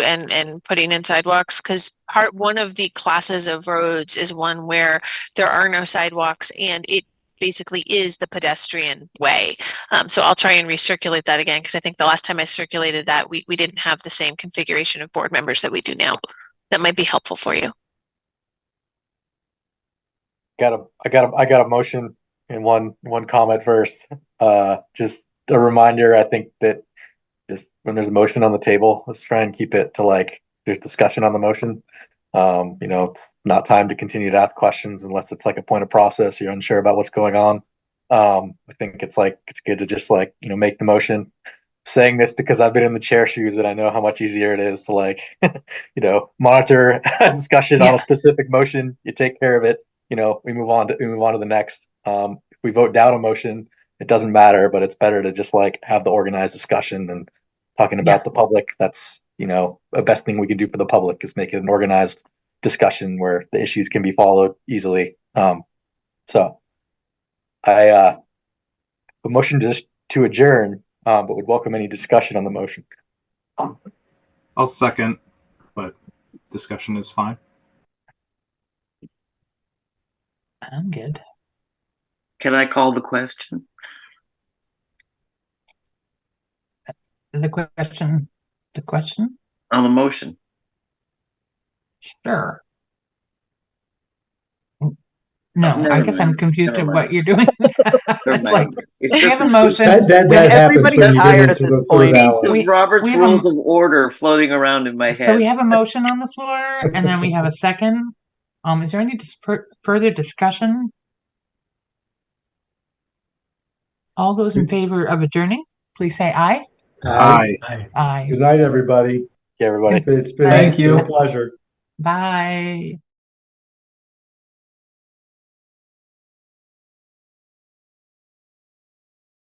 and putting in sidewalks, because one of the classes of roads is one where there are no sidewalks and it basically is the pedestrian way. So I'll try and recirculate that again, because I think the last time I circulated that we didn't have the same configuration of board members that we do now. That might be helpful for you. I got a motion and one comment first. Just a reminder, I think that just when there's a motion on the table, let's try and keep it to like there's discussion on the motion. It's not time to continue to ask questions unless it's like a point of process, you're unsure about what's going on. I think it's good to just make the motion, saying this because I've been in the chair shoes and I know how much easier it is to like, monitor a discussion on a specific motion. You take care of it. We move on to the next. If we vote down a motion, it doesn't matter, but it's better to just like have the organized discussion and talking about the public. That's, the best thing we can do for the public is make it an organized discussion where the issues can be followed easily. So I a motion to adjourn, but would welcome any discussion on the motion. I'll second, but discussion is fine. I'm good. Can I call the question? The question? On the motion. Sure. No, Never I guess I'm mind. confused Never at mind. what you're doing. It's like, It's we just have a motion. That happens when you get tired at into this the point. third hour. We- Robert's we have a- Rules of Order floating around in my head. So we have a motion on the floor, and then we have a second. Is there any further discussion? All those in favor of adjourning, please say aye. Aye. Aye. Good night, everybody. Yeah, everybody. It's been Thank you. a pleasure. Bye.